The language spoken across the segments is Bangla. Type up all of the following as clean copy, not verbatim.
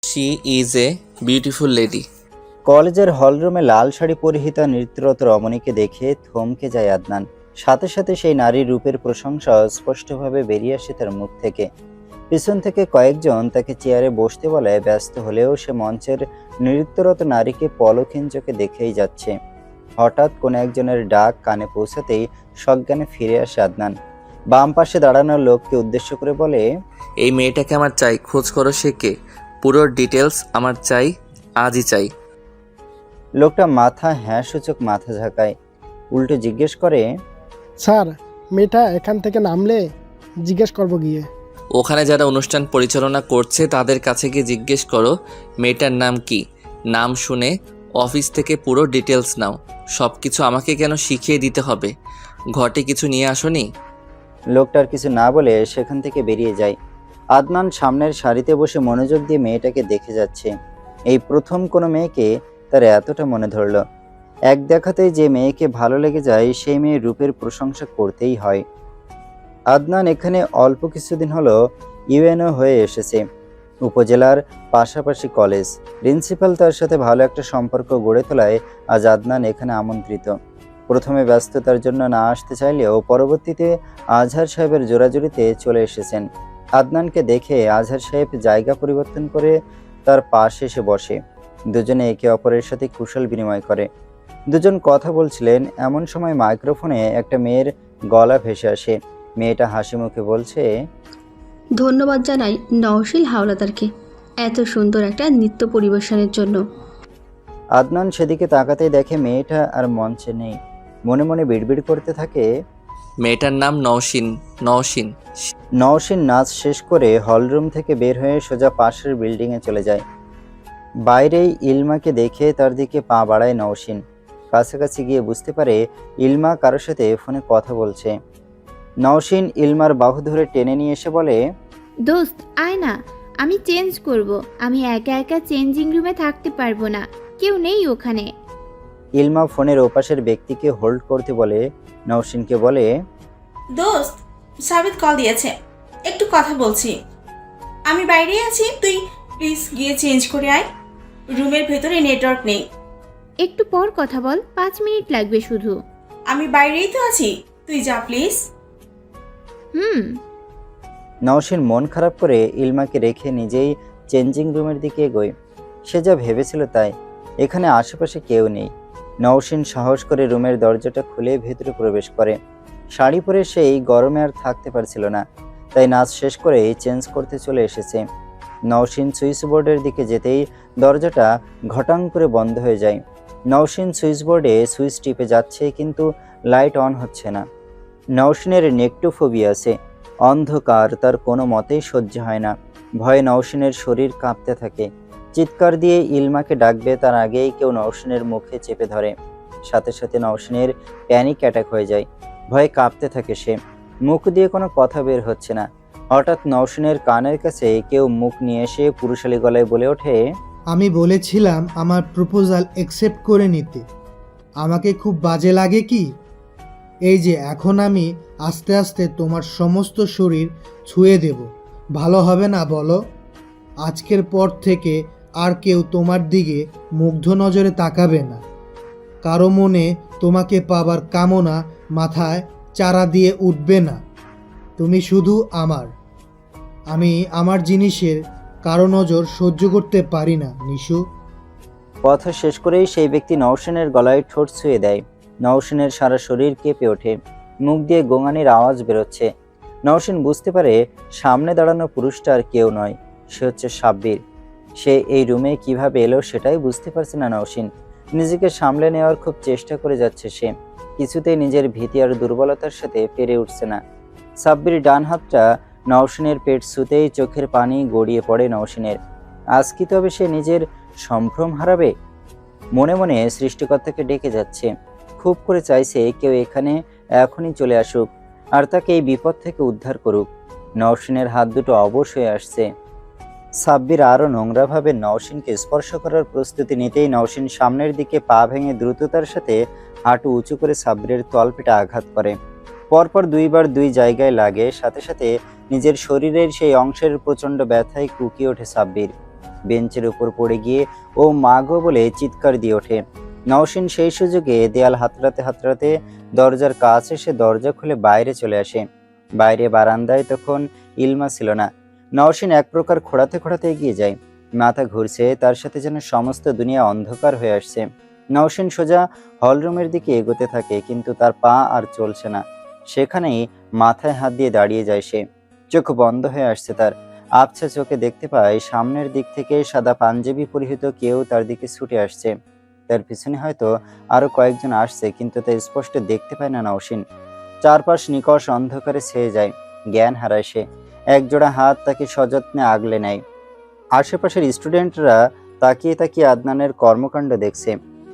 She is a beautiful lady. কলেজের হলরুমে লাল শাড়ি পরিহিতা নৃত্যরত রমণীকে দেখে থমকে যায় আদনান। সাথে সাথে সেই নারীর রূপের প্রশংসা স্পষ্টভাবে বেরিয়ে আসে তার মুখ থেকে। পিছন থেকে কয়েকজন তাকে চেয়ারে বসতে বলে ব্যস্ত হলেও সে মঞ্চের নৃত্যরত নারীকে পলকহীন চোখে দেখেই যাচ্ছে। হঠাৎ কোনো একজনের ডাক কানে পৌঁছাতেই সজ্ঞানে ফিরে আসে আদনান। বাম পাশে দাঁড়ানো লোককে উদ্দেশ্য করে বলে, এই মেয়েটাকে আমার চাই, খোঁজ করো সে কে, পুরো ডিটেলস আমার চাই, আজই চাই। লোকটা মাথা হ্যাঁ সূচক মাথা ঝাঁকায়, উল্টো জিজ্ঞেস করে, স্যার, মেয়েটা এখান থেকে নামলে জিজ্ঞেস করব গিয়ে। ওখানে যারা অনুষ্ঠান পরিচালনা করছে তাদের কাছে গিয়ে জিজ্ঞেস করো মেয়েটার নাম কি। নাম শুনে অফিস থেকে পুরো ডিটেলস নাও। সব কিছু আমাকে কেন শিখিয়ে দিতে হবে? ঘটে কিছু নিয়ে আসোনি? লোকটার কিছু না বলে সেখান থেকে বেরিয়ে যায়। আদনান সামনের সারিতে বসে মনোযোগ দিয়ে মেয়েটাকে দেখে যাচ্ছে। এই প্রথম কোনো মেয়েকে তার এতটা মনে ধরল। এক দেখাতেই যে মেয়েকে ভালো লেগে যায় সেই মেয়ের রূপের প্রশংসা করতেই হয়। আদনান এখানে অল্প কিছুদিন হলো ইউএনও হয়ে এসেছে, উপজেলার পাশাপাশি কলেজ। প্রিন্সিপাল তার সাথে ভালো একটা সম্পর্ক গড়ে তোলায় আজ আদনান এখানে আমন্ত্রিত। প্রথমে ব্যস্ততার জন্য না আসতে চাইলেও পরবর্তীতে আজহার সাহেবের জোরাজুরিতে চলে এসেছেন। আদনানকে দেখে আজহার সাহেব জায়গা পরিবর্তন করে তার পাশে এসে বসে। দুজনে একে অপরের সাথে কুশল বিনিময় করে। দুজন কথা বলছিলেন, এমন সময় মাইক্রোফোনে একটা মেয়ের গলা ভেসে আসে। মেয়েটা হাসি মুখে বলছে, ধন্যবাদ জানাই নওশীল হাওলাদারকে এত সুন্দর একটা নৃত্য পরিবেশনের জন্য। আদনান সেদিকে তাকাতেই দেখে মেয়েটা আর মঞ্চে নেই। মনে মনে বিড়বিড় করতে থাকে, মেয়েটার নাম নওশিন। নওশিন নওশিন নাচ শেষ করে হলরুম থেকে বের হয়ে সোজা পাশের বিল্ডিংয়ে চলে যায়। বাইরেই ইলমাকে দেখে তার দিকে পা বাড়ায় নওশিন। কাছাকাছি গিয়ে বুঝতে পারে ইলমা কারোর সাথে ফোনে কথা বলছে। নওশিন ইলমার বাহু ধরে টেনে নিয়ে এসে বলে, দোস্ত আয় না, আমি চেঞ্জ করব। আমি একা একা চেঞ্জিং রুমে থাকতে পারবো না, কেউ নেই ওখানে। ইলমা ফোনের ওপাশের ব্যক্তিকে হোল্ড করতে বলে নওশিনকে বলে, দোস্ত, সাবিত কল দিয়েছে, একটু কথা বলছি। আমি বাইরেই আছি, তুই প্লিজ গিয়ে চেঞ্জ করে আয়। রুমের ভেতরে নেটওয়ার্ক নেই। একটু পর কথা বল, 5 মিনিট লাগবে শুধু। আমি বাইরেই তো আছি, তুই যা প্লিজ। হুম। নওশিন মন খারাপ করে ইলমাকে রেখে নিজেই চেঞ্জিং রুমের দিকে এগোয়। সে যা ভেবেছিল তাই, এখানে আশেপাশে কেউ নেই। নওশিন সাহস করে রুমের দরজাটা খুলে ভেতরে প্রবেশ করে। শাড়ি পরে সেই গরমে আর থাকতে পারছিল না, তাই নাচ শেষ করে চেঞ্জ করতে চলে এসেছে। নওশিন সুইচ বোর্ডের দিকে যেতেই দরজাটা ঘটাং করে বন্ধ হয়ে যায়। নওশিন সুইচ বোর্ডে সুইচ টিপে যাচ্ছে, কিন্তু লাইট অন হচ্ছে না। নওশিনের নেকটোফোবিয়া আছে, অন্ধকার তার কোনো মতেই সহ্য হয় না। ভয়ে নওশিনের শরীর কাঁপতে থাকে। চিৎকার দিয়ে ইলমাকে ডাকবে তার আগেই কেউ নওশিনের মুখে চেপে ধরে। সাথে সাথে নওশিনের প্যানিক অ্যাটাক হয়ে যায়। ভয়ে কাঁপতে থাকে সে, মুখ দিয়ে কোনো কথা বের হচ্ছে না। হঠাৎ নওশিনের কানের কাছে কেউ মুখ নিয়ে এসে পুরুষালী গলায় বলে ওঠে, আমি বলেছিলাম আমার প্রপোজাল অ্যাকসেপ্ট করে নিতে। আমাকে খুব বাজে লাগে কি? এই যে এখন আমি আস্তে আস্তে তোমার সমস্ত শরীর ছুঁয়ে দেব, ভালো হবে না বলো? আজকের পর থেকে আর কেউ তোমার দিকে মুগ্ধ নজরে তাকাবে না। কারো মনে তোমাকে পাবার কামনা মাথায় চারা দিয়ে উঠবে না। তুমি শুধু আমার। আমি আমার জিনিসের কারো নজর সহ্য করতে পারি না নিশু। কথা শেষ করেই সেই ব্যক্তি নওশিনের গলায় ঠোঁট ছুঁয়ে দেয়। নওশিনের সারা শরীর কেঁপে ওঠে, মুখ দিয়ে গোঙানির আওয়াজ বেরোচ্ছে। নওশিন বুঝতে পারে সামনে দাঁড়ানো পুরুষটা আর কেউ নয়, সে হচ্ছে সাব্বির। সে এই রুমে কিভাবে এলো সেটাই বুঝতে পারছে না নওশিন। নিজেকে সামলে নেওয়ার খুব চেষ্টা করে যাচ্ছে সে, কিছুতেই নিজের ভীতি আর দুর্বলতার সাথে পেরে উঠছে না। সাব্বির ডান হাতটা নওশিনের পেট ছুঁতেই চোখের পানি গড়িয়ে পড়ে নওশিনের। আজ কি তবে সে নিজের সম্ভ্রম হারাবে? মনে মনে সৃষ্টিকর্তাকে ডেকে যাচ্ছে, খুব করে চাইছে কেউ এখানে এখনই চলে আসুক আর তাকে এই বিপদ থেকে উদ্ধার করুক। নওশিনের হাত দুটো অবশ হয়ে আসছে। সাব্বির আরও নোংরাভাবে নওশিনকে স্পর্শ করার প্রস্তুতি নিতেই নওশিন সামনের দিকে পা ভেঙে দ্রুততার সাথে হাঁটু উঁচু করে সাব্বিরের তলপেটে আঘাত করে। পরপর দুইবার দুই জায়গায় লাগে, সাথে সাথে নিজের শরীরের সেই অংশের প্রচণ্ড ব্যথায় কুঁকিয়ে ওঠে সাব্বির। বেঞ্চের উপর পড়ে গিয়ে ও মা গো বলে চিৎকার দিয়ে ওঠে। নওশিন সেই সুযোগে দেয়াল হাতড়াতে হাতড়াতে দরজার কাছে এসে দরজা খুলে বাইরে চলে আসে। বাইরে বারান্দায় তখন ইলমা ছিল না। নওশিন এক প্রকার খোঁড়াতে খোঁড়াতে এগিয়ে যায়। মাথা ঘুরছে, তার সাথে যেন সমস্ত দুনিয়া অন্ধকার হয়ে আসছে। নওশিন সোজা হলরুমের দিকে এগোতে থাকে, কিন্তু তার পা আর চলছে না। সেখানেই মাথায় হাত দিয়ে দাঁড়িয়ে যায় সে। চোখ বন্ধ হয়ে আসছে তার। আবছা চোখে দেখতে পায় সামনের দিক থেকে সাদা পাঞ্জাবি পরিহিত কেউ তার দিকে ছুটে আসছে। তার পিছনে হয়তো আরো কয়েকজন আসছে, কিন্তু তা স্পষ্ট দেখতে পায় না নওশিন। চারপাশ নিকষ অন্ধকারে ছেয়ে যায়। জ্ঞান হারায় সে। একজোড়া হাত তাকে সযত্নে আগলে নেয়। আশেপাশের স্টুডেন্টরা তাকিয়ে তাকিয়ে আদনানের কর্মকাণ্ড দেখছে।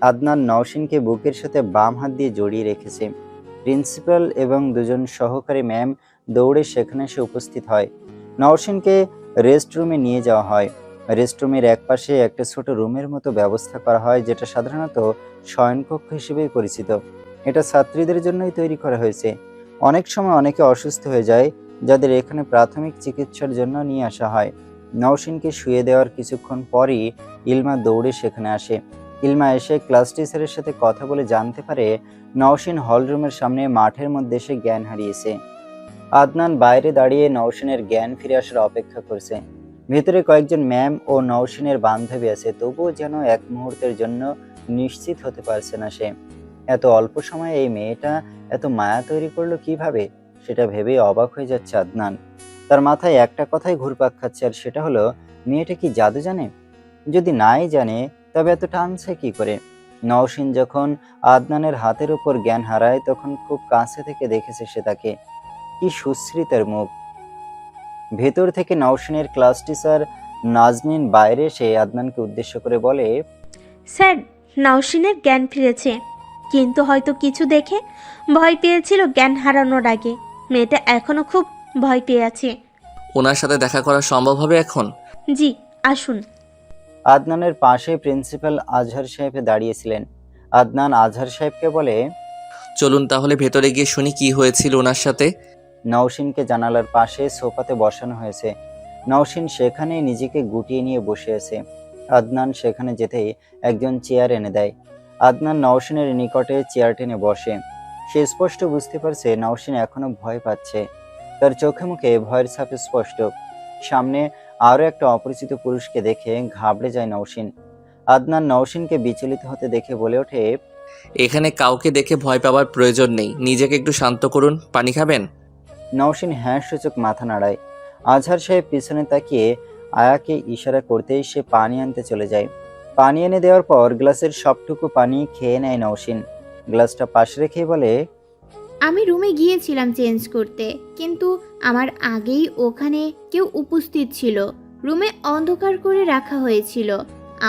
আদনান নওশিনকে বুকের সাথে বাম হাত দিয়ে জড়িয়ে রেখেছে। প্রিন্সিপাল এবং দুজন সহকারী ম্যাম দৌড়ে সেখানে এসে উপস্থিত হয়। নওশিনকে রেস্টরুমে নিয়ে যাওয়া হয়। রেস্টরুমের একপাশে একটা ছোট রুমের মতো ব্যবস্থা করা হয়, যেটা সাধারণত শয়নকক্ষ হিসেবেই পরিচিত। এটা ছাত্রীদের জন্যই তৈরি করা হয়েছে। অনেক সময় অনেকে অসুস্থ হয়ে যায়, যাদের এখানে প্রাথমিক চিকিৎসার জন্য নিয়ে আসা হয়। নওশিনকে শুয়ে দেওয়ার কিছুক্ষণ পরই ইলমা দৌড়ে সেখানে আসে। ইলমা এসে ক্লাস টিচারের সাথে কথা বলে জানতে পারে নওশিন হলরুমের সামনে মাঠের মধ্যে এসে জ্ঞান হারিয়েছে। আদনান বাইরে দাঁড়িয়ে নওশিনের জ্ঞান ফিরে আসার অপেক্ষা করছে। ভেতরে কয়েকজন ম্যাম ও নওশিনের বান্ধবী আছে, তবুও যেন এক মুহূর্তের জন্য নিশ্চিত হতে পারছে না সে। এত অল্প সময়ে এই মেয়েটা এত মায়া তৈরি করলো কিভাবে, সেটা ভেবেই অবাক হয়ে যাচ্ছে আদনান। তার মাথায় একটা কথাই ঘুরপাক খাচ্ছে, আর সেটা হলো মেয়েটা কি জাদু জানে? যদি নাই জানে তবে এত টানছে কি করে? নওশিন যখন আদনানের হাতের উপর জ্ঞান হারায় তখন খুব কাছে থেকে দেখেছে সে তাকে। কি সুশ্রী তার মুখ। ভেতর থেকে নওশিনের ক্লাস টিচার নাজনীন বাইরে এসে আদনানকে উদ্দেশ্য করে বলে, স্যার, নওশিনের জ্ঞান ফিরেছে, কিন্তু হয়তো কিছু দেখে ভয় পেয়েছিল জ্ঞান হারানোর আগে। মেয়েটা এখনো খুব ভয় পেয়ে আছে। ওনার সাথে দেখা করা সম্ভব হবে এখন? জি, আসুন। আদনানের পাশে প্রিন্সিপাল আজহার সাহেব দাঁড়িয়েছিলেন। আদনান আজহার সাহেবকে বলে, চলুন তাহলে ভেতরে গিয়ে শুনি কি হয়েছিল ওনার সাথে। নওশিনকে জানালার পাশে সোফাতে বসানো হয়েছে। নওশিন সেখানে নিজেকে গুটিয়ে নিয়ে বসে আছে। আদনান সেখানে যেতেই একজন চেয়ার এনে দেয়। আদনান নওশিনের নিকটে চেয়ার টেনে বসে। সে স্পষ্ট বুঝতে পারছে নওশিন এখনো ভয় পাচ্ছে। তার চোখে মুখে ভয়ের ছাপ স্পষ্ট। সামনে আরো একটা অপরিচিত পুরুষকে দেখে ঘাবড়ে যায় নওশিন। আদনান নওশিনকে বিচলিত হতে দেখে বলে ওঠে, এখানে কাউকে দেখে ভয় পাওয়ার প্রয়োজন নেই, নিজেকে একটু শান্ত করুন। পানি খাবেন? নওশিন হ্যাঁ সূচক মাথা নাড়ায়। আজহার সাহেব পিছনে তাকিয়ে আয়াকে ইশারা করতেই সে পানি আনতে চলে যায়। পানি এনে দেওয়ার পর গ্লাসের সবটুকু পানি খেয়ে নেয় নওশিন। গ্লাসটা পাশে রেখেই বলে, আমি রুমে গিয়েছিলাম চেঞ্জ করতে, কিন্তু আমার আগেই ওখানে কেউ উপস্থিত ছিল। রুমে অন্ধকার করে রাখা হয়েছিল।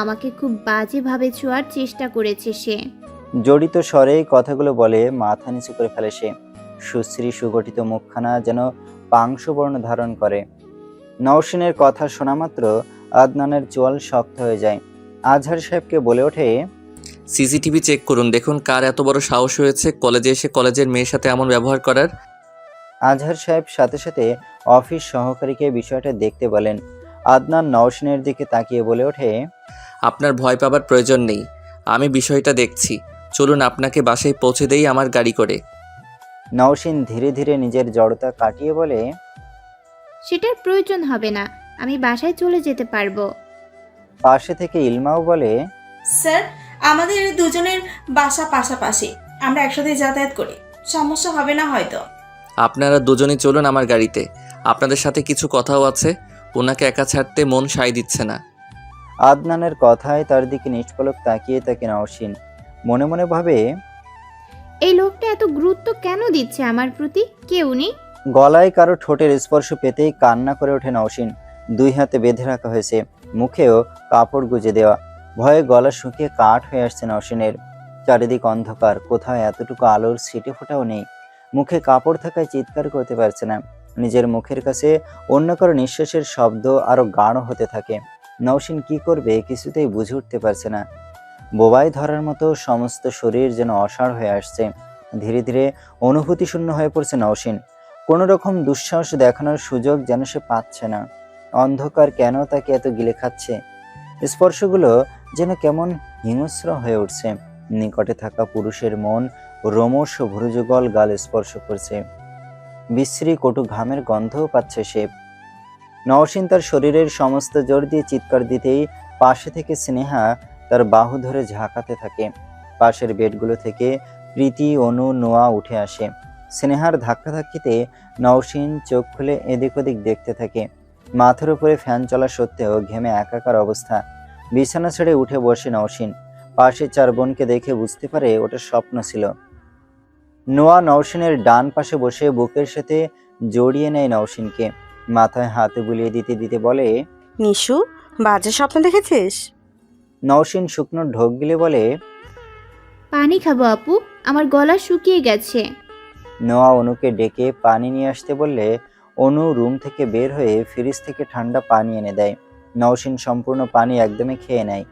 আমাকে খুব বাজেভাবে ছোঁয়ার চেষ্টা করেছে সে। জড়িত স্বরে কথাগুলো বলে মাথা নিচু করে ফেলে সে। সুশ্রী সুগঠিত মুখখানা যেন পাংশুবর্ণ ধারণ করে। নওশিনের কথা শোনা মাত্র আদনানের চোয়াল শক্ত হয়ে যায়। আজহার সাহেবকে বলে ওঠে, সিসিটিভি চেক করুন, দেখুন কার এত বড় সাহস হয়েছে কলেজে এসে কলেজের মেয়ের সাথে এমন ব্যবহার করার। আজহার সাহেব সাথে সাথে অফিস সহকারীকে বিষয়টা দেখতে বলেন। আদনান নওশিনের দিকে তাকিয়ে বলে ওঠে, আপনার ভয় পাবার প্রয়োজন নেই, আমি বিষয়টা দেখছি। চলুন আপনাকে বাসায় পৌঁছে দেই আমার গাড়ি করে। নওশিন ধীরে ধীরে নিজের জড়তা কাটিয়ে বলে, সেটার প্রয়োজন হবে না, আমি বাসায় চলে যেতে পারবো। পাশে থেকে ইলমাও বলে, স্যার, আমাদের দুজনের বাসা পাশাপাশি, আমরা একসাথে যাতায়াত করি, সমস্যা হবে না হয়তো। আপনারা দুজনই চলুন আমার গাড়িতে, আপনাদের সাথে কিছু কথাও আছে। ওনাকে একা ছাড়তে মন সায় দিচ্ছে না। আদনানের কথায় তার দিকে নিষ্পলক তাকিয়ে থাকে নওশিন। মনে মনে ভাবে, এই লোকটা এত গুরুত্ব কেন দিচ্ছে আমার প্রতি? কে উনি? গলায় কারো ঠোঁটের স্পর্শ পেতেই কান্না করে ওঠে নওশিন। দুই হাতে বেঁধে রাখা হয়েছে, মুখেও কাপড় গুজে দেওয়া। ভয়ে গলা শুকিয়ে কাঠ হয়ে আসছে নওশিনের। চারিদিক অন্ধকার, কোথাও এতটুকু আলোর ছিটে ফোটাও নেই। মুখে কাপড় থাকায় চিৎকার করতে পারছে না। নিজের মুখের কাছে অন্য কারো নিঃশ্বাসের শব্দ আরো গাঢ় হতে থাকে। নওশিন কি করবে কিছুতেই বুঝে উঠতে পারছে না। বোবায় ধরার মতো সমস্ত শরীর যেন অসাড় হয়ে আসছে। ধীরে ধীরে অনুভূতি শূন্য হয়ে পড়ছে নওশিন। কোনো রকম দুঃসাহস দেখানোর সুযোগ যেন সে পাচ্ছে না। অন্ধকার কেন তাকে এত গিলে খাচ্ছে? স্পর্শগুলো যেন কেমন হিংস্র হয়ে উঠছে। নিকটে থাকা পুরুষের মন রোমশ ভুরুযুগল গাল স্পর্শ করছে। বিশ্রী কটু ঘামের গন্ধও পাচ্ছে সে। নওশীন তার শরীরের সমস্ত জোর দিয়ে চিৎকার দিতেই পাশে থেকে স্নেহা তার বাহু ধরে ঝাঁকাতে থাকে। পাশের বেডগুলো থেকে প্রীতি, অনু, নোয়া উঠে আসে। স্নেহার ধাক্কাধাক্কিতে নওশীন চোখ খুলে এদিক ওদিক দেখতে থাকে। মাথার উপরে ফ্যান চলা সত্ত্বেও ঘেমে একাকার অবস্থা। বিছানা ছেড়ে উঠে বসে নওশীন। পাশে 4 বোনকে দেখে বুঝতে পারে ওটা স্বপ্ন ছিল। নোয়া নওশীনের ডান পাশে বসে বুকের সাথে জড়িয়ে নেয় নওশীনকে। মাথায় হাতে বুলিয়ে দিতে দিতে বলে, নিশু, বাজে স্বপ্ন দেখেছিস? নওশীন শুকনো ঢোক গিলে বলে, পানি খাবো আপু, আমার গলা শুকিয়ে গেছে। নোয়া অনুকে ডেকে পানি নিয়ে আসতে বললে অনু রুম থেকে বের হয়ে ফ্রিজ থেকে ঠান্ডা পানি এনে দেয়। নওশীন সম্পূর্ণ পানি একদমই খেয়ে নেয়।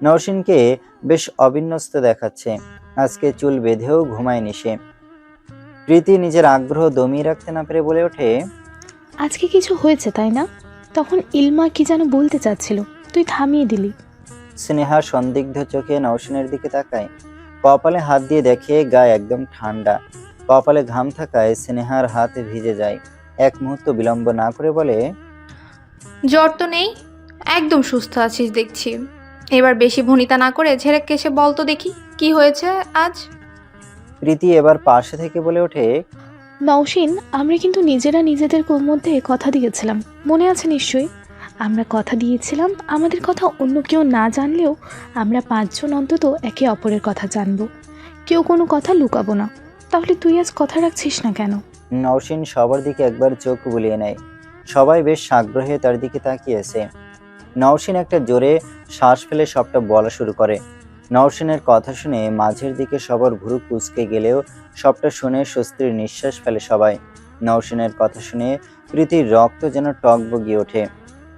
নওশীনকে বেশ অবিন্যস্ত দেখাচ্ছে। আজকে চুল বেঁধেও ঘুমায়নি সে। প্রীতি নিজের আগ্রহ দমিয়ে রাখতে না পেরে বলে ওঠে, আজকে কিছু হয়েছে তাই না? তখন ইলমা কি যেন বলতে চাচ্ছিল, তুই থামিয়ে দিলি। স্নেহা সন্দিগ্ধ চোখে নওশীনের দিকে তাকায়। কপালে হাত দিয়ে দেখে গায়ে একদম ঠান্ডা। কপালে ঘাম থাকায় স্নেহার হাত ভিজে যায়। এক মুহূর্ত বিলম্ব না করে বলে, জ্বর তো নেই, একদম সুস্থ আছিস দেখছি। এবার বেশি ভনিতা না করে ঝেড়ে কেসে বল তো দেখি কি হয়েছে আজ। প্রীতি এবার পাশে থেকে বলে ওঠে, নওশীন, আমরা কিন্তু নিজেরা নিজেদের মধ্যে কথা দিয়েছিলাম, মনে আছে নিশ্চয়ই? আমরা কথা দিয়েছিলাম আমাদের কথা অন্য কেউ না জানলেও আমরা 5 জন অন্তত একে অপরের কথা জানবো, কেউ কোনো কথা লুকাবো না। তাহলে তুই আজ কথা রাখছিস না কেন? নওশীন সবার দিকে একবার চোখ বুলিয়ে নেয়। সবাই বেশ আগ্রহে তার দিকে তাকিয়েছে। নওশীন একটা জোরে শ্বাস ফেলে সবটা বলা শুরু করে। নওশীনের কথা শুনে মাঝের দিকে সবার ভুরু কুঁচকে গেলেও সবটা শুনে স্বস্তির নিঃশ্বাস ফেলে সবাই। নওশীনের কথা শুনে প্রীতির রক্ত যেন টগবগিয়ে ওঠে।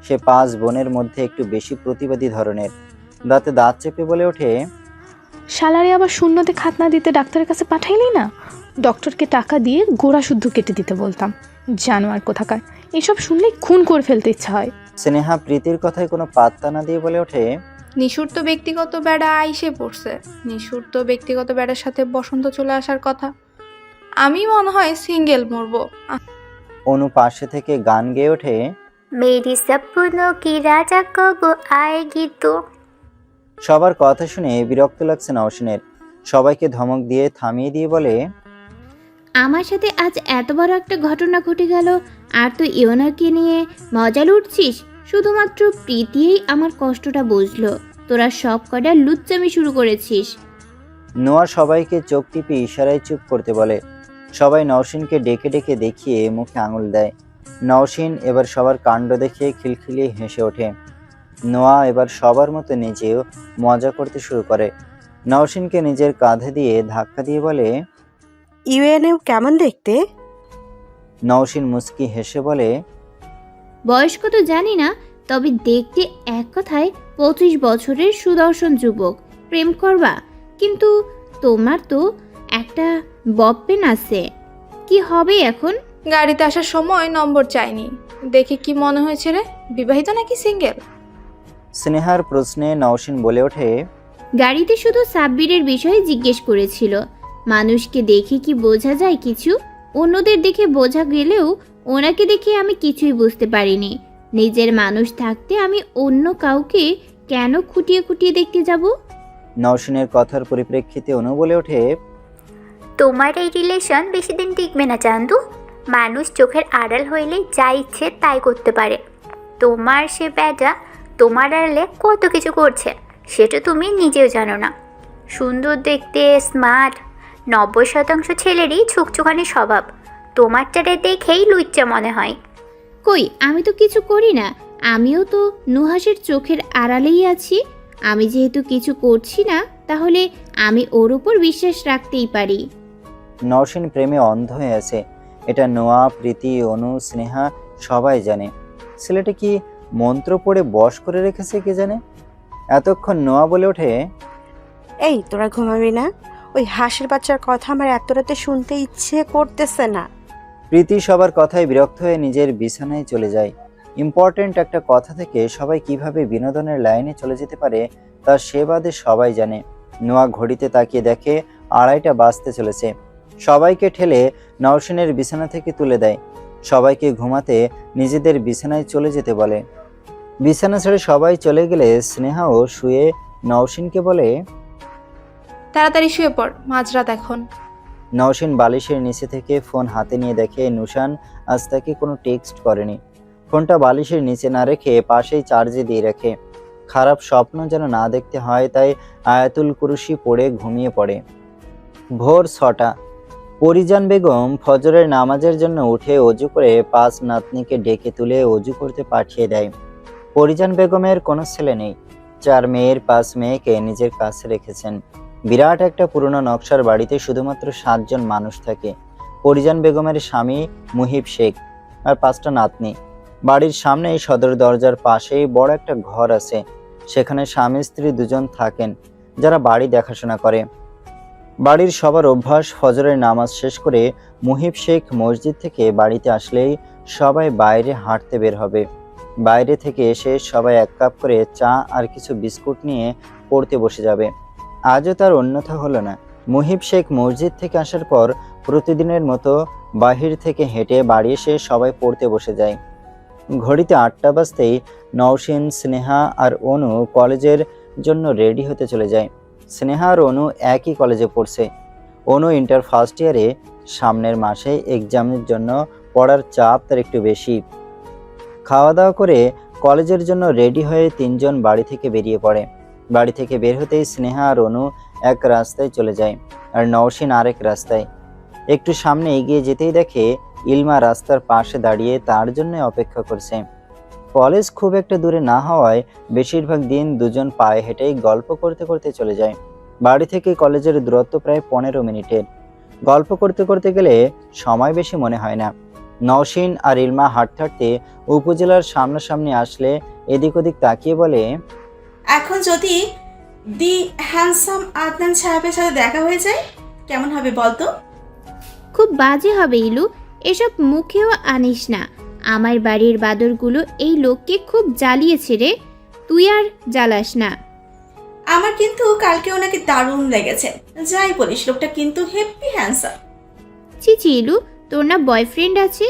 সে 5 বোনের মধ্যে একটু বেশি প্রতিবাদী ধরনের। দাঁতে দাঁত চেপে বলে ওঠে, শালারে আবার শূন্যতে খাতনা দিতে ডাক্তারের কাছে পাঠাইলি না? ডক্টরকে টাকা দিয়ে গোড়া শুদ্ধ কেটে দিতে বলতাম। জানোয়ার কোথাকার, এসব শুনলেই খুন করে ফেলতে ইচ্ছা হয়। স্নেহা প্রীতির কথায় কোনো পাত্তা না দিয়ে বলে ওঠে, নিশুর তো ব্যক্তিগত বেড়া আইসে পড়ছে। নিশুর তো ব্যক্তিগত বেড়ার সাথে বসন্ত চলে আসার কথা। আমি মনে হয় সিঙ্গেল মরবো। অনু পাশে থেকে গান গেয়ে ওঠে, मेरी सपनों की राजा कब आएगी तो। সবার কথা শুনে বিরক্ত লাগছে নওশীনের। সবাইকে ধমক দিয়ে থামিয়ে দিয়ে বলে, আমার সাথে আজ এত বড় একটা ঘটনা ঘটে গেল, আর তুই ইওনাকে নিয়ে মজা লুটছিস। শুধুমাত্র প্রীতিই আমার কষ্টটা বুঝলো। তোরা সব কটা লুচ্চামি শুরু করেছিস। নোয়া সবাইকে চোখ টিপে ইশারায় চুপ করতে বলে। সবাই নওশীনকে ডেকে ডেকে দেখিয়ে মুখে আঙুল দেয়। নওশীন এবার সবার কাণ্ড দেখে খিলখিলিয়ে হেসে ওঠে। নোয়া এবার সবার মতো নিজেও মজা করতে শুরু করে। নওশীনকে নিজের কাঁধে দিয়ে ধাক্কা দিয়ে বলে, ইউএনএ কেমন দেখতে? নওশীন মুচকি হেসে বলে, বয়স কত জানি না, তবে দেখতে এক কথায় 25 বছরের সুদর্শন যুবক। প্রেম করবা? কিন্তু তোমার তো একটা বপ্পেন আছে, কি হবে এখন? গাড়িতে আসার সময় নম্বর চাইনি, দেখে কি মনে হয়েছে রে? বিবাহিত নাকি সিঙ্গেল? স্নেহার প্রশ্নে নওশীন বলে ওঠে, গাড়িতে শুধু সাব্বিরের বিষয়ে জিজ্ঞেস করেছিল। মানুষকে দেখে কি বোঝা যায় কিছু? অন্যদের দেখে বোঝা গেলেও ওনাকে দেখে আমি কিছুই বুঝতে পারিনি। নিজের মানুষ থাকতে আমি অন্য কাউকে কেন খুঁটিয়ে খুঁটিয়ে দেখতে যাব? নওশীনের কথার পরিপ্রেক্ষিতে অনু বলে ওঠে, তোমার এই রিলেশন বেশি দিন টিকবে না চান্দু। মানুষ চোখের আড়াল হইলে যা ইচ্ছে তাই করতে পারে। তোমার সে বেটা তোমার আড়ালে কত কিছু করছে সেটা তুমি নিজেও জানো না। সুন্দর দেখতে, স্মার্ট, 90% ছেলেরই ছুকছুকানি স্বভাব। তোমারটারে দেখেই লুচ্চা মনে হয়। কই, আমি তো কিছু করি না। আমিও তো নুহাসের চোখের আড়ালেই আছি। আমি যেহেতু কিছু করছি না, তাহলে আমি ওর উপর বিশ্বাস রাখতেই পারি। নওশীন প্রেমে অন্ধ হয়ে আছে। এটা নোয়া, প্রীতি, অনু, স্নেহা সবাই জানে। ছেলেটা কি মন্ত্র পড়ে বশ করে রেখেছে কে জানে। এতক্ষণ নোয়া বলে ওঠে, এই তোরা ঘুমাবি না? ওই হাঁসের বাচ্চার কথা আমার এত রাতে শুনতে ইচ্ছে করতেছে না। প্রীতি সবার কথায় বিরক্ত হয়ে নিজের বিছানায় চলে যায়। ইম্পর্ট্যান্ট একটা কথা থেকে সবাই কিভাবে বিনোদনের লাইনে চলে যেতে পারে তা সে বাদে সবাই জানে। নোয়া ঘড়িতে তাকিয়ে দেখে 2:30 বাজতে চলেছে। সবাইকে ঠেলে নওশিনের বিছানা থেকে তুলে দেয়। সবাইকে ঘুমাতে নিজেদের বিছানায় চলে যেতে বলে। বিছানা ছেড়ে সবাই চলে গেলে স্নেহাও শুয়ে নওশিনকে বলে, তাড়াতাড়ি শুয়ে পড়, মাঝরাত এখন। নওশিন বালিশের নিচে থেকে ফোন হাতে নিয়ে দেখে নুশান আজ তাকে কোনো টেক্সট করেনি। ফোনটা বালিশের নিচে না রেখে পাশেই চার্জে দিয়ে রাখে। খারাপ স্বপ্ন যেন না দেখতে হয় তাই আয়াতুল কুরসি পড়ে ঘুমিয়ে পড়ে। ভোর 6টা। পরিজান বেগম ফজরের নামাজের জন্য উঠে অজু করে 5 নাতনিকে ডেকে তুলে অজু করতে পাঠিয়ে দেয়। পরিজান বেগমের কোনো ছেলে নেই। 4 মেয়ের 5 মেয়েকে নিজের কাছে রেখেছেন। বিরাট একটা পুরনো নকশার বাড়িতে শুধুমাত্র 7 জন মানুষ থাকে। পরিজান বেগমের স্বামী মুহিব শেখ আর 5টা নাতনি। বাড়ির সামনে সদর দরজার পাশেই বড় একটা ঘর আছে। সেখানে স্বামী স্ত্রী 2 জন থাকেন যারা বাড়ি দেখাশোনা করে। বাড়ির সবার অভ্যাস ফজরের নামাজ শেষ করে মুহিব শেখ মসজিদ থেকে বাড়িতে আসলেই সবাই বাইরে হাঁটতে বের হবে। বাইরে থেকে এসে সবাই 1 কাপ করে চা আর কিছু বিস্কুট নিয়ে পড়তে বসে যাবে। আজও তার অন্যথা হলো না। মুহিব শেখ মসজিদ থেকে আসার পর প্রতিদিনের মতো বাহির থেকে হেঁটে বাড়ি এসে সবাই পড়তে বসে যায়। ঘড়িতে 8টা বাজতেই নওশিন, স্নেহা আর অনু কলেজের জন্য রেডি হতে চলে যায়। স্নেহা আর অনু একই কলেজে পড়ছে। অনু ইন্টার ফার্স্ট ইয়ারে। সামনের মাসে এক্সামের জন্য পড়ার চাপ তার একটু বেশি। খাওয়া দাওয়া করে কলেজের জন্য রেডি হয়ে 3 জন বাড়ি থেকে বেরিয়ে পড়ে। বাড়ি থেকে বের হতেই স্নেহা আর অনু এক রাস্তায় চলে যায় আর নওশিন আরেক রাস্তায়। একটু সামনে এগিয়ে যেতেই দেখে ইলমা রাস্তার পাশে দাঁড়িয়ে তার জন্য অপেক্ষা করছে। কলেজ খুব একটা দূরে না হওয়ায় বেশিরভাগ দিন 2 জন পায়ে হেঁটেই গল্প করতে করতে চলে যায়। বাড়ি থেকে কলেজের দূরত্ব প্রায় 15 মিনিটের। গল্প করতে করতে গেলে সময় বেশি মনে হয় না। নওশিন আর ইলমা হাঁটতে হাঁটতে উপজেলার সামনাসামনি আসলে এদিক ওদিক তাকিয়ে বলে, এখন যদি দি হ্যান্ডসাম আদনান সাহেবের সাথে দেখা হয়ে যায় কেমন হবে বলতো? খুব বাজে হবে ইলু, এসব মুখেও আনিস না। আমার বাড়ির বাদরগুলো এই লোককে খুব জ্বালিয়েছে রে, তুই আর জ্বালাস না। আমার কিন্তু কালকে ওনাকে দারুণ লেগেছে। যাই বলিস, লোকটা কিন্তু হেপি হ্যান্ডসাম। ছি ইলু, তোর না বয়ফ্রেন্ড আছে?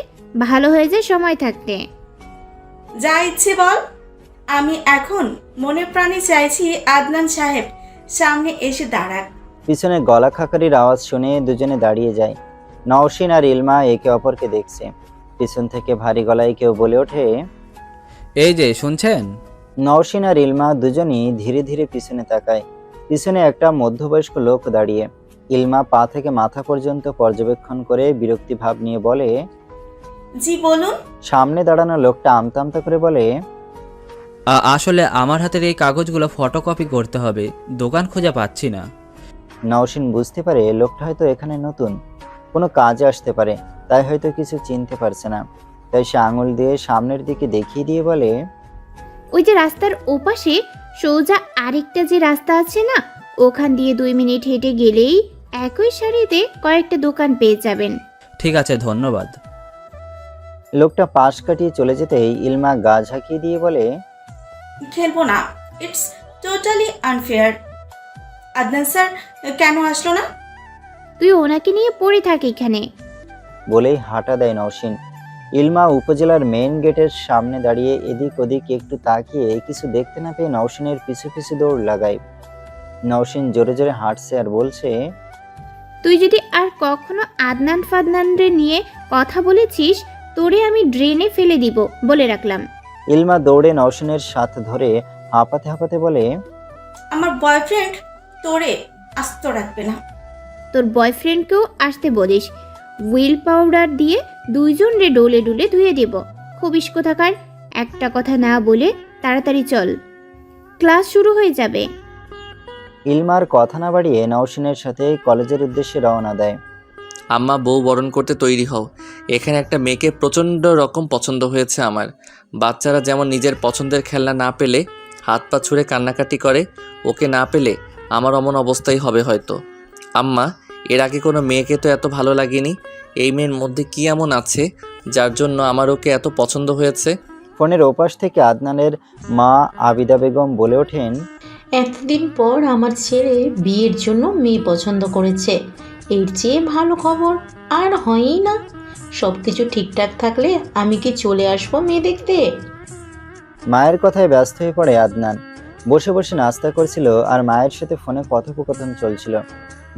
ভালো হয়ে যায় সময় থাকতে। যা ইচ্ছে বল, আমি এখন মনে প্রাণে চাইছি আদনান সাহেব সামনে এসে দাঁড়াক। পিছনে গলা খাকারির আওয়াজ শুনে দুজনে দাঁড়িয়ে যায়। নওশিন আর ইলমা একে অপরকে দেখছে। পিছন থেকে ভারী গলায় কেউ বলে ওঠে, এই যে শুনছেন? নওশিন আর ইলমা দুজনই ধীরে ধীরে পিছনে তাকায়। পিছনে একটা মধ্যবয়স্ক লোক দাঁড়িয়ে। ইলমা পা থেকে মাথা পর্যন্ত পর্যবেক্ষণ করে বিরক্তি ভাব নিয়ে বলে, জি বলুন। সামনে দাঁড়ানো লোকটা আমতা আমতা করে বলে, আসলে আমার হাতের এই কাগজগুলো ফটোকপি করতে হবে, দোকান খুঁজে পাচ্ছি না। নওশিন বুঝতে পারে লোকটা হয়তো এখানে নতুন, কোনো কাজে আসতে পারে, তাই হয়তো কিছু চিনতে পারছে না। তাই সে আঙুল দিয়ে সামনের দিকে দেখিয়ে দিয়ে বলে, ওই যে রাস্তার ওপাশে সোজা আরেকটা যে রাস্তা আছে না, ওখান দিয়ে 2 মিনিট হেঁটে গেলেই একই সারিতে কয়েকটা দোকান পেয়ে যাবেন। ঠিক আছে, ধন্যবাদ। লোকটা পাশ কাটিয়ে চলে যেতেই ইলমা গা ঝাঁকিয়ে দিয়ে বলে, খেলবো না, it's totally unfair. Adnan sir কেন আসলো না? তুই ওনাকে নিয়ে পড়ে থাক এখানে। বলেই হাঁটা দেয় নওশিন। ইলমা উপজেলার মেইন গেটের সামনে দাঁড়িয়ে এদিক ওদিক একটু তাকিয়ে কিছু দেখতে না পেয়ে নওশিনের পিছু পিছু দৌড় লাগায়। নওশিন জোরে জোরে হাঁটছে আর বলছে, তুই যদি আর কখনো আদনান ফাদনানরে নিয়ে কথা বলেছিস, তোরে আমি ড্রেনে ফেলে দিব, বলে রাখলাম। ইলমা দৌড়ে নওশিনের সাথ ধরে হাঁপাতে হাঁপাতে বলে, আমার বয়ফ্রেন্ড তোরে আস্ত রাখবে না। তোর বয়ফ্রেন্ডকেও আসতে বলিস, হুইল পাউডার দিয়ে 2 জন রে ডোলে ডোলে ধুয়ে দেব। খবিস কোথাকার, একটা কথা না বলে তাড়াতাড়ি চল, ক্লাস শুরু হয়ে যাবে। ইলমার কথা না বাড়িয়ে নওশিনের সাথে কলেজের উদ্দেশ্যে রওনা দেয়। আম্মা, বউ বরণ করতে তৈরি হও। এখানে একটা মেয়েকে প্রচণ্ড রকম পছন্দ হয়েছে আমার। বাচ্চারা যেমন নিজের পছন্দের খেলনা না পেলে হাত পা ছুঁড়ে কান্নাকাটি করে, ওকে না পেলে আমার অমন অবস্থাই হবে হয়তো। আম্মা, এর আগে কোনো মেয়েকে তো এত ভালো লাগেনি। এই মেয়ের মধ্যে কি এমন আছে যার জন্য আমার ওকে এত পছন্দ হয়েছে? ফোনের ওপাশ থেকে আদনানের মা আবিদা বেগম বলে ওঠেন, এতদিন পর আমার ছেলে বিয়ের জন্য মেয়ে পছন্দ করেছে। এর চেয়ে ভালো খবর আর হয়ই না। সব কিছু ঠিকঠাক থাকলে আমি কি চলে আসবো মেয়ে দেখতে? মায়ের কথায় ব্যস্ত হয়ে পড়ে আদনান। বসে বসে নাস্তা করছিল আর মায়ের সাথে ফোনে কথোপকথন চলছিল।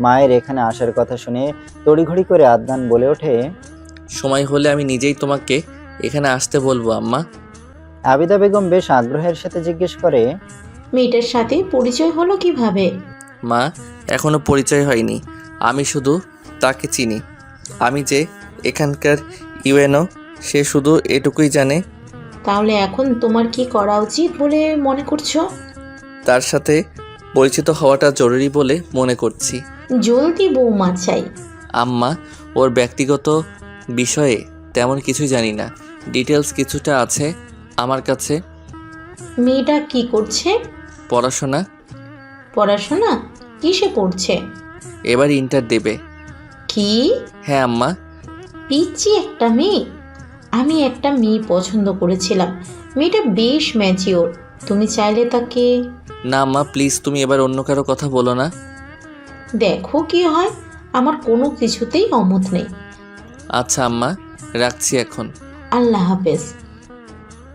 মায়ের এখানে আসার কথা শুনে তড়িঘড়ি করে আদনান বলে ওঠে, সময় হলে আমি নিজেই তোমাকে এখানে আসতে বলবো আম্মা। আবিদা বেগম বেশ আগ্রহের সাথে জিজ্ঞেস করে, মেয়েটার সাথে পরিচয় হলো কিভাবে? মা, এখনো পরিচয় হয়নি। আমি শুধু তাকে চিনি। আমি যে এখানকার ইউএনও, সে শুধু এটুকুই জানে। তাহলে এখন তোমার কি করা উচিত বলে মনে করছো? তার সাথে পরিচিত হওয়াটা জরুরি বলে মনে করছি। জলদি বৌমা চাই। আম্মা, ওর ব্যক্তিগত বিষয়ে তেমন কিছুই জানি না। ডিটেলস কিছুটা আছে আমার কাছে। মেয়েটা কি করছে? পড়াশোনা। পড়াশোনা? কিসে পড়ছে? এবার ইন্টার দেবে। কি? হ্যাঁ আম্মা। পিচ্ছি একটা মেয়ে। আমি একটা মেয়ে পছন্দ করেছিলাম। মেয়েটা বেশ ম্যাচিওর। তুমি চাইলে তাকে। না আম্মা, প্লিজ তুমি এবার অন্য কারো কথা বলো না। দেখো কি হয়। আমার কোনো কিছুতেই অমত নেই। আচ্ছা আম্মা, রাখছি এখন। আল্লাহ হাফেজ।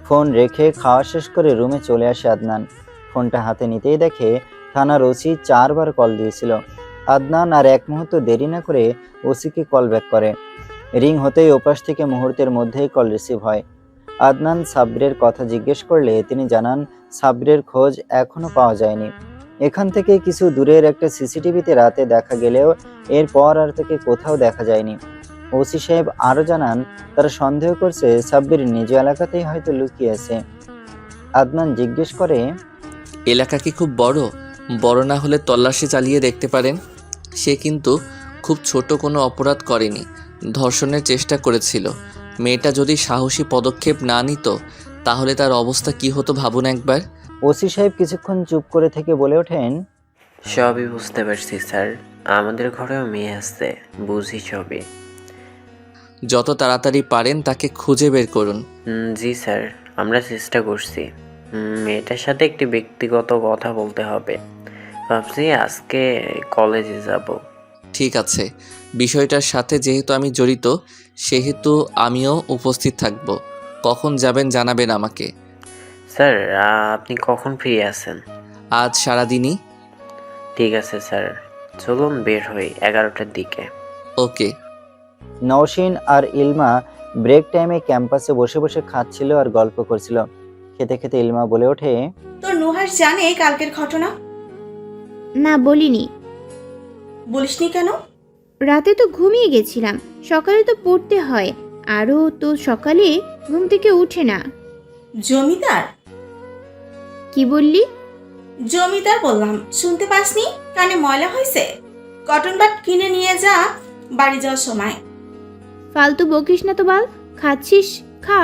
ফোন রেখে খাওয়া শেষ করে রুমে চলে আসে আদনান। ফোনটা হাতে নিতেই দেখে থানার ওসি 4 বার কল দিয়েছিল। আদনান আর এক মুহূর্ত দেরি না করে ওসিকে কল ব্যাক করে। রিং হতেই ওপাশ থেকে মুহূর্তের মধ্যেই কল রিসিভ হয়। আদনান সাব্বিরের কথা জিজ্ঞেস করলে তিনি জানান সাব্বিরের খোঁজ এখনো পাওয়া যায়নি। এখান থেকে কিছু দূরের একটা সিসিটিভিতে রাতে দেখা গেলেও এরপর আর তাকে কোথাও দেখা যায়নি। ওসি সাহেব আরও জানান তারা সন্দেহ করছে সাব্বির নিজ এলাকাতেই হয়তো লুকিয়ে আছে। আদনান জিজ্ঞেস করে, এলাকা কি খুব বড়? বড় না হলে তল্লাশি চালিয়ে দেখতে পারেন। সে কিন্তু খুব ছোট কোনো অপরাধ করেনি, ধর্ষণের চেষ্টা করেছিল। মেয়েটা যদি সাহসী পদক্ষেপ না নিত তাহলে তার অবস্থা কি হতো ভাবুন একবার। ওসি সাহেব কিছুক্ষণ চুপ করে থেকে বলে ওঠেন, সবই বুঝতে পারছি স্যার, আমাদের ঘরেও মেয়ে আসছে, বুঝি সবই। যত তাড়াতাড়ি পারেন তাকে খুঁজে বের করুন। জি স্যার, আমরা চেষ্টা করছি। মেয়েটার সাথে একটি ব্যক্তিগত কথা বলতে হবে। ভাবছি আজকে কলেজে যাব। ঠিক আছে, বিষয়টার সাথে যেহেতু আমি জড়িত সেহেতু আমিও উপস্থিত থাকব। কখন যাবেন জানাবেন আমাকে। স্যার, আপনি কখন ফ্রি আছেন? আজ সারাদিনই। ঠিক আছে স্যার, চলুন বের হই 11টার দিকে। ওকে। নওশিন আর ইলমা ব্রেক টাইমে ক্যাম্পাসে বসে বসে খাচ্ছিল আর গল্প করছিল। খেতে খেতে ইলমা বলে ওঠে, তোর নুহাস জানে কালকের ঘটনা? না, বলিনি। বলিসনি কেন? রাতে তো ঘুমিয়ে গেছিলাম, সকালে তো পড়তে হয়, আরও তো সকালে ঘুম থেকে উঠে না। জমিদার? কি বললি? জমিদার বললাম, শুনতে পাসনি? কানে ময়লা হয়েছে? কটন বাট কিনে নিয়ে যা বাড়ি যাওয়ার সময়। ফালতু বকিস না তো বাল, খাচ্ছিস খা।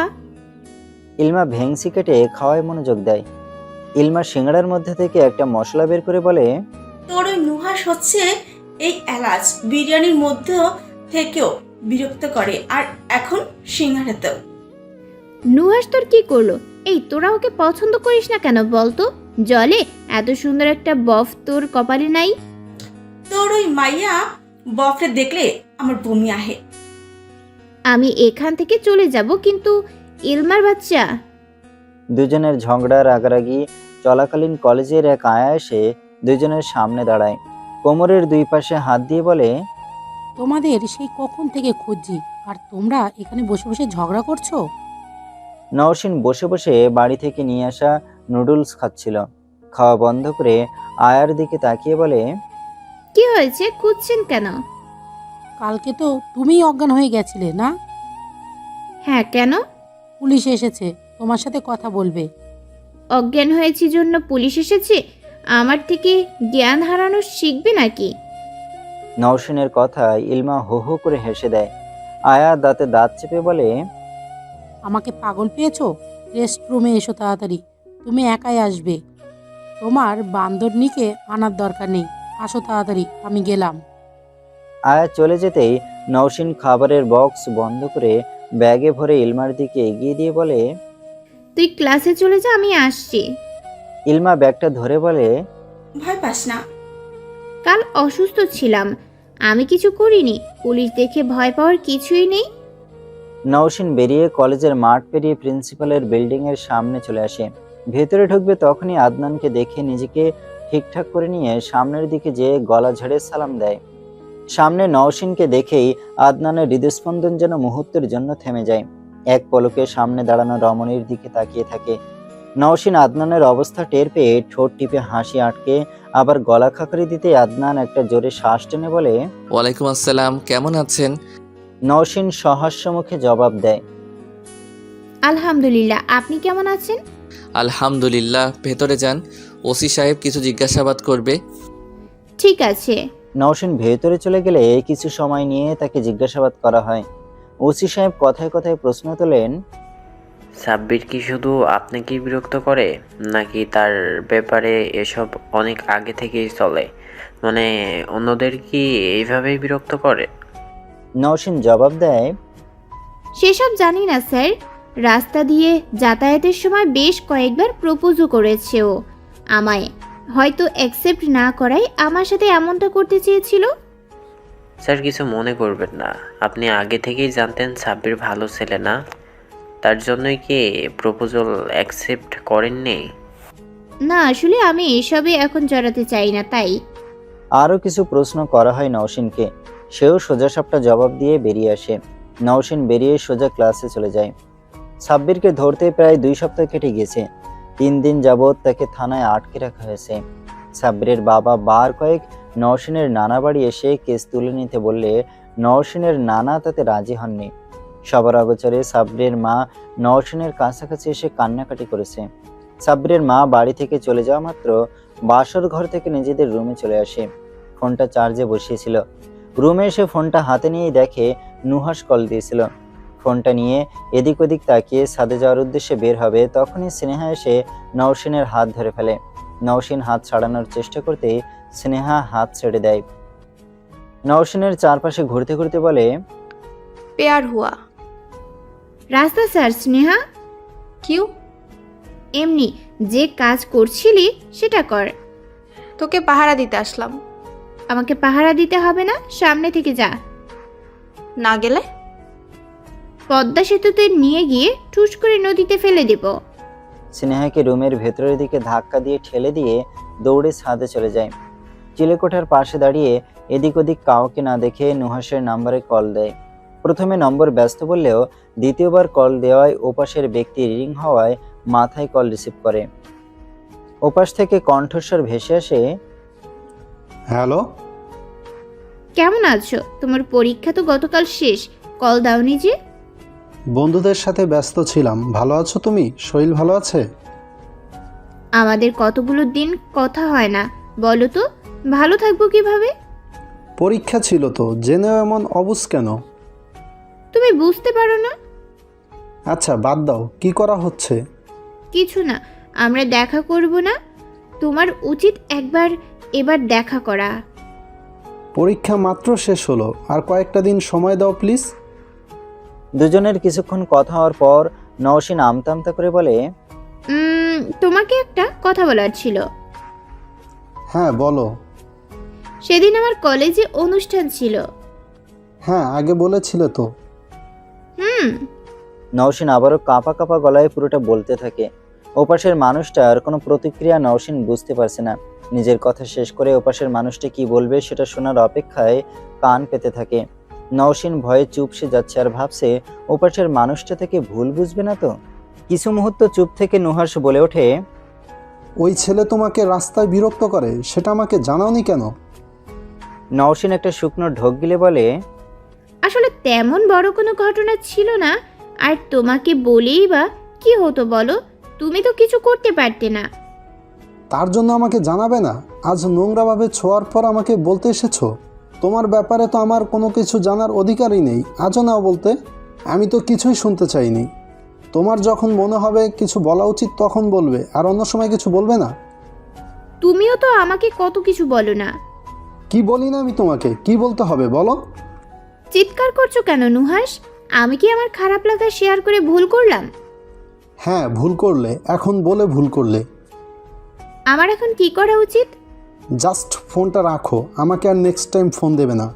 ইলমা ভেংসি কেটে খাওয়ায় মনোযোগ দেয়। ইলমা সিঙ্গাড়ার মধ্যে থেকে একটা মশলা বের করে বলে, তোর ওই নুহাস হচ্ছে এই এলাচ বিরিয়ানির মধ্যেও থেকেও বিরক্ত করে, আর এখন সিঙ্গারাতেও। নুহাস তোর কি করলো? এই তোরা ওকে পছন্দ করিস না কেন বলতো? জলে এত সুন্দর একটা বফ তোর কপালে নাই? তোর ওই মাইয়া বফরে দেখলে আমার বমি আহে। আমি এখান থেকে চলে যাব, কিন্তু ইলমার বাচ্চা। দুজনের ঝগড়া রাগারাগি চলাকালীন কলেজের এক আয়া এসে দুজনের সামনে দাঁড়ায়। কোমরের দুই পাশে হাত দিয়ে বলে, তোমাদের সেই কখন থেকে খুঁজছি, আর তোমরা এখানে বসে বসে ঝগড়া করছো? নওশিন বসে বসে বাড়ি থেকে নিয়ে আসা নুডলস খাচ্ছিল। খাওয়া বন্ধ করে আয়ার দিকে তাকিয়ে বলে, কি হয়েছে, খুঁজছেন কেন? কালকে তো তুমিই অজ্ঞান হয়ে গেছিলে না? হ্যাঁ, কেন? পুলিশ এসেছে, তোমার সাথে কথা বলবে। অজ্ঞান হয়েছি জন্য পুলিশ এসেছে? আমার থেকে জ্ঞান হারানো শিখবে নাকি? নওশিনের কথায় ইলমা হো হো করে হেসে দেয়। আয়া দাঁতে দাঁত চেপে বলে, আমাকে পাগল পেয়েছো? রেস্ট রুমে এসো তাড়াতাড়ি, তুমি একাই আসবে। তোমার বান্দরনিকে আনার দরকার নেই, আসো তাড়াতাড়ি, আমি গেলাম। আয়া চলে যেতেই নওশিন খাবারের বক্স বন্ধ করে ব্যাগে ভরে ইলমার দিকে এগিয়ে দিয়ে বলে, তুই ক্লাসে চলে যা, আমি আসছি। ইলমা ব্যাগটা ধরে বলে, ভয় পাস না। কাল অসুস্থ ছিলাম, আমি কিছু করিনি। পুলিশ দেখে ভয় পাওয়ার কিছুই নেই। নওশিন বেরিয়ে কলেজের মাঠ পেরিয়ে প্রিন্সিপালের বিল্ডিংয়ের সামনে চলে আসে। ভেতরে ঢুকবে তখনই আদনানকে দেখে নিজেকে ঠিকঠাক করে নিয়ে সামনের দিকে যেয়ে গলা ঝেড়ে সালাম দেয়। সামনে নওশিনকে দেখেই আদনানের হৃদস্পন্দন যেন মুহূর্তের জন্য থেমে যায়। এক পলকে সামনে দাঁড়ানো রমণীর দিকে তাকিয়ে থাকে। নওশিন আদনানের অবস্থা টের পেয়ে ঠোঁট টিপে হাসি আটকে আবার গলা খাকারি দিতে আদনান একটা জোরে শ্বাস টেনে বলে, ওয়ালাইকুম আসসালাম, কেমন আছেন? নওশিন সহাস্য মুখে জবাব দেয়, আলহামদুলিল্লাহ, আপনি কেমন আছেন? আলহামদুলিল্লাহ। ভেতরে যান, ওসি সাহেব কিছু জিজ্ঞাসাবাদ করবে। ঠিক আছে। নওশিন ভেতরে চলে গেলে কিছু সময় নিয়ে তাকে জিজ্ঞাসাবাদ করা হয়। ওসি সাহেব কথায় কথায় প্রশ্ন তোলেন, সাব্বির কি শুধু আপনাকেই বিরক্ত করে, নাকি তার ব্যাপারে এসব অনেক আগে থেকেই চলে? মানে অন্যদের কি এইভাবেই বিরক্ত করে? নওশিন জবাব দেয়, সেসব জানি না স্যার। রাস্তা দিয়ে যাতায়াতের সময় বেশ কয়েকবার প্রপোজও করেছে ও আমায়। হয়তো অ্যাকসেপ্ট না করাই আমার সাথে এমনটা করতে চেয়েছিল। স্যার কিছু মনে করবেন না, আপনি আগে থেকেই জানতেন সাব্বির ভালো ছেলে না, তার জন্যই কি প্রপোজাল অ্যাকসেপ্ট করেননি? না, আসলে আমি এসবে এখন জড়াতে চাই না, তাই। আরো কিছু প্রশ্ন করা হয় নওশিনকে। সেও সোজাসাপটা জবাব দিয়ে বেরিয়ে আসে। নওশিন বেরিয়ে সোজা ক্লাসে চলে যায়। সাব্বিরকে ধরতে প্রায় 2 সপ্তাহ কেটে গেছে। 3 দিন যাবৎ তাকে থানায় আটকে রাখা হয়েছে। সাব্বিরের বাবা বার কয়েক নওশিনের নানা বাড়ি এসে কেস তুলে নিতে বললে নওশিনের নানা তাতে রাজি হননি। সবার অগোচরে সাব্বিরের মা নওশিনের কাছাকাছি এসে কান্নাকাটি করেছে। সাব্বিরের মা বাড়ি থেকে চলে যাওয়া মাত্র বাসর ঘর থেকে নিজেদের রুমে চলে আসে। ফোনটা চার্জে বসিয়েছিল। রুমে এসে ফোনটা হাতে নিয়েই দেখে নুহাস কল দিয়েছিল। ফোনটা নিয়ে এদিক ওদিক তাকিয়ে ছাদে যাওয়ার উদ্দেশ্যে বের হবে, তখনই স্নেহা এসে নওশিনের হাত ধরে ফেলে। নওশিন হাত ছাড়ানোর চেষ্টা করতেই স্নেহা হাত ছেড়ে দেয়। নওশিনের চারপাশে ঘুরতে ঘুরতে বলে, পেয়ার হুয়া। রাস্তা স্যার। স্নেহা, কিউ? এমনি যে কাজ করছিলি সেটা কর। তোকে পাহারা দিতে আসলাম। আমাকে পাহারা দিতে হবে না, সামনে থেকে যা। না গেলে পদ্মা সেতুতে নিয়ে গিয়ে ঠুস করে নদীতে ফেলে দেব। স্নেহাকে রুমের ভেতরের দিকে ধাক্কা দিয়ে ঠেলে দিয়ে দৌড়ে ছাদে চলে যায়। চিলেকোঠার পাশে দাঁড়িয়ে এদিক ওদিক কাউকে না দেখে নুহাসের নাম্বারে কল দেয়। প্রথমে নম্বর ব্যস্ত বললেও দ্বিতীয়বার কল দেওয়ায় ওপাশের ব্যক্তি রিং হওয়ায় মাথায় কল রিসিভ করে। ওপাশ থেকে কণ্ঠস্বর ভেসে আসে, হ্যালো, কেমন আছো? তোমার পরীক্ষা তো গতকাল শেষ, কল দাওনি যে? বন্ধুদের সাথে ব্যস্ত ছিলাম। ভালো আছো তুমি? শরীর ভালো আছে? আমাদের কতগুলো দিন কথা হয় না, বলো তো ভালো থাকবো কিভাবে? পরীক্ষা ছিল তো, জেনেও এমন অবুঝ কেন? তুমি বুঝতে পারো না? আচ্ছা বাদ দাও, কি করা হচ্ছে? কিছু না, আমরা দেখা করব না? তোমার উচিত এবার দেখা করা। পরীক্ষা মাত্র শেষ হলো, আর কয়েকটা দিন সময় দাও প্লিজ। দুজনের কিছুক্ষণ কথা হওয়ার পর নওশিন আমতা আমতা করে বলে, তোমাকে একটা কথা বলার ছিল। হ্যাঁ বলো। সেদিন আমার কলেজে অনুষ্ঠান ছিল। হ্যাঁ আগে বলেছিলে তো। নওশিন আবারও কাঁপা কাঁপা গলায় পুরোটা বলতে থাকে। ওপাশের মানুষটার কোনো প্রতিক্রিয়া নওশিন বুঝতে পারছে না। নিজের কথা শেষ করে ওপাশের মানুষটা কি বলবে সেটা শোনার অপেক্ষায় কান পেতে থাকে। নওশিন ভয়ে চুপসে যাচ্ছে আর ভাবছে ওপাশের মানুষটা থেকে ভুল বুঝবে না তো। কিছু মুহূর্ত চুপ থেকে নুহাস বলে ওঠে, ওই ছেলে তোমাকে রাস্তায় বিরক্ত করে, সেটা আমাকে জানাওনি কেন? নওশিন একটা শুকনো ঢোক গিলে বলে, আসলে তেমন বড় কোনো ঘটনা ছিল না, আর তোমাকে বলেই বা কি হতো বলো? তুমি তো কিছু করতে পারতে না। তার জন্য আমাকে জানাবে না? আজ নোংরাভাবে ছোঁয়ার পর আমাকে বলতে এসেছো? তোমার ব্যাপারে তো আমার কোনো কিছু জানার অধিকারই নেই। আজও নাও বলতে। আমি তো কিছুই শুনতে চাইনি। তোমার যখন মনে হবে কিছু বলা উচিত তখন বলবে, আর অন্য সময় কিছু বলবে না। তুমিও তো আমাকে কত কিছু বলো না। কি বলি না আমি তোমাকে? কি বলতে হবে বলো? চিৎকার করছো কেন নুহাস? আমি কি আমার খারাপ লাগা শেয়ার করে ভুল করলাম? হ্যাঁ, ভুল করলে, এখন বলে ভুল করলে। আমার এখন কি করা উচিত? জাস্ট ফোনটা রাখো, আমাকে আর নেক্সট টাইম ফোন দেবে না।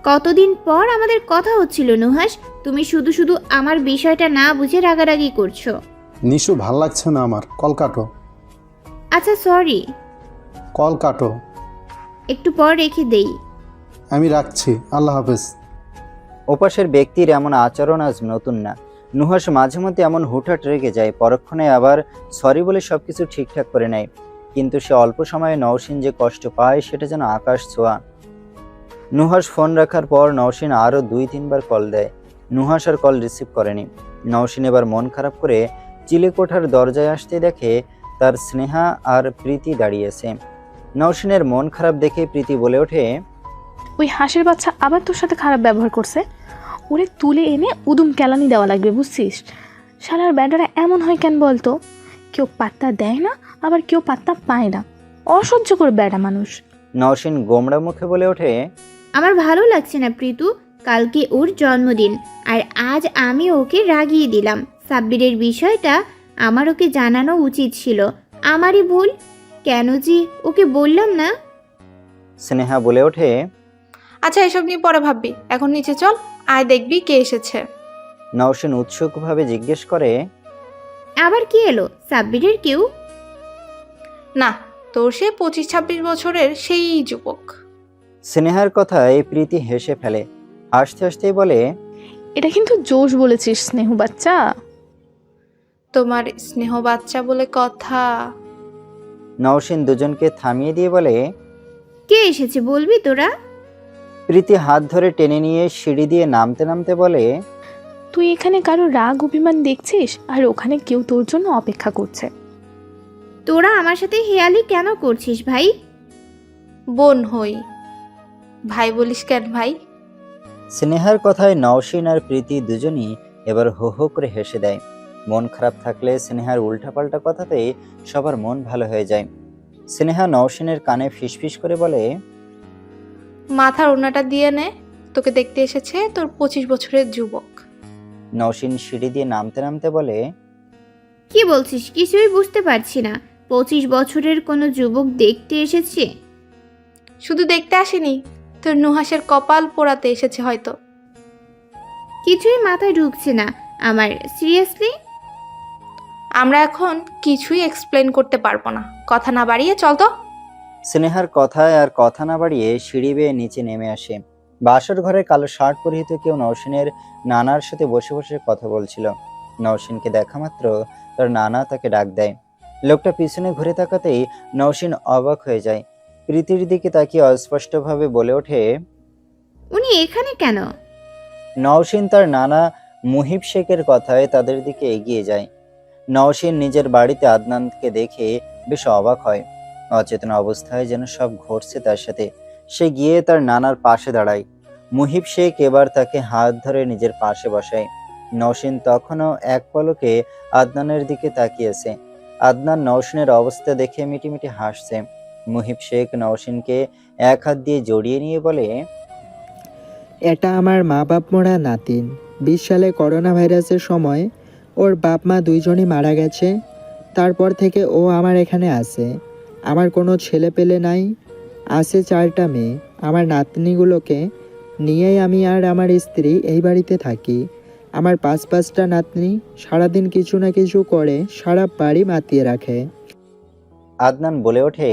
কতদিন পর আমাদের কথা হচ্ছিল নুহাস, তুমি শুধু শুধু আমার বিষয়টা না বুঝে রাগারাগি করছো। নিশু, ভাল লাগছে না আমার, কল কাটো। আচ্ছা সরি, কল কাটো। একটু পর রেখে দেই। আমি রাখছি, আল্লাহ হাফেজ। ওপাশের ব্যক্তির এমন আচরণ আজ নতুন না। নুহাস মাঝে মধ্যে এমন হুটহাট রেগে যায়, পরক্ষণে আবার সরি বলে সবকিছু ঠিকঠাক করে নেয়। কিন্তু সে অল্প সময়ে নওশিন যে কষ্ট পায় সেটা যেন আকাশ ছোঁয়া। নুহাস ফোন রাখার পর নওশিন আরও 2-3 বার কল দেয়। নুহাস আর কল রিসিভ করেনি। নওশিন এবার মন খারাপ করে চিলেকোঠার দরজায় আসতে দেখে তার স্নেহা আর প্রীতি দাঁড়িয়েছে। নওশিনের মন খারাপ দেখে প্রীতি বলে ওঠে, ওই হাঁসের বাচ্চা আবার তোর সাথে খারাপ ব্যবহার করছে। ওরে তুলে এনে উদুম কেলানি দেওয়া লাগবে, বুঝছিস? শালার ব্যাটারা এমন হয় কেন বলতো? কেউ পাত্তা দেয় না, আবার কেউ পাত্তা পায় না। অসহ্য করে ব্যাটা মানুষ। নওশিন গোমড়া মুখে বলে ওঠে, আমার ভালো লাগছে না প্রীতু, কালকে ওর জন্মদিন আর আজ আমি ওকে রাগিয়ে দিলাম। সাব্বিরের বিষয়টা আমার ওকে জানানো উচিত ছিল, আমারই ভুল। কেন যে ওকে বললাম না। স্নেহা বলে ওঠে, আচ্ছা এসব নিয়ে পরে ভাববি, এখন নিচে চল, আয় দেখবি কে এসেছে। নওশিন উৎসুকভাবে জিজ্ঞেস করে, আবার কি এলো? সাব্বিরের কেউ? না, তোর সে 25-26 বছরের সেই যুবক। স্নেহার কথায় প্রীতি হেসে ফেলে। হাসতে হাসতেই বলে, এটা কিন্তু জোশ বলেছিস স্নেহ বাচ্চা। তোমার স্নেহ বাচ্চা বলে কথা। নওশিন দুজনকে থামিয়ে দিয়ে বলে, কে এসেছে বলবি তোরা? প্রীতি হাত ধরে টেনে নিয়ে সিঁড়ি দিয়ে নামতে নামতে বলে, তুই এখানে কারো রাগ অভিমান দেখছিস, আর ওখানে কেউ তোর জন্য অপেক্ষা করছে। তোরা আমার সাথে হেয়ালি কেন করছিস ভাই? বোন হই, ভাই বলিস কেন ভাই? স্নেহার কথায় নওশিন আর প্রীতি দুজনই এবার হো হো করে হেসে দেয়। মন খারাপ থাকলে স্নেহার উল্টাপাল্টা কথাতে সবার মন ভালো হয়ে যায়। স্নেহা নওশিনের কানে ফিসফিস করে বলে, মাথার ওড়নাটা দিয়ে নে, তোকে দেখতে এসেছে তোর 25 বছরের যুবক। নওশিন সিঁড়ি দিয়ে নামতে নামতে বলে, কি বলছিস? কিছুই বুঝতে পারছি না। 25 বছরের কোনো যুবক দেখতে এসেছে? শুধু দেখতে আসেনি, তোর নুহাসের কপাল পোড়াতে এসেছে হয়তো। কিছুই মাথায় ঢুকছে না আমার, সিরিয়াসলি। আমরা এখন কিছুই এক্সপ্লেন করতে পারবো না, কথা না বাড়িয়ে চল তো। স্নেহার কথায় আর কথা না বাড়িয়ে সিঁড়ি বেয়ে নিচে নেমে আসে। বাসর ঘরে কালো শার্ট পরিহিত কেউ নওশিনের নানার সাথে বসে বসে কথা বলছিল। নওশিনকে দেখা মাত্র তার নানা তাকে ডাক দেয়। লোকটা পিছনে ঘুরে তাকাতেই নওশিন অবাক হয়ে যায়। প্রীতির দিকে তাকিয়ে অস্পষ্টভাবে বলে ওঠে, উনি এখানে কেন? নওশিন তার নানা মুহিব শেখের কথায় তাদের দিকে এগিয়ে যায়। নওশিন নিজের বাড়িতে আদনানকে দেখে বেশ অবাক হয়। অচেতন অবস্থায় যেন সব ঘটছে তার সাথে। সে গিয়ে তার নানার পাশে দাঁড়ায়। মুহিব শেখ এবার তাকে হাত ধরে নিজের পাশে বসায়। নওশিন তখনও এক পলকে আদনানের দিকে তাকিয়েছে। আদনান নওশিনের অবস্থা দেখে মিটিমিটি হাসছে। মুহিব শেখ নওশিনকে এক হাত দিয়ে জড়িয়ে নিয়ে বলে, এটা আমার মা বাপ মরা নাতিন। 20 সালে করোনা ভাইরাসের সময় ওর বাপ মা দুইজনই মারা গেছে। তারপর থেকে ও আমার এখানে আছে। আমার কোনো ছেলে পেলে নাই, আছে 4টা মেয়ে। আমার নাতনিগুলোকে নিয়েই আমি আর আমার স্ত্রী এই বাড়িতে থাকি। আমার 5-5টা নাতনি সারাদিন কিছু না কিছু করে সারা বাড়ি মাতিয়ে রাখে। আদনান বলে ওঠে,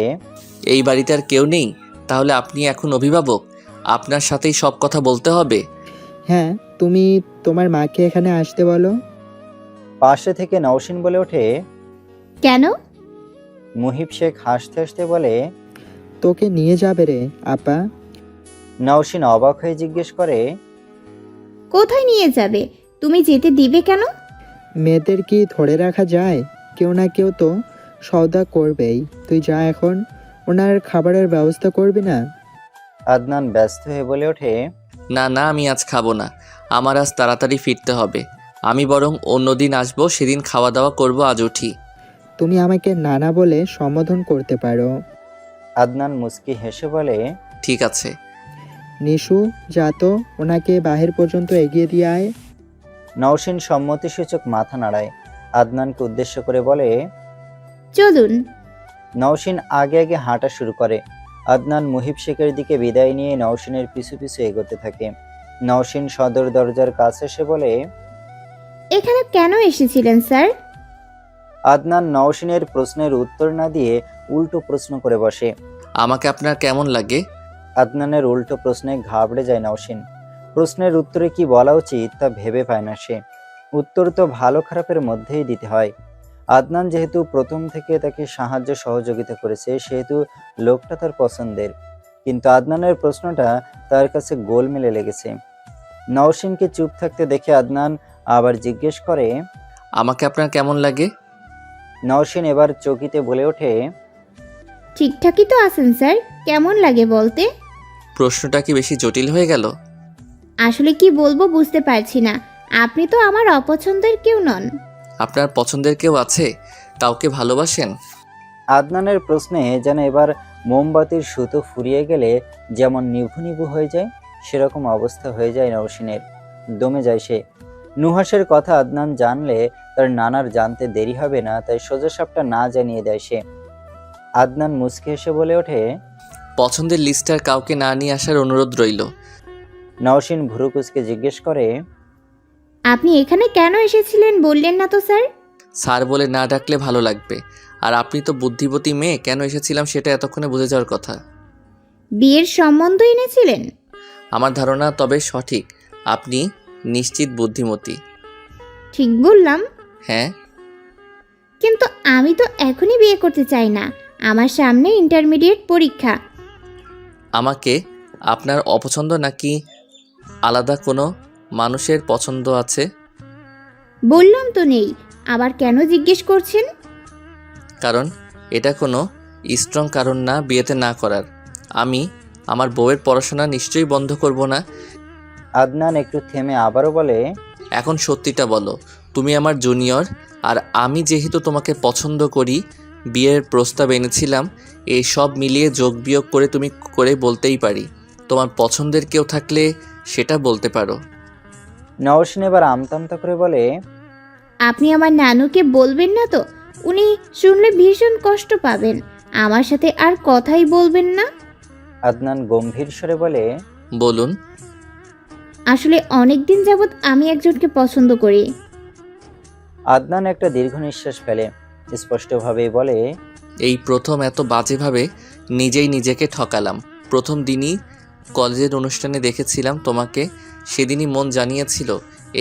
এই বাড়িতে আর কেউ নেই? তাহলে আপনি এখন অভিভাবক, আপনার সাথেই সব কথা বলতে হবে। হ্যাঁ, তুমি তোমার মাকে এখানে আসতে বলো। পাশে থেকে নওশিন বলে ওঠে, কেন? মুহিব শেখ হাসতে হাসতে বলে, তোকে নিয়ে যাবে রে আপা। নওশিন অবাক হয়ে জিজ্ঞেস করে, কোথায় নিয়ে যাবে? তুমি যেতে দিবে কেন? মেয়েদের কি ধরে রাখা যায়? কেউ না কেউ তো সওদা করবেই। তুই যা এখন, ওনার খাবারের ব্যবস্থা করবি না? আদনান ব্যস্ত হয়ে বলে ওঠে, না না, আমি আজ খাবো না, আমার আজ তাড়াতাড়ি ফিরতে হবে। আমি বরং অন্যদিন আসবো, সেদিন খাওয়া দাওয়া করবো, আজ উঠি। তুমি আমাকে নানা বলে সম্বোধন করতে পারো। আদনান মুস্কি হেসে বলে, ঠিক আছে। নিশু, যা তো, ওনাকে বাহির পর্যন্ত এগিয়ে দিয়ে আয়। নওশিন সম্মতিসূচক মাথা নাড়ায়। আদনানকে উদ্দেশ্য করে বলে, চলুন। নওশিন আগে আগে হাঁটা শুরু করে। আদনান মুহিব শেখের দিকে বিদায় নিয়ে নওশিনের পিছু পিছু এগোতে থাকে। নওশিন সদর দরজার কাছে এসে বলে, এখানে কেন এসেছিলেন স্যার? আদনান নওশিনের প্রশ্নের উত্তর না দিয়ে উল্টো প্রশ্ন করে বসে। আমাকে আপনার কেমন লাগে? আদনানের উল্টো প্রশ্নে ঘাবড়ে যায় নওশিন। প্রশ্নের উত্তরে কি বলা উচিত তা ভেবে পায় না সে। উত্তর তো ভালো খারাপের মধ্যেই দিতে হয়। আদনান যেহেতু প্রথম থেকে তাকে সাহায্য সহযোগিতা করেছে, সেহেতু লোকটা তার পছন্দের। কিন্তু আদনানের প্রশ্নটা তার কাছে গোলমেলে লেগেছে। নওশিনকে চুপ থাকতে দেখে আদনান আবার জিজ্ঞেস করে, আমাকে আপনার কেমন লাগে? নওশিন এবার চকিতে বলে ওঠে, ঠিকঠাকই তো আছেন স্যার, কেমন লাগে বলতে? প্রশ্নটা কি বেশি জটিল হয়ে গেল? আসলে কি বলবো বুঝতে পারছি না। আপনি তো আমার অপছন্দের কেউ নন। আপনার পছন্দের কেউ আছে? কাউকে ভালোবাসেন? আদনানের প্রশ্নে যেন এবার মোমবাতির সুতো ফুরিয়ে গেলে যেমন নিভু নিভু হয়ে যায়, সেরকম অবস্থা হয়ে যায় নওশিনের। দমে যায় সে। নুহাসের কথা আদনান জানলে তার নানার জানতে দেরি হবে না, তাই সোজাসাপটা না জানিয়ে দেয় সে। আদনান মুচকে হেসে বলে ওঠে, পছন্দের লিস্টার কাউকে না নিয়ে আসার অনুরোধ রইল। নওশিন ভুরু কুচকে জিজ্ঞেস করে, আপনি এখানে কেন এসেছিলেন বললেন না তো স্যার? স্যার বলে না ডাকলে ভালো লাগবে। আর আপনি তো বুদ্ধিমতী মেয়ে, কেন এসেছিলাম সেটা এতক্ষণে বুঝে যাওয়ার কথা। বিয়ের সম্বন্ধ এনেছিলেন? আমার ধারণা তবে সঠিক, আপনি নিশ্চিত বুদ্ধিমতী। ঠিক বললাম? হ্যাঁ। কিন্তু আমি তো এখনই বিয়ে করতে চাই না, আমার সামনে ইন্টারমিডিয়েট পরীক্ষা। আমাকে আপনার অপছন্দ নাকি আলাদা কোনো মানুষের পছন্দ আছে? বললাম তো নেই, আবার কেন জিজ্ঞেস করছেন? কারণ এটা কোনো স্ট্রং কারণ না বিয়েতে না করার। আমি আমার বউয়ের পড়াশোনা নিশ্চয়ই বন্ধ করব না। আদনান একটু থেমে আবারও বলে, এখন সত্যিটা বলো, তুমি আমার জুনিয়র, আর আমি যেহেতু তোমাকে পছন্দ করি, বিয়ের প্রস্তাব এনেছিলাম, এই সব মিলিয়ে যোগ বিয়োগ করে তুমি করে বলতেই পারি। তোমার পছন্দের কেউ থাকলে সেটা বলতে পারো। নওশিন এবার আমতামতা করে বলে, আপনি আমার নানুকে বলবেন না তো? উনি শুনলে ভীষণ কষ্ট পাবেন। আমার সাথে আর কথাই বলবেন না? আদনান গম্ভীর স্বরে বলে, বলুন। আসলে অনেক দিন যাবৎ আমি একজনকে পছন্দ করি। আদনান একটা দীর্ঘ নিঃশ্বাস ফেলে, স্পষ্টভাবেই বলে, এই প্রথম এত বাজেভাবে নিজেই নিজেকে ঠকালাম। প্রথম দিনই কলেজের অনুষ্ঠানে দেখেছিলাম তোমাকে, সেদিনই মন জানিয়েছিল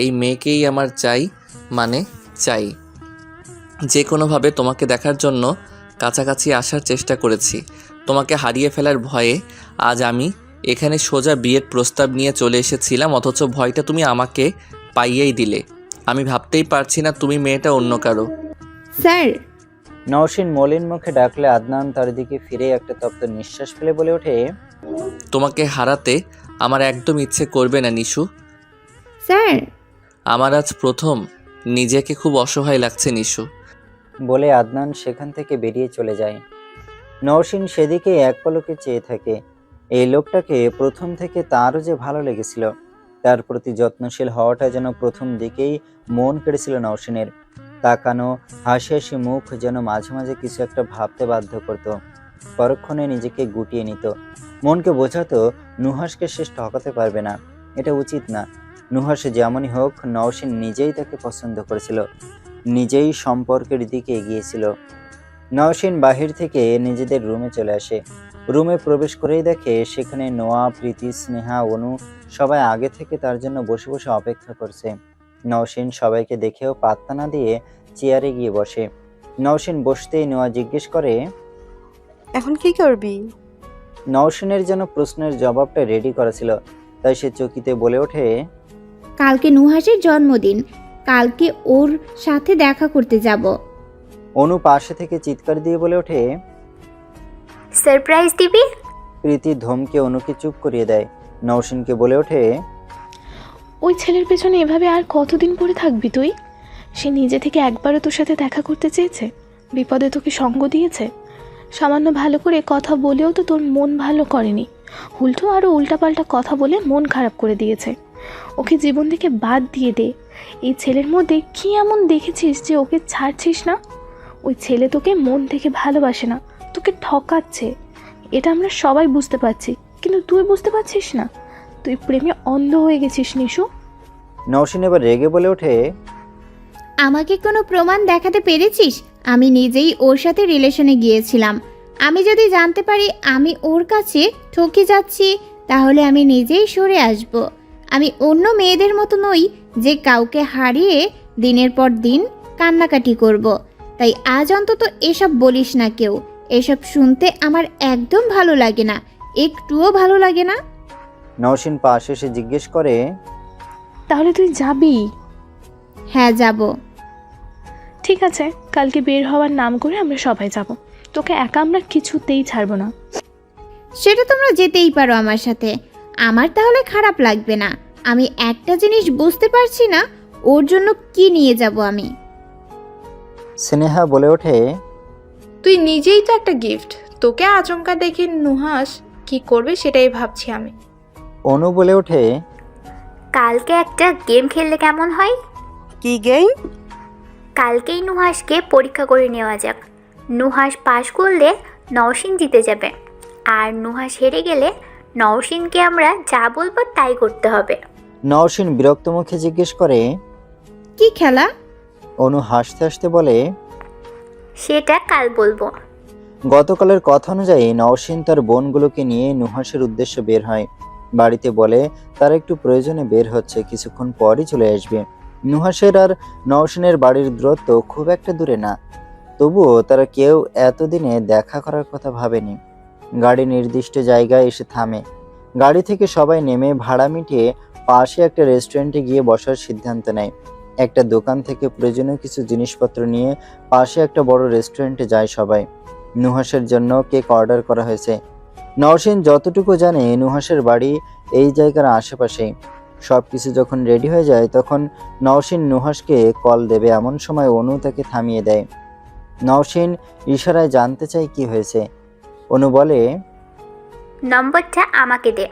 এই মেয়েকেই আমার চাই, মানে চাই। যে কোনোভাবে তোমাকে দেখার জন্য কাছাকাছি আসার চেষ্টা করেছি। তোমাকে হারিয়ে ফেলার ভয়ে আজ আমি এখানে সোজা বিয়ের প্রস্তাব নিয়ে চলে এসেছিলাম, অথচ ভয়টা তুমি আমাকে পাইয়েই দিলে। আমি ভাবতেই পারছি না তুমি মেয়েটা অন্য কারো। স্যার। নওশিন মলিন মুখে ডাকলে আদনান তার দিকে ফিরে একটা তপ্ত নিঃশ্বাস ফেলে বলে ওঠে, তোমাকে হারাতে আমার একদম ইচ্ছে করবে না নিশু। স্যার। আমার আজ প্রথম নিজেকে খুব অসহায় লাগছে নিশু। বলে আদনান সেখান থেকে বেরিয়ে চলে যায়। নওশিন সেদিকে এক পলকে চেয়ে থাকে। এই লোকটাকে প্রথম থেকে তারও যে ভালো লেগেছিল, তার প্রতি যত্নশীল হওয়াটা যেন প্রথম দিকেই মন কেড়েছিল নওশিনের। তাকানো, হাসি হাসি মুখ যেন মাঝে মাঝে কিছু একটা ভাবতে বাধ্য করত। পরক্ষণে নিজেকে গুটিয়ে নিত, মনকে বোঝাতো নুহাসকে শেষ ঠকাতে পারবে না, এটা উচিত না। নুহাস যেমনই হোক, নওশিন নিজেই তাকে পছন্দ করেছিল, নিজেই সম্পর্কের দিকে এগিয়েছিল। নওশিন বাহির থেকে নিজেদের রুমে চলে আসে। রুমে প্রবেশ করেই দেখে সেখানে নোয়া, প্রীতি, স্নেহা, অনু সবাই আগে থেকে তার জন্য বসে বসে অপেক্ষা করছে। নওশিন সবাইকে দেখেও পাত্তা না দিয়ে চেয়ারে গিয়ে বসে। নওশিন বসতেই নোয়া জিজ্ঞেস করে, এখন কি করবি? নওশিনের যেন প্রশ্নের জবাবটা রেডি করা ছিল, তাই সে চকিতে বলে ওঠে, কালকে নুহাসের জন্মদিন, কালকে ওর সাথে দেখা করতে যাব। অনু পাশে থেকে চিৎকার দিয়ে বলে ওঠে, সারপ্রাইজ দিবি? প্রীতি ধমকে অনুকে চুপ করিয়ে দেয়। নওশিনকে বলে ওঠে, ওই ছেলের পেছনে এভাবে আর কতদিন পরে থাকবি তুই? সে নিজে থেকে একবারও তোর সাথে দেখা করতে চেয়েছে, বিপদে তোকে সঙ্গ দিয়েছে, সামান্য ভালো করে কথা বলেও তো তোর মন ভালো করেনি, উল্টো আরও উল্টাপাল্টা কথা বলে মন খারাপ করে দিয়েছে। ওকে জীবন থেকে বাদ দিয়ে দে। এই ছেলের মধ্যে কী এমন দেখেছিস যে ওকে ছাড়ছিস না? ওই ছেলে তোকে মন থেকে ভালোবাসে না, তোকে ঠকাচ্ছে। এটা আমরা সবাই বুঝতে পারছি, কিন্তু তুই বুঝতে পারছিস না। তুই প্রেমে অন্ধ হয়ে গেছিস নিশু। নওশিন এবার রেগে বলে ওঠে, আমাকে কোনো প্রমাণ দেখাতে পেরেছিস? আমি নিজেই ওর সাথে রিলেশনে গিয়েছিলাম। আমি যদি জানতে পারি আমি ওর কাছে ঠকে যাচ্ছি, তাহলে আমি নিজেই সরে আসব। আমি অন্য মেয়েদের মতো নই যে কাউকে হারিয়ে দিনের পর দিন কান্নাকাটি করব। তাই আজ অন্তত এসব বলিস না কেউ। এসব শুনতে আমার একদম ভালো লাগে না, একটুও ভালো লাগে না। নওশিন পাশে এসে জিজ্ঞেস করে, তাহলে তুই যাবি? হ্যাঁ, যাব। ঠিক আছে, কালকে বের হওয়ার নাম করে আমরা সবাই যাব। তোকে একা আমরা কিছুতেই ছাড়বো না। সেটা তোমরা যেতেই পারো আমার সাথে, আমার তাহলে খারাপ লাগবে না। আমি একটা জিনিস বুঝতে পারছি না, ওর জন্য কি নিয়ে যাব আমি। স্নেহা বলে ওঠে, তুই নিজেই তো একটা গিফট। তোকে আচমকা দেখে নুহাস কি করবে সেটাই ভাবছি আমি। অনু বলে ওঠে, কালকে একটা গেম খেললে কেমন হয়? কি গেম? কালকেই নুহাসকে পরীক্ষা করে নেওয়া যাক। নুহাস পাশ করলে নওশিন জিতে যাবে, আর নুহাস হেরে গেলে নওশিনকে আমরা যা বলবো তাই করতে হবে। নওশিন বিরক্ত মুখে জিজ্ঞেস করে, কি খেলা? অনু হাসতে হাসতে বলে, সেটা কাল বলবো। গতকালের কথা অনুযায়ী নওশিন তার বোনগুলোকে নিয়ে নুহাসের উদ্দেশ্যে বের হয়। বাড়িতে বলে তার একটু প্রয়োজনে বের হচ্ছে, কিছুক্ষণ পরই চলে আসবে। নুহাসের আর নওশিনের বাড়ির দূরত্ব খুব একটা দূরে না, তবুও তারা কেউ এতদিনে দেখা করার কথা ভাবেনি। গাড়ি নির্দিষ্ট জায়গায় এসে থামে। গাড়ি থেকে সবাই নেমে ভাড়া মিটিয়ে পাশে একটা রেস্টুরেন্টে গিয়ে বসার সিদ্ধান্ত নেয়। একটা দোকান থেকে প্রয়োজনীয় কিছু জিনিসপত্র নিয়ে পাশে একটা বড় রেস্টুরেন্টে যায় সবাই। নুহাসের জন্য কেক অর্ডার করা হয়েছে। নওশিন যতটুকু জানে নুহাসের বাড়ি এই জায়গার আশেপাশেই। সব কিছু যখন রেডি হয়ে যায় তখন নওশিন নুহাসকে কল দেবে, এমন সময় অনু তাকে থামিয়ে দেয়। নওশিন ইশারায় জানতে চায় কি হয়েছে। অনু বলে, নম্বরটা আমাকে দে।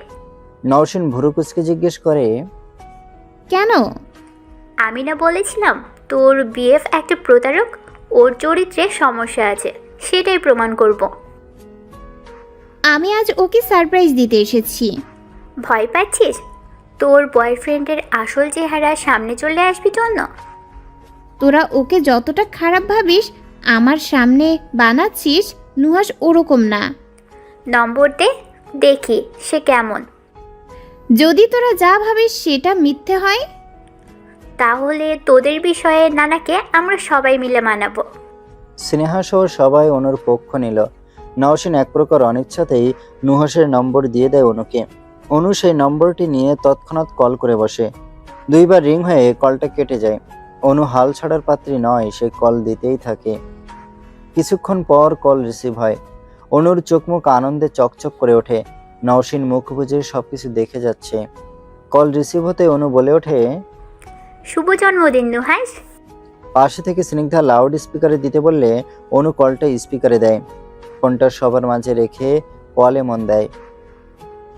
নওশিন ভুরু কুচকে জিজ্ঞেস করে, কেন? আমি না বলেছিলাম তোর বিএফ একটা প্রতারক? ওর চরিত্রে সমস্যা আছে, সেটাই প্রমাণ করব। আমি আজ ওকে সারপ্রাইজ দিতে এসেছি। ভয় পাচ্ছিস? তোর বয়ফ্রেন্ডের আসল চেহারা সামনে চলে আসবি জন্য? তোরা ওকে যতটা খারাপ ভাবিস আমার সামনে বানাচ্ছিস, নুহাস ওরকম না। নম্বর দে, দেখি সে কেমন। যদি তোরা যা ভাবিস সেটা মিথ্যে হয়, তাহলে তোদের বিষয়ে নানাকে আমরা সবাই মিলে মানাবো। স্নেহা সহ সবাই অনুর পক্ষ নিল। নওশিন এক প্রকার অনিচ্ছাতেই নুহাসের নম্বর দিয়ে দেয় অনুকে। অনু সেই নম্বরটি নিয়ে তৎক্ষণাৎ কল করে বসে। দুইবার রিং হয়ে কলটা কেটে যায়। অনু হাল ছাড়ার পাত্রী নয়, সে কল দিতেই থাকে। কিছুক্ষণ পর কল রিসিভ হয়। অনুর চোখ মুখ আনন্দে চকচক করে ওঠে। নওশিন মুখ বুজে সবকিছু দেখে যাচ্ছে। কল রিসিভ হতে অনু বলে ওঠে, শুভ জন্মদিন নুহাস। পাশে থেকে স্নিগ্ধা লাউড স্পিকারে দিতে বললে অনু কলটা স্পিকারে দেয়। ফোনটা সবার মাঝে রেখে কলে মন দেয়।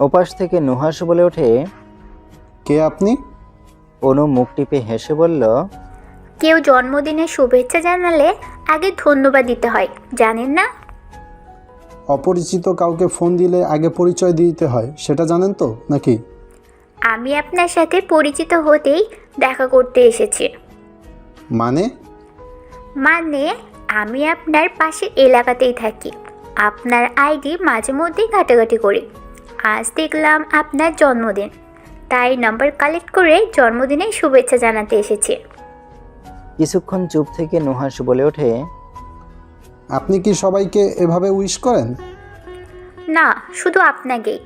ওপাশ থেকে নুহাস বলে ওঠে, কে আপনি? অনু মুখ টিপে হেসে বলল, কেউ জন্মদিনের শুভেচ্ছা জানালে আগে ধন্যবাদ দিতে হয়, জানেন না? অপরিচিত কাউকে ফোন দিলে আগে পরিচয় দিতে হয়, সেটা জানেন তো নাকি? আমি আপনার সাথে পরিচিত হতেই দেখা করতে এসেছি। মানে? মানে আমি আপনার পাশের এলাকাতেই থাকি। আপনার আইডি মাঝে মধ্যেই ঘাটাঘাটি করি। আজ দেখলাম আপনার জন্মদিন, তাই নাম্বার কালেক্ট করে জন্মদিনের শুভেচ্ছা জানাতে এসেছি। কিছুক্ষণ চুপ থেকে নুহাস বলে ওঠে, আপনি কি সবাইকে এভাবে উইশ করেন? না, শুধু আপনাকেই।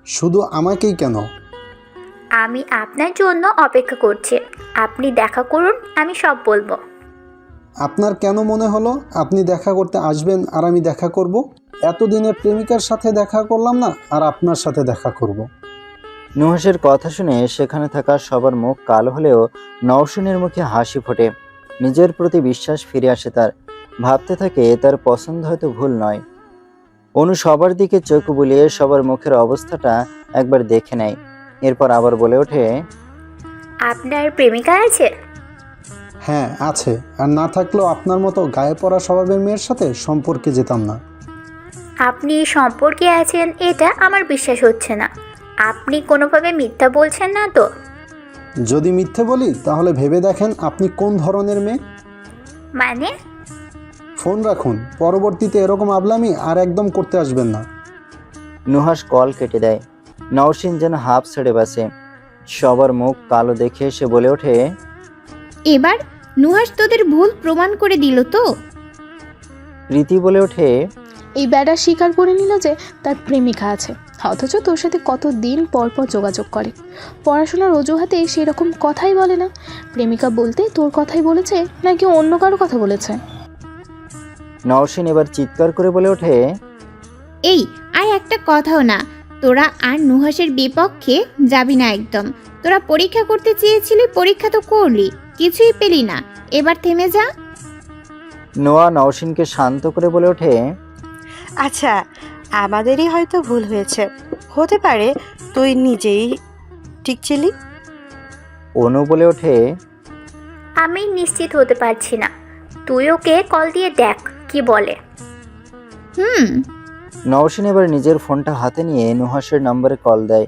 শুধু আমাকেই কেন? আমি আপনার জন্য অপেক্ষা করছি। আপনি দেখা করুন, আমি সব বলবো। আপনার কেন মনে হলো আপনি দেখা করতে আসবেন আর আমি দেখা করব? এতদিনে প্রেমিকার সাথে দেখা করলাম না, আর আপনার সাথে দেখা করব? নুহাসের কথা শুনে সেখানে থাকা সবার মুখ কালো হলেও নওশিনের মুখে হাসি ফোটে। নিজের প্রতি বিশ্বাস ফিরে আসে তার। ভাবতে থাকে তার পছন্দ হয়তো ভুল নয়। অনু সবার দিকে চোখ বুলিয়ে সবার মুখের অবস্থাটা একবার দেখে নেয়। এরপর আবার বলে ওঠে, আপনার প্রেমিকা আছে? হ্যাঁ আছে, আর না থাকলেও আপনার মতো গায়ে পড়া স্বভাবের মেয়ের সাথে সম্পর্কে যেতাম না। আপনি সম্পর্কে আছেন এটা আমার বিশ্বাস হচ্ছে না। আপনি কোনোভাবে মিথ্যা বলছেন না তো? যদি মিথ্যে বলি তাহলে ভেবে দেখেন আপনি কোন ধরনের মেয়ে। মানে? ফোন রাখুন, পরবর্তীতে এরকম আবলামি আর একদম করতে আসবেন না। নুহাস কল কেটে দেয়। নওশিন যেন হাফ ছেড়ে বাসে। সবার মুখ কালো দেখে সে বলে ওঠে, এবার নুহাস তোদের ভুল প্রমাণ করে দিল তো? প্রীতি বলে ওঠে, এই ব্যাডা স্বীকার করে নিল যে তার প্রেমিকা আছে, অথচ তোর সাথে কতদিন পর পর যোগাযোগ করে। পড়াশোনার অজুহাতে সেরকম কথাই বলে না। প্রেমিকা বলতে তোর কথাই বলেছে নাকি অন্য কারো কথা বলেছে? নওশিন এবার চিৎকার করে বলে ওঠে, এই আর একটা কথাও না, তোরা আর নুহাসের বিপক্ষে যাবি না একদম। তোরা পরীক্ষা করতে চেয়েছিলি, পরীক্ষা তো করলি, কিছুই পেলি না, এবার থেমে যা। নোয়া নওশিনকে শান্ত করে বলে ওঠে, আচ্ছা, আমাদেরই হয়তো ভুল হয়েছে, হতে পারে তুই নিজেই ঠিক ছিলি। অনু বলে ওঠে, আমি নিশ্চিত হতে পারছি না, তুই ওকে কল দিয়ে দেখ কি বলে। নওশিন এবার নিজের ফোনটা হাতে নিয়ে নুহাসের নম্বরে কল দেয়।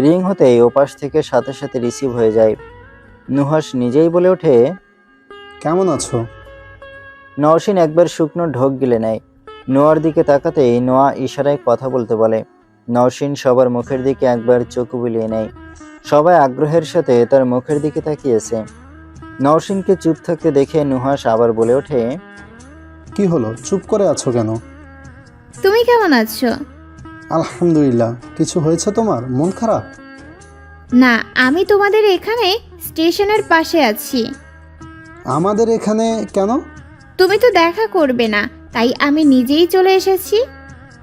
রিং হতেই ওপাশ থেকে সাথে সাথে রিসিভ হয়ে যায়। নুহাস নিজেই বলে ওঠে, কেমন আছো? নওশিন একবার শুকনো ঢোক গিলে নেয়। নোয়ার দিকে তাকাতেই নোয়া ইশারায় কথা বলতে বলে। নওশিন সবার মুখের দিকে একবার চোখ বুলিয়ে নেয়। সবাই আগ্রহের সাথে তার মুখের দিকে তাকিয়েছে। নওশিনকে চুপ থাকতে দেখে নুহাস আবার বলে ওঠে, কি হলো, চুপ করে আছো কেন? তুমি কেমন আছো? আলহামদুলিল্লাহ। কিছু হয়েছে তোমার? মন খারাপ? না, আমি তোমাদের এখানে স্টেশনের পাশে আছি। আমাদের এখানে কেন? তুমি তো দেখা করবে না, তাই আমি নিজেই চলে এসেছি।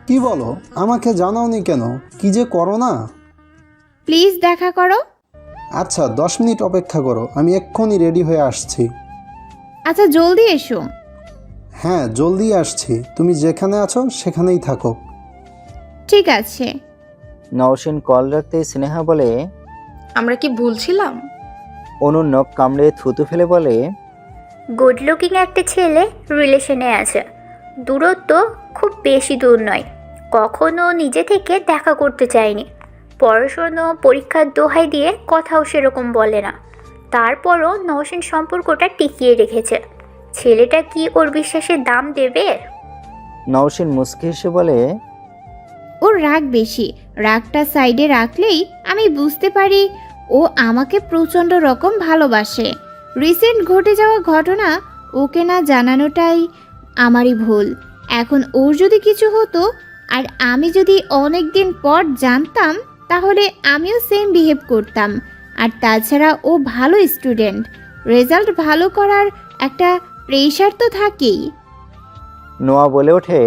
কি বলো, আমাকে জানাওনি কেন? কি যে করো না। প্লিজ দেখা করো। আচ্ছা 10 মিনিট অপেক্ষা করো, আমি এক্ষুনি রেডি হয়ে আসছি। আচ্ছা জলদি এসো। হ্যাঁ জলদি আসছি, তুমি যেখানে আছো সেখানেই থাকো। ঠিক আছে। নওশিন কল রাখতেই স্নেহা বলে, আমরা কি ভুলছিলাম? অনুর নখ কামড়ে থুতু ফেলে বলে, গুড লুকিং একটা ছেলে রিলেশনে আছে, দূরত্ব খুব বেশি দূর নয়, কখনো নিজে থেকে দেখা করতে চায়নি, পড়াশোনা পরীক্ষার দোহাই দিয়ে কথাও সেরকম বলে না, তারপরও নওশিন সম্পর্কটা টিকিয়ে রেখেছে। ছেলেটা কি ওর বিশ্বাসের দাম দেবে? নওশিন মুচকি হেসে বলে, ওর রাগ বেশি, রাগটা সাইডে রাখলেই আমি বুঝতে পারি ও আমাকে প্রচণ্ড রকম ভালোবাসে। রিসেন্ট ঘটে যাওয়া ঘটনা ওকে না জানানোটাই আমারই ভুল। এখন ওর যদি কিছু হতো আর আমি যদি অনেক দিন পর জানতাম, তাহলে আমিও সেম বিহেভ করতাম। আর তাছাড়া ও ভালো স্টুডেন্ট, রেজাল্ট ভালো করার একটা প্রেশার তো থাকেই। নোয়া বলে ওঠে,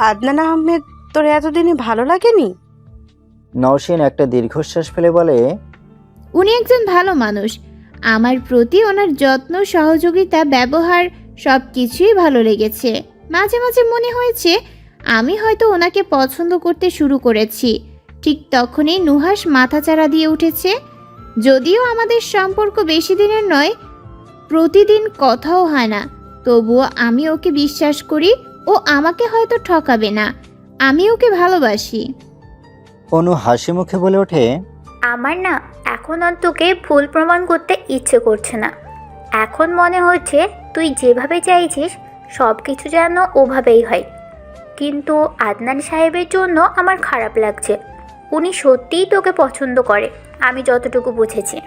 আদনান আহমেদ তোর এতদিনে ভালো লাগেনি? নওশিন একটা দীর্ঘশ্বাস ফেলে বলে, উনি একজন ভালো মানুষ, আমার প্রতি ওনার যত্ন, সহযোগিতা, ব্যবহার সব কিছুই ভালো লেগেছে। মাঝে মাঝে মনে হয়েছে আমি হয়তো ওনাকে পছন্দ করতে শুরু করেছি। ঠিক তখনই নুহাস মাথাচাড়া দিয়ে উঠেছে। যদিও আমাদের সম্পর্ক বেশি দিনের নয়, প্রতিদিন কথাও হয় না, তবুও আমি ওকে বিশ্বাস করি। ও আমাকে হয়তো ঠকাবে না, আমি ওকে ভালোবাসি। অনু হাসি মুখে বলে ওঠে, আমার না এখন আর তোকে ভুল প্রমাণ করতে ইচ্ছে করছে না। এখন মনে হচ্ছে তুই যেভাবে চাইছিস সব কিছু যেন ওভাবেই হয়। কিন্তু আদনান সাহেবের জন্য আমার খারাপ লাগছে। উনি সত্যিই তোকে পছন্দ করে, আমি যতটুকু বুঝেছি।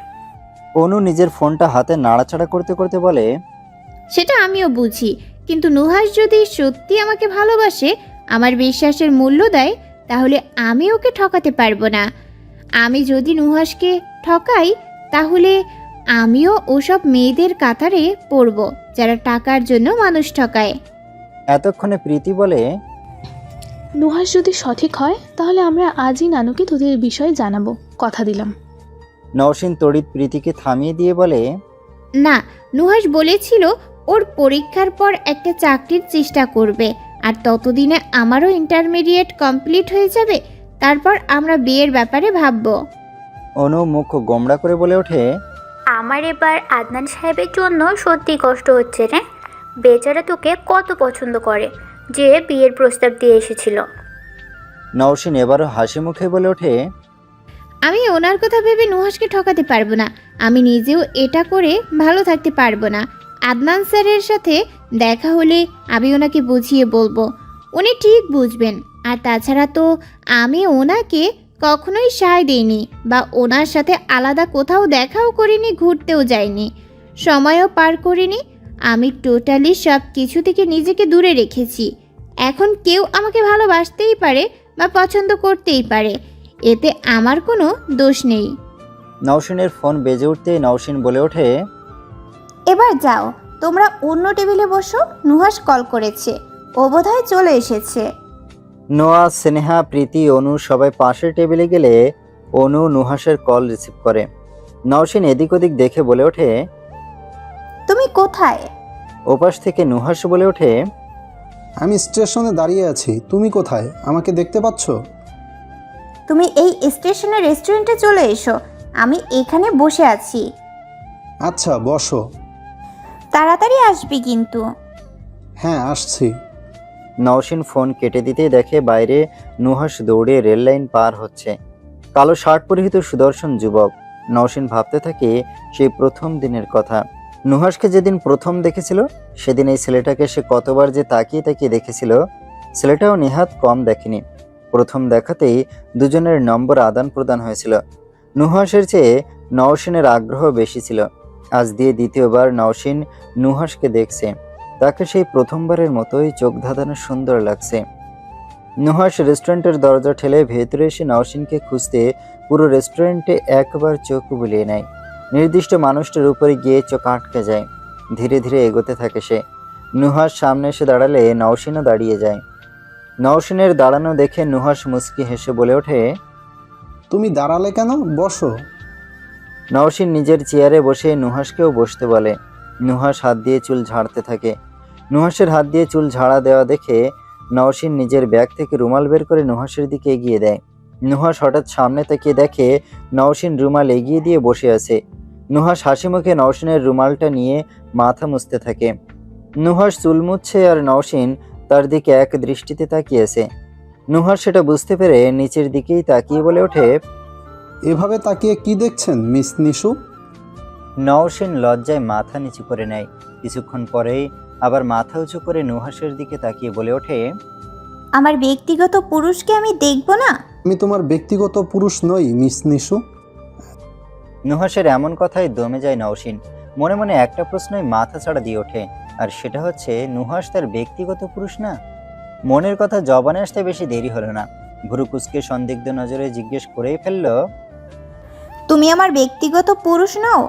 অনু নিজের ফোনটা হাতে নাড়াচাড়া করতে করতে বলে, সেটা আমিও বুঝি, কিন্তু নুহাস যদি সত্যি আমাকে ভালোবাসে, আমার বিশ্বাসের মূল্য দেয়, তাহলে আমি ওকে ঠকাতে পারবো না। আমি যদি নুহাসকে ঠকাই, তাহলে আমিও ওসব মেয়েদের কাতারে পড়ব যারা টাকার জন্য মানুষ ঠকায়। এতক্ষণে প্রীতি বলে, নুহাস যদি সঠিক হয় তাহলে আমরা আজই নানুকে তোদের বিষয়ে জানাবো, কথা দিলাম। নওশিন তড়িৎ প্রীতিকে থামিয়ে দিয়ে বলে, না, নুহাস বলেছিল ওর পরীক্ষার পর একটা চাকরির চেষ্টা করবে, আর ততদিনে আমারও ইন্টারমিডিয়েট কমপ্লিট হয়ে যাবে, তারপর আমরা বিয়ের ব্যাপারে ভাববো। অনু মুখ গোমড়া করে বলে ওঠে, আমার এবার আদনান সাহেবের জন্য সত্যি কষ্ট হচ্ছে রে। বেচারা তোকে কত পছন্দ করে যে বিয়ের প্রস্তাব দিয়ে এসেছিল। নওশিন এবারও হাসি মুখে বলে ওঠে, আমি ওনার কথা ভেবে নুহাসকে ঠকাতে পারবো না। আমি নিজেও এটা করে ভালো থাকতে পারবো না। আদনান স্যারের সাথে দেখা হলে আমি ওনাকে বুঝিয়ে বলবো, উনি ঠিক বুঝবেন। আর তাছাড়া তো আমি ওনাকে কখনোই সায় দিইনি বা ওনার সাথে আলাদা কোথাও দেখাও করিনি, ঘুরতেও যাইনি, সময়ও পার করিনি। আমি টোটালি সব কিছু থেকে নিজেকে দূরে রেখেছি। এখন কেউ আমাকে ভালোবাসতেই পারে বা পছন্দ করতেই পারে, এতে আমার কোনো দোষ নেই। নওশিনের ফোন বেজে উঠতেই নওশিন বলে ওঠে, এবার যাও, তোমরা অন্য টেবিলে বসো। নুহাস কল করেছে, ও বোধহয় চলে এসেছে। নোয়া, স্নেহা, প্রীতি, অনু সবাই পাশের টেবিলে গেলে অনু নুহাসের কল রিসিভ করে। নওশিন এদিক ওদিক দেখে বলে ওঠে, তুমি কোথায়? ওপাশ থেকে নুহাস বলে ওঠে, আমি স্টেশনে দাঁড়িয়ে আছি। তুমি কোথায়? আমাকে দেখতে পাচ্ছ? তুমি এই স্টেশনের রেস্টুরেন্টে চলে এসো, আমি এখানে বসে আছি। আচ্ছা, বসো। তাড়াতাড়ি আসবি কিন্তু। হ্যাঁ, আসছি। নওশিন ফোন কেটে দিতেই দেখে বাইরে নুহাস দৌড়ে রেল লাইন পার হচ্ছে। কালো শার্ট পরিহিত সুদর্শন যুবক। নওশিন ভাবতে থাকে সেই প্রথম দিনের কথা। নুহাসকে যেদিন প্রথম দেখেছিল সেদিন এই ছেলেটাকে সে কতবার যে তাকিয়ে তাকিয়ে দেখেছিল, ছেলেটাও নেহাত কম দেখেনি। প্রথম দেখাতেই দুজনের নম্বর আদান প্রদান হয়েছিল। নুহাসের চেয়ে নওশিনের আগ্রহ বেশি ছিল। আজ দিয়ে দ্বিতীয়বার নওশিন নুহাসকে দেখছে। তাকে সেই প্রথমবারের মতোই চোখ ধাঁধানো সুন্দর লাগছে। নুহাস রেস্টুরেন্টের দরজা ঠেলে ভেতরে এসে নওশিনকে খুঁজতে পুরো রেস্টুরেন্টে একবার চোখ বুলিয়ে নেয়। নির্দিষ্ট মানুষটার উপরে গিয়ে চোখ আটকে যায়। ধীরে ধীরে এগোতে থাকে সে। নুহাস সামনে এসে দাঁড়ালে নওশিনও দাঁড়িয়ে যায়। নওশিনের দাঁড়ানো দেখে নুহাস মুচকি হেসে বলে ওঠে, তুমি দাঁড়ালে কেন? বসো। নওশিন নিজের চেয়ারে বসে নুহাসকেও বসতে বলে। নুহাস হাত দিয়ে চুল ঝাড়তে থাকে। নুহাসের হাত দিয়ে চুল ঝাড়া দেওয়া দেখে নওশিন নিজের ব্যাগ থেকে রুমাল বের করে নুহাসের দিকে এগিয়ে দেয়। নুহাস হঠাৎ সামনে তাকিয়ে দেখে নওশিন রুমাল এগিয়ে দিয়ে বসে আছে। নুহাস হাসি মুখে নওশিনের রুমালটা নিয়ে মাথা মুছতে থাকে। নুহাস চুল মুছছে আর নওশিন তার দিকে এক দৃষ্টিতে তাকিয়েছে। নুহাস সেটা বুঝতে পেরে নিচের দিকেই তাকিয়ে বলে ওঠে, এভাবে তাকিয়ে কি দেখছেন মিস নিশু? নওশিন লজ্জায় মাথা নিচু করে নেয়। কিছুক্ষণ পরেই আবার মাথা উঁচু করে নুহাসের দিকে তাকিয়ে বলে ওঠে, আমার ব্যক্তিগত পুরুষকে আমি দেখব না? আমি তোমার ব্যক্তিগত পুরুষ নই মিস নিশু। নুহাসের এমন কথায় দমে যায় নওশিন। মনে মনে একটা প্রশ্নই মাথা ছাড়া দিয়ে ওঠে, আর সেটা হচ্ছে নুহাস তার ব্যক্তিগত পুরুষ না। মনের কথা জবানে আসতে বেশি দেরি হলো না। ভুরুকুচকে সন্দিগ্ধ নজরে জিজ্ঞেস করেই ফেলল, তুমি আমার ব্যক্তিগত পুরুষ নও?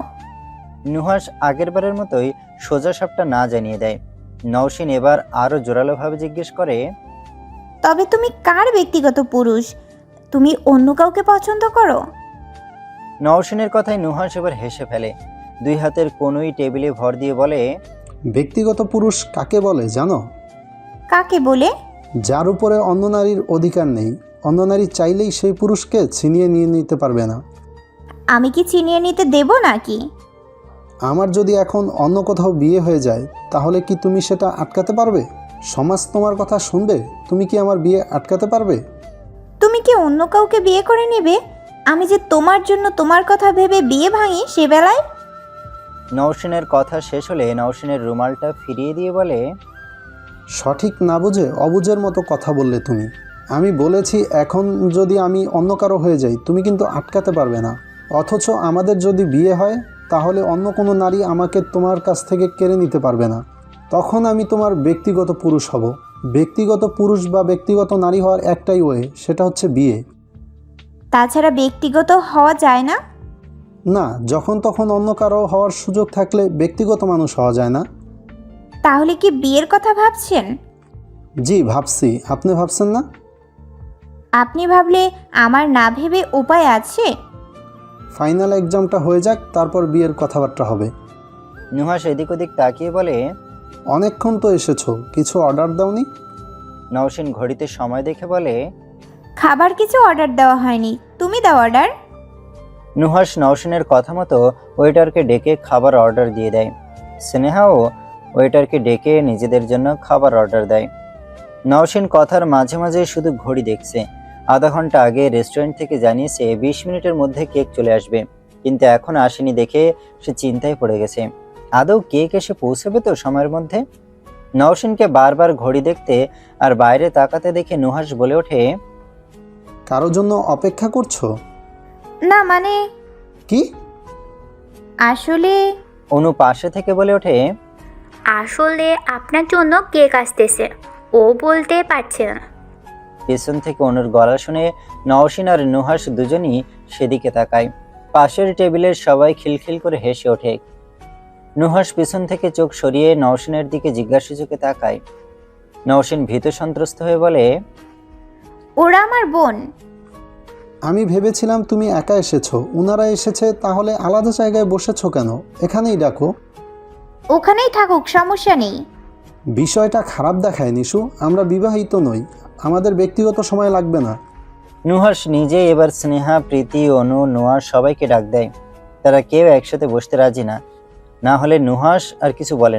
নুহাস আগেরবারের মতোই সোজা সাপটা না জানিয়ে দেয়। নওশিন এবার আরো জোরালোভাবে জিজ্ঞেস করে, তবে তুমি কার ব্যক্তিগত পুরুষ? তুমি অন্য কাউকে পছন্দ করো? নওশিনের কথায় নুহাস এবার হেসে ফেলে। দুই হাতের কোনোই টেবিলে ভর দিয়ে বলে, ব্যক্তিগত পুরুষ কাকে বলে জানো? কাকে বলে? যার উপরে অন্য নারীর অধিকার নেই। অন্য নারী চাইলেই সেই পুরুষকে ছিনিয়ে নিয়ে নিতে পারবে না। আমি কি ছিনিয়ে নিতে দেব নাকি? আমার যদি এখন অন্য কোথাও বিয়ে হয়ে যায় তাহলে কি তুমি সেটা আটকাতে পারবে? সমাজ তোমার কথা শুনবে? তুমি কি আমার বিয়ে আটকাতে পারবে? তুমি কি অন্য কাউকে বিয়ে করে নেবে? আমি যে তোমার জন্য তোমার কথা ভেবে বিয়ে ভাঙি সে বেলায়? নওশিনের কথা শেষ হলে নওশিনের রুমালটা ফিরিয়ে দিয়ে বলে, সঠিক না বুঝে অবুঝের মতো কথা বললে তুমি। আমি বলেছি এখন যদি আমি অন্য কারো হয়ে যাই তুমি কিন্তু আটকাতে পারবে না। অথচ আমাদের যদি বিয়ে হয় তাহলে অন্য কোনো নারী আমাকে তোমার কাছ থেকে কেড়ে নিতে পারবে না। তখন আমি তোমার ব্যক্তিগত পুরুষ হব। ব্যক্তিগত পুরুষ বা ব্যক্তিগত নারী হওয়ার একটাই ওয়ে, সেটা হচ্ছে বিয়ে। তাছাড়া ব্যক্তিগত হওয়া যায় না? না, যখন তখন অন্য কারো হওয়ার সুযোগ থাকলে ব্যক্তিগত মানুষ হওয়া যায় না। তাহলে কি বিয়ের কথা ভাবছেন? জি ভাবছি, আপনি ভাবছেন না? আপনি ভাবলে আমার না ভেবে উপায় আছে? ফাইনাল এক্সামটা হয়ে যাক, তারপর বিয়ের কথাবার্তা হবে। নুহাস এদিক ওদিক তাকিয়ে বলে, অনেকক্ষণ তো এসেছো, কিছু অর্ডার দাওনি? নওশিন ঘড়িতে সময় দেখে বলে, খাবার কিছু অর্ডার দেওয়া হয়নি, তুমি দাও অর্ডার। নুহাস নওশিনের কথা মতো ওয়েটারকে ডেকে খাবার অর্ডার দিয়ে দেয়। স্নেহাও ওয়েটারকে ডেকে নিজেদের জন্য খাবার অর্ডার দেয়। নওশিন কথার মাঝে মাঝে শুধু ঘড়ি দেখছে। আধা ঘন্টা আগে রেস্টুরেন্ট থেকে জানিয়েছে 20 মিনিটের মধ্যে কেক চলে আসবে, কিন্তু এখন আসেনি দেখে সে চিন্তায় পড়ে গেছে। আদৌ কেক এসে পৌঁছাবে তো সময়ের মধ্যে? নওশিনকে বারবার ঘড়ি দেখতে আর বাইরে তাকাতে দেখে নুহাস বলে ওঠে, কারোর জন্য অপেক্ষা করছো? না মানে কি? আসলে অনু পাশে থেকে বলে ওঠে, আসলে আপনার জন্য কেক আসতেছে, ও বলতে পারছে না। পেছন থেকে অনুর গলা শুনে নওশিন আর নুহাস দুজনই সেদিকে তাকায়। পাশের টেবিলের সবাই খিলখিল করে হেসে ওঠে। নুহাস পেছন থেকে চোখ সরিয়ে নওশিনের দিকে জিজ্ঞাসা চোখে তাকায়। নওশিন ভীত সন্ত্রস্ত হয়ে বলে, ওরা আমার বোন। আমি ভেবেছিলাম তুমি একা এসেছো, ওনারা এসেছে, তাহলে আলাদা জায়গায় বসেছো কেন? এখানেই ডাকো। ওখানেই থাকুক, সমস্যা নেই। বিষয়টা খারাপ দেখায় নিশু, আমরা বিবাহিত নই, আমাদের ব্যক্তিগত সময় লাগবে না। নুহাস নিজে এবার স্নেহা, প্রীতি, অনু, নোয়া সবাইকে ডাক দেয়। তারা কেউ একসাথে বসতে রাজি না, না হলে নুহাস আর কিছু বলে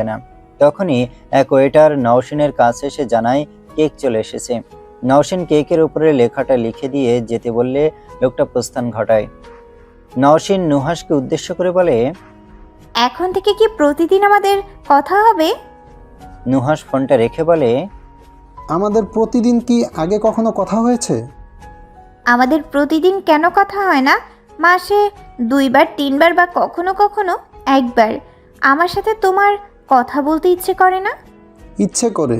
না। তখনই এক ওয়েটার নওশিনের কাছে এসে জানায় কেক চলে এসেছে। নওশিন কেকের উপরে লেখাটা লিখে দিয়ে যেতে বললে লোকটা প্রস্থান ঘটায়। নওশিন নুহাসকে উদ্দেশ্য করে বলে, এখন থেকে কি প্রতিদিন আমাদের কথা হবে? নুহাস ফোনটা রেখে বলে, আমাদের প্রতিদিন কি আগে কখনো কথা হয়েছে? আমাদের প্রতিদিন কেন কথা হয় না? মাসে 2বার 3বার বা কখনো কখনো 1বার। আমার সাথে তোমার কথা বলতে ইচ্ছে করে না? ইচ্ছে করে।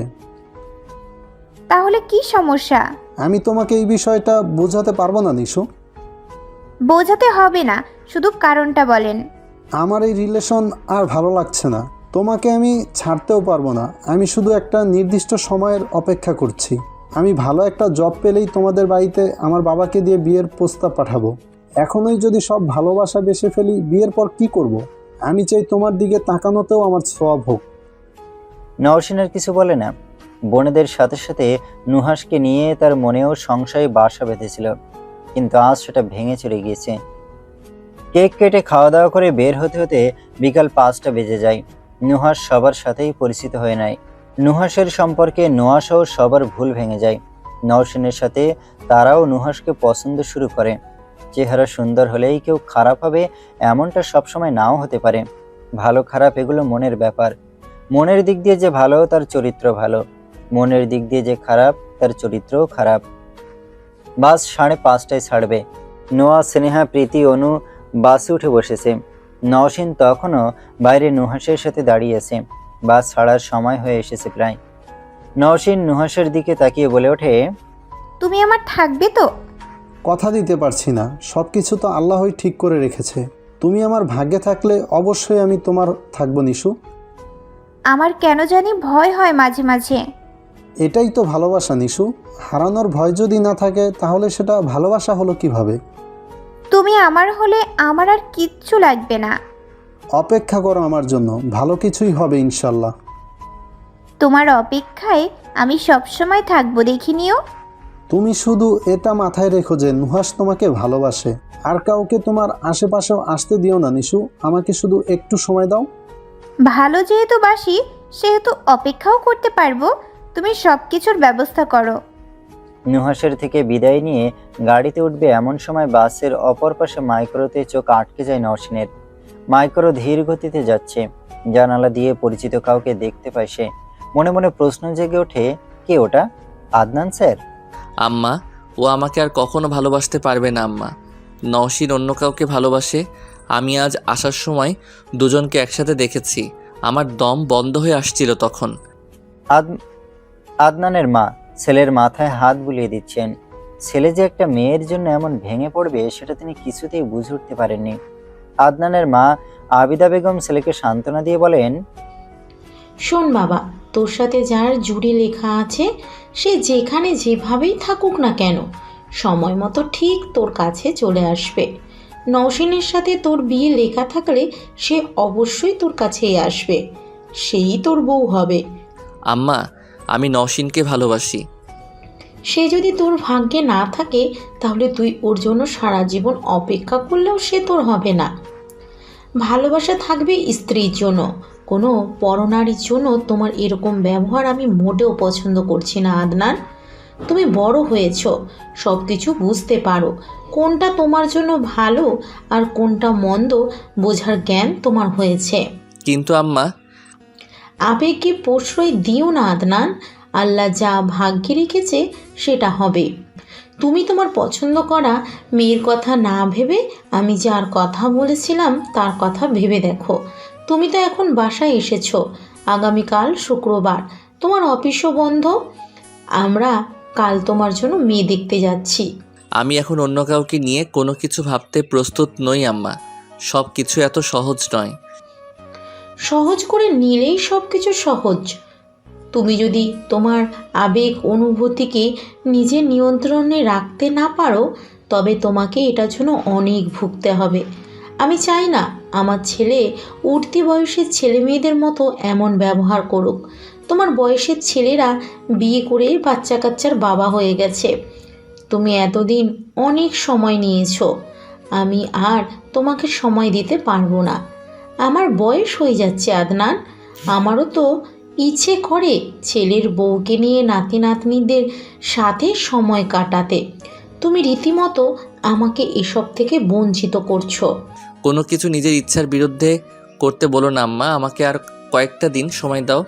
তাহলে কি সমস্যা? আমি তোমাকে এই বিষয়টা বোঝাতে পারবো না নিশু। বোঝাতে হবে না, শুধু কারণটা বলেন। আমার এই রিলেশন আর ভালো লাগছে না, তোমাকে আমি ছাড়তেও পারবো না। আমি শুধু একটা নির্দিষ্ট সময়ের অপেক্ষা করছি। আমি ভালো একটা জব পেলেই তোমাদের বাড়িতে আমার বাবাকে দিয়ে বিয়ের প্রস্তাব পাঠাবো। এখনই যদি সব ভালোবাসা বেসে ফেলি, বিয়ের পর কি করব? আমি চাই তোমার দিকে তাকানোতেও আমার সওয়াব হোক। নওশিন আর কিছু বলে না। বোনেদের সাথে সাথে নুহাসকে নিয়ে তার মনেও সংশয় বাসা বেঁধেছিল, কিন্তু আজ সেটা ভেঙে চলে গিয়েছে। কেক কেটে খাওয়া দাওয়া করে বের হতে হতে বিকাল 5টা বেজে যায়। নুহাস সবার সাথেই পরিচিত হয়ে নেয়। নুহাসের সম্পর্কে নোয়াসহ সবার ভুল ভেঙে যায়। নওশিনের সাথে তারাও নুহাসকে পছন্দ শুরু করে। চেহারা সুন্দর হলেই কেউ খারাপ হবে এমনটা সবসময় নাও হতে পারে। ভালো খারাপ এগুলো মনের ব্যাপার। মনের দিক দিয়ে যে ভালো তার চরিত্র ভালো, মনের দিক দিয়ে যে খারাপ তার চরিত্রও খারাপ। বাস 5:30টায় ছাড়বে। নোয়া, স্নেহা, প্রীতি, অনু বাসে উঠে বসেছে। নওশিন তখনও বাইরে নুহাসের সাথে দাঁড়িয়ে আছে। বাস ছাড়ার সময় হয়ে এসেছে প্রায়। নওশিন নুহাসের দিকে তাকিয়ে বলে ওঠে, তুমি আমার থাকবে তো? কথা দিতে পারছি না, সব কিছু তো আল্লাহই ঠিক করে রেখেছে। তুমি আমার ভাগ্যে থাকলে অবশ্যই আমি তোমার থাকবো নিশু। আমার কেন জানি ভয় হয় মাঝে মাঝে। এটাই তো ভালোবাসা নিশু। হারানোর ভয় যদি না থাকে তাহলে সেটা ভালোবাসা হলো কিভাবে? তুমি আমার হলে আমার আর কিচ্ছু লাগবে না। অপেক্ষা করো আমার জন্য, ভালো কিছুই হবে ইনশাল্লাহ। তোমার অপেক্ষায় আমি সবসময় থাকবো, দেখি নিও। তুমি শুধু এটা মাথায় রেখো যে নুহাস তোমাকে ভালোবাসে। আর কাউকে তোমার আশেপাশেও আসতে দিও না নিশু। আমাকে শুধু একটু সময় দাও। ভালো যেহেতু বাসি সেহেতু অপেক্ষাও করতে পারবো। তুমি সব কিছুর ব্যবস্থা করো। নুহাসের থেকে বিদায় নিয়ে গাড়িতে উঠবে এমন সময় বাসের অপর পাশে মাইক্রোতে চোখ আটকে যায় নওশিনের। মাইক্রো ধীর গতিতে যাচ্ছে। জানালা দিয়ে পরিচিত কাউকে দেখতে পায় সে। মনে মনে প্রশ্ন জেগে ওঠে, কে ওটা? আদনান স্যার? আম্মা, ও আমাকে আর কখনো ভালোবাসতে পারবে না আম্মা। নওশিন অন্য কাউকে ভালোবাসে। আমি আজ আসার সময় দুজনকে একসাথে দেখেছি। আমার দম বন্ধ হয়ে আসছিল তখন। আদনানের মা ছেলের মাথায় হাত বুলিয়ে দিচ্ছেন। ছেলে যে একটা মেয়ের জন্য এমন ভেঙে পড়বে সেটা তিনি কিছুতেই বুঝে উঠতে পারেননি। আদনানের মা আবিদা বেগম ছেলেকে সান্ত্বনা দিয়ে বলেন, শোন বাবা, তোর সাথে যার জুড়ি লেখা আছে সে যেখানে যেভাবেই থাকুক না কেন সময় মতো ঠিক তোর কাছে চলে আসবে। নওশিনের সাথে তোর বিয়ে লেখা থাকলে সে অবশ্যই তোর কাছেই আসবে, সেই তোর বউ হবে। আম্মা, আমি নওশিনকে ভালোবাসি। সে যদি তোর ভাগ্যে না থাকে তাহলে তুই ওর জন্য সারা জীবন অপেক্ষা করলেও সে তোর হবে না। ভালোবাসা থাকবে স্ত্রীর জন্য, কোনো পরনারীর জন্য। তোমার এরকম ব্যবহার আমি মোটেও পছন্দ করছি না আদনান। তুমি বড় হয়েছ, সব কিছু বুঝতে পারো, কোনটা তোমার জন্য ভালো আর কোনটা মন্দ বোঝার জ্ঞান তোমার হয়েছে। কিন্তু আম্মা, আবেগকে প্রশ্রয় দিও না আদনান। আল্লাহ যা ভাগ্যে রেখেছে সেটা হবে। তুমি তোমার পছন্দ করা মেয়ের কথা না ভেবে আমি যার কথা বলেছিলাম তার কথা ভেবে দেখো। তুমি তো এখন বাসায় এসেছো, আগামীকাল শুক্রবার, তোমার অফিসও বন্ধ। আমরা কাল তোমার জন্য মেয়ে দেখতে যাচ্ছি। আমি এখন অন্য কাউকে নিয়ে কোনো কিছু ভাবতে প্রস্তুত নই আম্মা। সব কিছু এত সহজ নয়। সহজ করে নিলেই সব কিছু সহজ। তুমি যদি তোমার আবেগ অনুভূতিকে নিজের নিয়ন্ত্রণে রাখতে না পারো তবে তোমাকে এটার জন্য অনেক ভুগতে হবে। আমি চাই না আমার ছেলে উঠতি বয়সের ছেলে মেয়েদের মতো এমন ব্যবহার করুক। তোমার বয়সের ছেলেরা বিয়ে করে বাচ্চা কাচ্চার বাবা হয়ে গেছে। তুমি এতদিন অনেক সময় নিয়েছো, আমি আর তোমাকে সময় দিতে পারবো না। আমার বয়স হয়ে যাচ্ছে আদনান। আমারও তো ইচ্ছে করে ছেলের বউকে নিয়ে নাতি নাতনিদের সাথে সময় কাটাতে। তুমি রীতিমতো আমাকে এসব থেকে বঞ্চিত করছো। কোনো কিছু নিজের ইচ্ছার বিরুদ্ধে করতে বলো না আম্মা। আমাকে আর কয়েকটা দিন সময় দাও।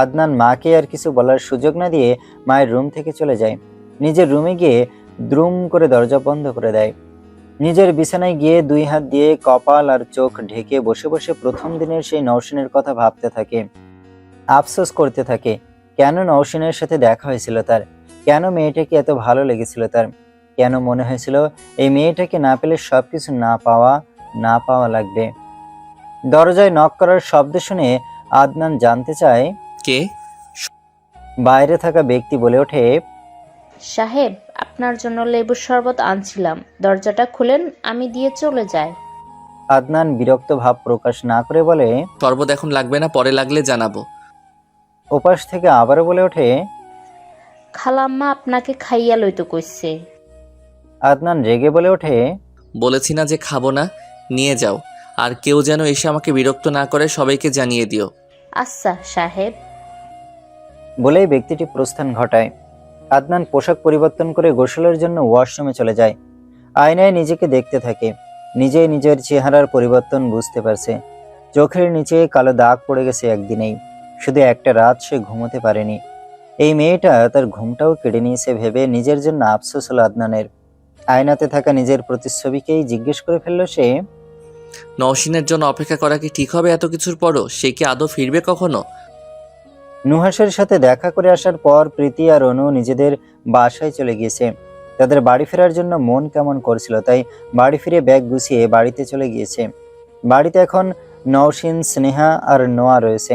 আদনান মাকে আর কিছু বলার সুযোগ না দিয়ে মায়ের রুম থেকে চলে যায়। নিজের রুমে গিয়ে দ্রুম করে দরজা বন্ধ করে দেয়। নিজের বিছানায় গিয়ে 2 হাত দিয়ে কপাল আর চোখ ঢেকে বসে বসে প্রথম দিনের সেই নওশিনের কথা ভাবতে থাকে। আফসোস করতে থাকে, কেন নওশিনের সাথে দেখা হয়েছিল তার, কেন মেয়েটাকে এত ভালো লেগেছিল তার, কেন মনে হয়েছিল এই মেয়েটাকে না পেলে সবকিছু না পাওয়া লাগবে। দরজায় নক করার শব্দ শুনে আদনান জানতে চায় কে। বাইরে থাকা ব্যক্তি বলে ওঠে, সাহেব, আপনার জন্য লেবুর শরবত আনছিলাম, দরজাটা খুলেন, আমি দিয়ে চলে যাই। আদনান বিরক্ত ভাব প্রকাশ না করে বলে, শরবত এখন লাগবে না, পরে লাগলে জানাবো। ওপাশ থেকে আবারও বলে ওঠে, খালাম্মা আপনাকে খাইয়া লইতে কইছে। আদনান রেগে বলে ওঠে, বলেছি না যে খাবো না, নিয়ে যাও। আর কেউ যেন এসে আমাকে বিরক্ত না করে সবাইকে জানিয়ে দিও। আচ্ছা সাহেব। বলেই ব্যক্তিটি প্রস্থান ঘটায়। আদনান পোশাক পরিবর্তন করে গোসলের জন্য ওয়াশরুমে চলে যায়। আয়নায় নিজেকে দেখতে থাকে। নিজেই নিজের চেহারার পরিবর্তন বুঝতে পারছে। চোখের নিচে কালো দাগ পড়ে গেছে একদিনেই। শুধু একটা রাত সে ঘুমোতে পারেনি। এই মেয়েটা তার ঘুমটাও কেড়ে নিয়েছে ভেবে নিজের জন্য আফসোস হলো আদনানের। আয়নাতে থাকা নিজের প্রতিচ্ছবিকেই জিজ্ঞেস করে ফেললো সে, নওশিনের জন্য অপেক্ষা করা কি ঠিক হবে এত কিছুর পরও? সে কি আদৌ ফিরবে কখনো? নুহাসের সাথে দেখা করে আসার পর প্রীতি আর অনু নিজেদের বাসায় চলে গিয়েছে। তাদের বাড়ি ফেরার জন্য মন কেমন করছিল, তাই বাড়ি ফিরে ব্যাগ গুছিয়ে বাড়িতে চলে গিয়েছে। বাড়িতে এখন নওশিন, স্নেহা আর নোয়া রয়েছে।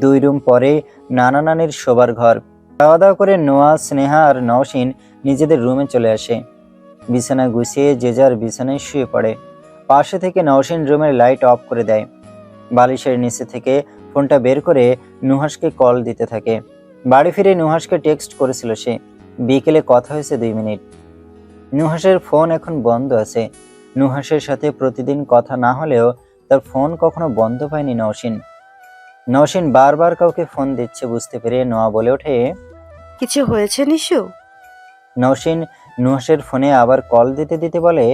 2 রুম পরে নানা নানির শোবার ঘর। খাওয়া দাওয়া করে নোয়া, স্নেহা আর নওশিন নিজেদের রুমে চলে আসে। বিছানা গুছিয়ে যে যার বিছানায় শুয়ে পড়ে। পাশে থেকে নওশিন রুমের লাইট অফ করে দেয়। বালিশের নিচে থেকে ফোনটা বের করে নুহাসকে কল দিতে থাকে। বাড়ি ফিরে নুহাসকে টেক্সট করেছিল সে। বিকেলে কথা হয়েছে 2 মিনিট। নুহাসের ফোন এখন বন্ধ আছে। নুহাসের সাথে প্রতিদিন কথা না হলেও তার ফোন কখনো বন্ধ পায়নি নওশিন। নওশিন বারবার কাউকে ফোন দিচ্ছে বুঝতে পেরে নোয়া বলে ওঠে, কিছু হয়েছে নিশু? নওশিন নুহাসের ফোনে আবার কল দিতে দিতে বলে,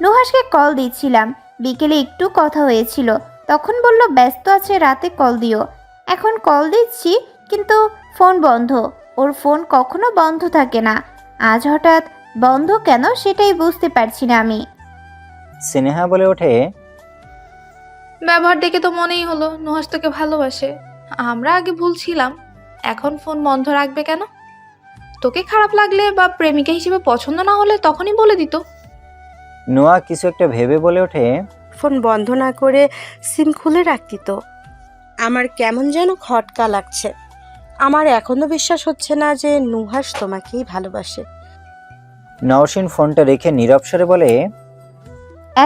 নুহাসকে কল দিচ্ছিলাম, বিকেলে একটু কথা হয়েছিল, তখন বলল ব্যস্ত আছে, রাতে কল দিও। এখন কল দিচ্ছি কিন্তু ফোন বন্ধ। ওর ফোন কখনো বন্ধ থাকে না, আজ হঠাৎ বন্ধ কেন সেটাই বুঝতে পারছি না আমি। স্নেহা বলে ওঠে, ব্যবহার দেখে তো মনেই হলো নুহাস তোকে ভালোবাসে। আমরা আগে ভুলছিলাম, এখন ফোন বন্ধ রাখবে কেন? তোকে খারাপ লাগলে বা প্রেমিকা হিসেবে পছন্দ না হলে তখনই বলে দিত। নোয়া কিছু একটা ভেবে বলে ওঠে, ফোন বন্ধ না করে সিম খুলে রাখতি তো। আমার কেমন যেন খটকা লাগছে। আমার এখনো বিশ্বাস হচ্ছে না যে নুহাস তোমাকেই ভালোবাসে। নওশিন ফোনটা রেখে নীরব স্বরে বলে,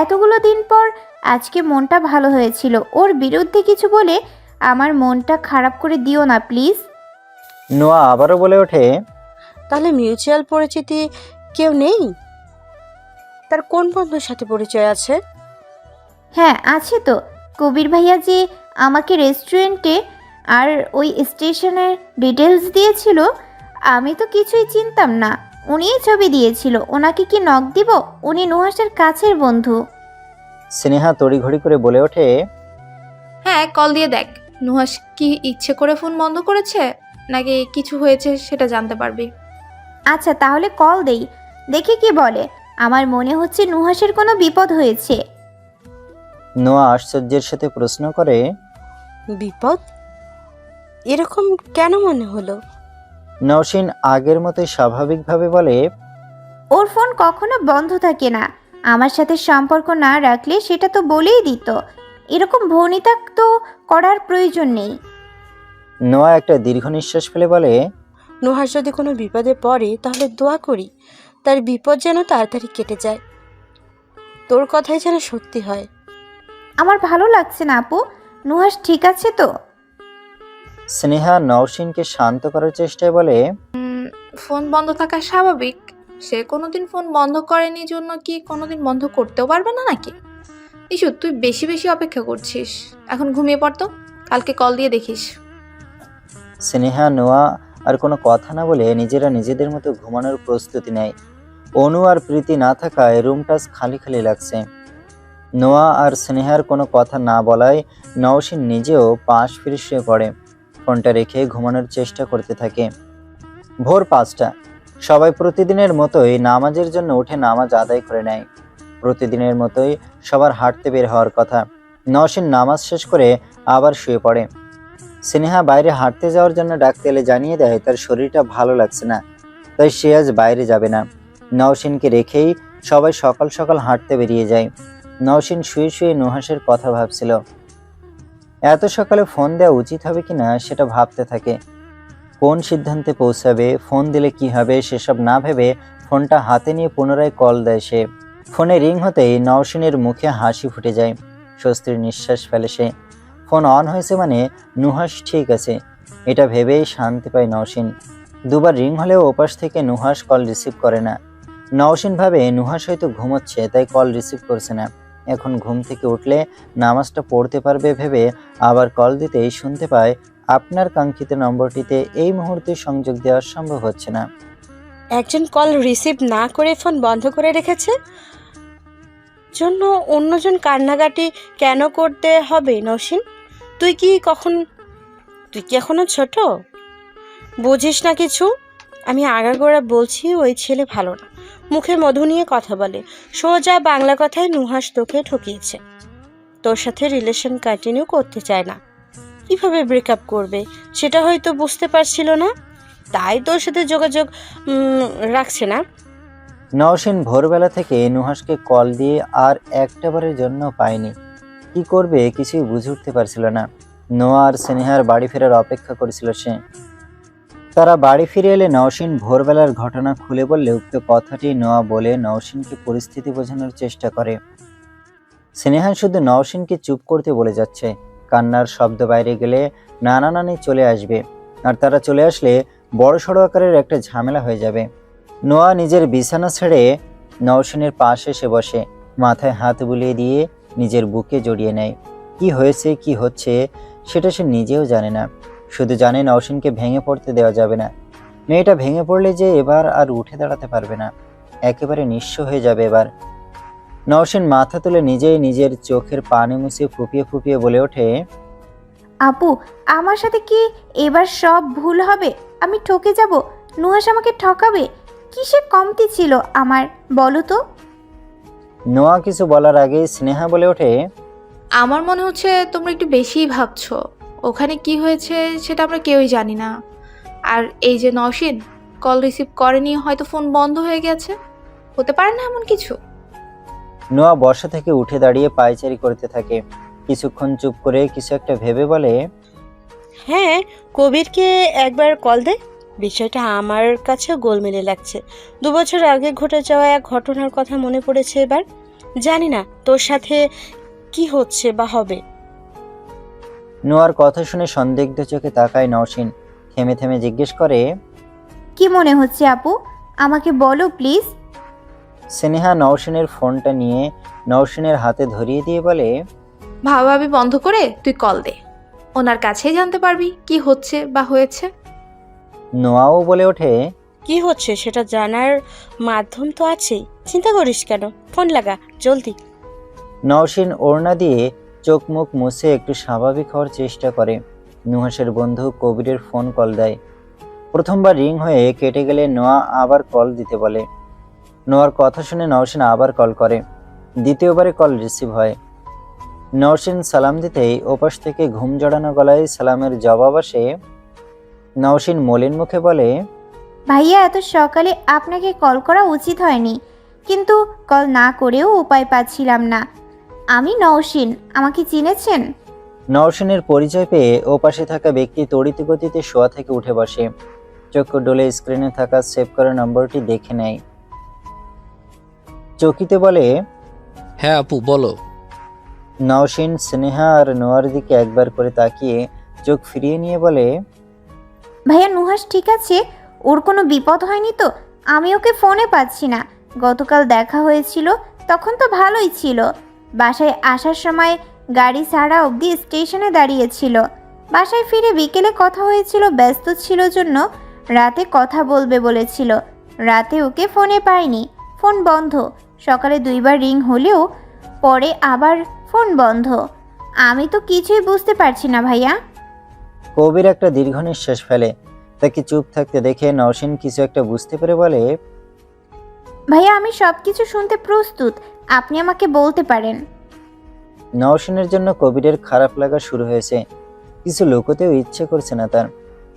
এতগুলো দিন পর আজকে মনটা ভালো হয়েছিল, ওর বিরুদ্ধে কিছু বলে আমার মনটা খারাপ করে দিও না প্লিজ। নোয়া আবারও বলে ওঠে, তাহলে মিউচুয়াল পরিচিতি কেউ নেই? তার কোন বন্ধুর সাথে পরিচয় আছে? হ্যাঁ আছে তো, কবির ভাইয়া যে আমাকে রেস্টুরেন্টে আর ওই স্টেশনের ডিটেলস দিয়েছিল, আমি তো কিছুই চিনতাম না। উনিই ছবি দিয়েছিল। ওনাকে কি নক দিব? উনি নুহাসের কাছের বন্ধু। স্নেহা তড়িঘড়ি করে বলে ওঠে, হ্যাঁ কল দিয়ে দেখ, নুহাস কি ইচ্ছে করে ফোন বন্ধ করেছে নাকি কিছু হয়েছে সেটা জানতে পারবি। আচ্ছা তাহলে কল দেই, দেখি কি বলে। আমার মনে হচ্ছে নুহাসের কোনো বিপদ হয়েছে। নোয়া আশ্চর্যের সাথে প্রশ্ন করে, বিপদ? এরকম কেন মনে হলো? নওশিন আগের মতোই স্বাভাবিকভাবে বলে, ওর ফোন কখনো বন্ধ থাকে না। আমার সাথে সম্পর্ক না রাখলে সেটা তো বলেই দিত। এরকম ভনিতা তো করার প্রয়োজন নেই। নোয়া একটা দীর্ঘ নিঃশ্বাস ফেলে বলে, নুহাস যদি কোনো বিপদে পড়ে তাহলে দোয়া করি তার বিপদ যেন তাড়াতাড়ি কেটে যায়। তোর কথাই যেন সত্যি হয়। আমার ভালো লাগছে না আপু। নুহাস ঠিক আছে তো? স্নেহা নওশিনকে শান্ত করার চেষ্টায় বলে, ফোন বন্ধ থাকা স্বাভাবিক। সে কোনোদিন ফোন বন্ধ করেনি জন্য কি কোনোদিন বন্ধ করতেও পারবে না নাকি? ইস্যু তুই বেশি বেশি অপেক্ষা করছিস। এখন ঘুমিয়ে পড়তো, কালকে কল দিয়ে দেখিস। স্নেহা নোয়া আর কোনো কথা না বলে নিজেরা নিজেদের মতো ঘুমানোর প্রস্তুতি নেয়। অনু আর প্রীতি না থাকায় রুমটা খালি খালি লাগছে। নোয়া আর স্নেহার কোনো কথা না বলায় নওশিন নিজেও পাশ ফিরে শুয়ে পড়ে। ফোনটা রেখে ঘুমানোর চেষ্টা করতে থাকে। ভোর 5টা। সবাই প্রতিদিনের মতোই নামাজের জন্য উঠে নামাজ আদায় করে নেয়। প্রতিদিনের মতোই সবার হাঁটতে বের হওয়ার কথা। নওশিন নামাজ শেষ করে আবার শুয়ে পড়ে। স্নেহা বাইরে হাঁটতে যাওয়ার জন্য ডাকতে এলে জানিয়ে দেয় তার শরীরটা ভালো লাগছে না, তাই সে আজ বাইরে যাবে না। নওশিনকে রেখেই সবাই সকাল সকাল হাঁটতে বেরিয়ে যায়। নওশিন শুয়ে শুয়ে নুহাসের কথা ভাবছিল। এত সকালে ফোন দেওয়া উচিত হবে কিনা সেটা ভাবতে থাকে। কোন সিদ্ধান্তে পৌঁছাবে, ফোন দিলে কি হবে সেসব না ভেবে ফোনটা হাতে নিয়ে পুনরায় কল দেয় সে। ফোনে রিং হতেই নওশিনের মুখে হাসি ফুটে যায়। স্বস্তির নিঃশ্বাস ফেলে সে। ফোন অন হয়েছে মানে নুহাস ঠিক আছে, এটা ভেবেই শান্তি পায় নওশিন। দুবার রিং হলেও ওপাশ থেকে নুহাস কল রিসিভ করে না। নওশিন ভাবে নুহাস হয়তো ঘুমোচ্ছে তাই কল রিসিভ করছে না। এখন ঘুম থেকে উঠলে নামাজটা পড়তে পারবে ভেবে আবার কল দিতেই শুনতে পায়, আপনার কাঙ্ক্ষিত নম্বরটিতে এই মুহূর্তে সংযোগ দেওয়া সম্ভব হচ্ছে না। একজন কল রিসিভ না করে ফোন বন্ধ করে রেখেছে জন্য অন্যজন কান্নাকাটি কেন করতে হবে? নওশিন, তুই কি এখনো ছোট, বুঝিস না কিছু? আমি আগাগোড়া বলছি ওই ছেলে ভালো না, মুখে মধু নিয়ে কথা বলে। সোজা বাংলা কথায় নুহাস তোকে ঠকিয়েছে, তোর সাথে রিলেশন কন্টিনিউ করতে চায় না। কিভাবে ব্রেকআপ করবে সেটা হয়তো বুঝতে পারছিল না, তাই তোর সাথে যোগাযোগ রাখছে না। নওশিন ভোরবেলা থেকে নুহাসকে কল দিয়ে আর একটাবারের জন্য পায়নি। কি করবে কিছুই বুঝে উঠতে পারছিল না। নোয়া আর স্নেহার বাড়ি ফেরার অপেক্ষা করেছিল সে। তারা বাড়ি ফিরে এলে নওশিন ভোরবেলার ঘটনা খুলে বললে উক্ত কথাটি নোয়া বলে নওশিনকে পরিস্থিতি বোঝানোর চেষ্টা করে। স্নেহা শুধু নওশিনকে চুপ করতে বলে যাচ্ছে। কান্নার শব্দ বাইরে গেলে নানা নানি চলে আসবে, আর তারা চলে আসলে বড়সড় আকারের একটা ঝামেলা হয়ে যাবে। নোয়া নিজের বিছানা ছেড়ে নওশিনের পাশে এসে বসে, মাথায় হাত বুলিয়ে দিয়ে নিজের বুকে জড়িয়ে নেয়। কি হয়েছে কি হচ্ছে সেটা সে নিজেও জানে না, শুধু জানে নওশিনকে ভেঙে পড়তে দেওয়া যাবে না। মেয়েটা ভেঙে পড়লে যে এবার আর উঠে দাঁড়াতে পারবে না, একেবারে নিঃস্ব হয়ে যাবে এবার। নওশিন মাথা তুলে নিজেই নিজের চোখের পানি মুছে ফুপিয়ে ফুপিয়ে বলে ওঠে, আপু আমার সাথে কি এবার সব ভুল হবে? আমি ঠকে যাব? নুহাস আমাকে ঠকাবে? কিসে কমতি ছিল আমার, বলো তো? নোয়া কিছু বলার আগেই স্নেহা বলে ওঠে, আমার মনে হচ্ছে তোমরা একটু বেশিই ভাবছো। ওখানে কি হয়েছে সেটা আমরা কেউই জানি না। আর এই যে নওশিন কল রিসিভ করেনি, হয়তো ফোন বন্ধ হয়ে গেছে, হতে পারে না এমন কিছু? নোয়া বসা থেকে উঠে দাঁড়িয়ে পায়চারি করতে থাকে। কিছুক্ষণ চুপ করে কিছু একটা ভেবে বলে, হ্যাঁ, কবিরকে একবার কল দে। বিষয়টা আমার কাছেও গোলমেলে লাগছে। 2 বছর আগে ঘটে যাওয়া এক ঘটনার কথা মনে পড়েছে এবার। জানি না তোর সাথে কি হচ্ছে বা হবে। নোয়ার কথা শুনে সন্দিগ্ধ চোখে তাকায় নওশিন। থেমে থেমে জিজ্ঞেস করে, কি মনে হচ্ছে আপু? আমাকে বলো প্লিজ। স্নেহা নওশিনের ফোনটা নিয়ে নওশিনের হাতে ধরিয়ে দিয়ে বলে, ভাবাভাবি বন্ধ করে তুই কল দে, ওনার কাছেই জানতে পারবি কি হচ্ছে বা হয়েছে। নোয়াও বলে ওঠে, কি হচ্ছে সেটা জানার মাধ্যম তো আছেই, চিন্তা করিস কেন, ফোন লাগা জলদি। নওশিন ওড়না দিয়ে চোখ মুখ মুছে একটু স্বাভাবিক হওয়ার চেষ্টা করে। নুহাসের বন্ধু কবিরের ফোন কল দেয়। প্রথমবার রিং হয়ে কেটে গেলে নোয়া আবার কল দিতে বলে। নোয়ার কথা শুনে নওশিন আবার কল করে। দ্বিতীয়বারে কল রিসিভ হয়। নওশিন সালাম দিতেই ওপাশ থেকে ঘুম জড়ানো গলায় সালামের জবাব আসে। নওশিন মলিন মুখে বলে, ভাইয়া এত সকালে আপনাকে কল করা উচিত হয়নি, কিন্তু কল না করেও উপায় পাচ্ছিলাম না। আমি নওশিন, আমাকে চিনেছেন? নওশিনের পরিচয় পেয়ে ওপাশে থাকা ব্যক্তি তড়িৎ গতিতে শোয়া থেকে উঠে বসে। চক্ষু ডলে স্ক্রিনে থাকা সেভ করা নম্বরটি দেখে নেয়। চকিতে বলে, হ্যাঁ আপু বলো। নওশিন স্নেহা আর নোয়ার দিকে একবার করে তাকিয়ে চোখ ফিরিয়ে নিয়ে বলে, ভাইয়া নুহাস ঠিক আছে? ওর কোনো বিপদ হয়নি তো? আমি ওকে ফোনে পাচ্ছি না। গতকাল দেখা হয়েছিল, তখন তো ভালোই ছিল। বাসায় আসার সময় গাড়ি ছাড়া অবধি স্টেশনে দাঁড়িয়েছিল। বাসায় ফিরে বিকেলে কথা হয়েছিল, ব্যস্ত ছিল জন্য রাতে কথা বলবে বলেছিল। রাতে ওকে ফোনে পাইনি, ফোন বন্ধ। সকালে 2বার রিং হলেও পরে আবার ফোন বন্ধ। আমি তো কিছুই বুঝতে পারছি না ভাইয়া। কবির একটা দীর্ঘ নিঃশ্বাস ফেলে। তাকে চুপ থাকতে দেখে নওশিন কিছু একটা বুঝতে পেরে বলে, ভাইয়া আমি সব কিছু শুনতে প্রস্তুত, আপনি আমাকে বলতে পারেন। নওশিনের জন্য কবিরের খারাপ লাগা শুরু হয়েছে। কিছু লুকোতেও ইচ্ছে করছে না তার,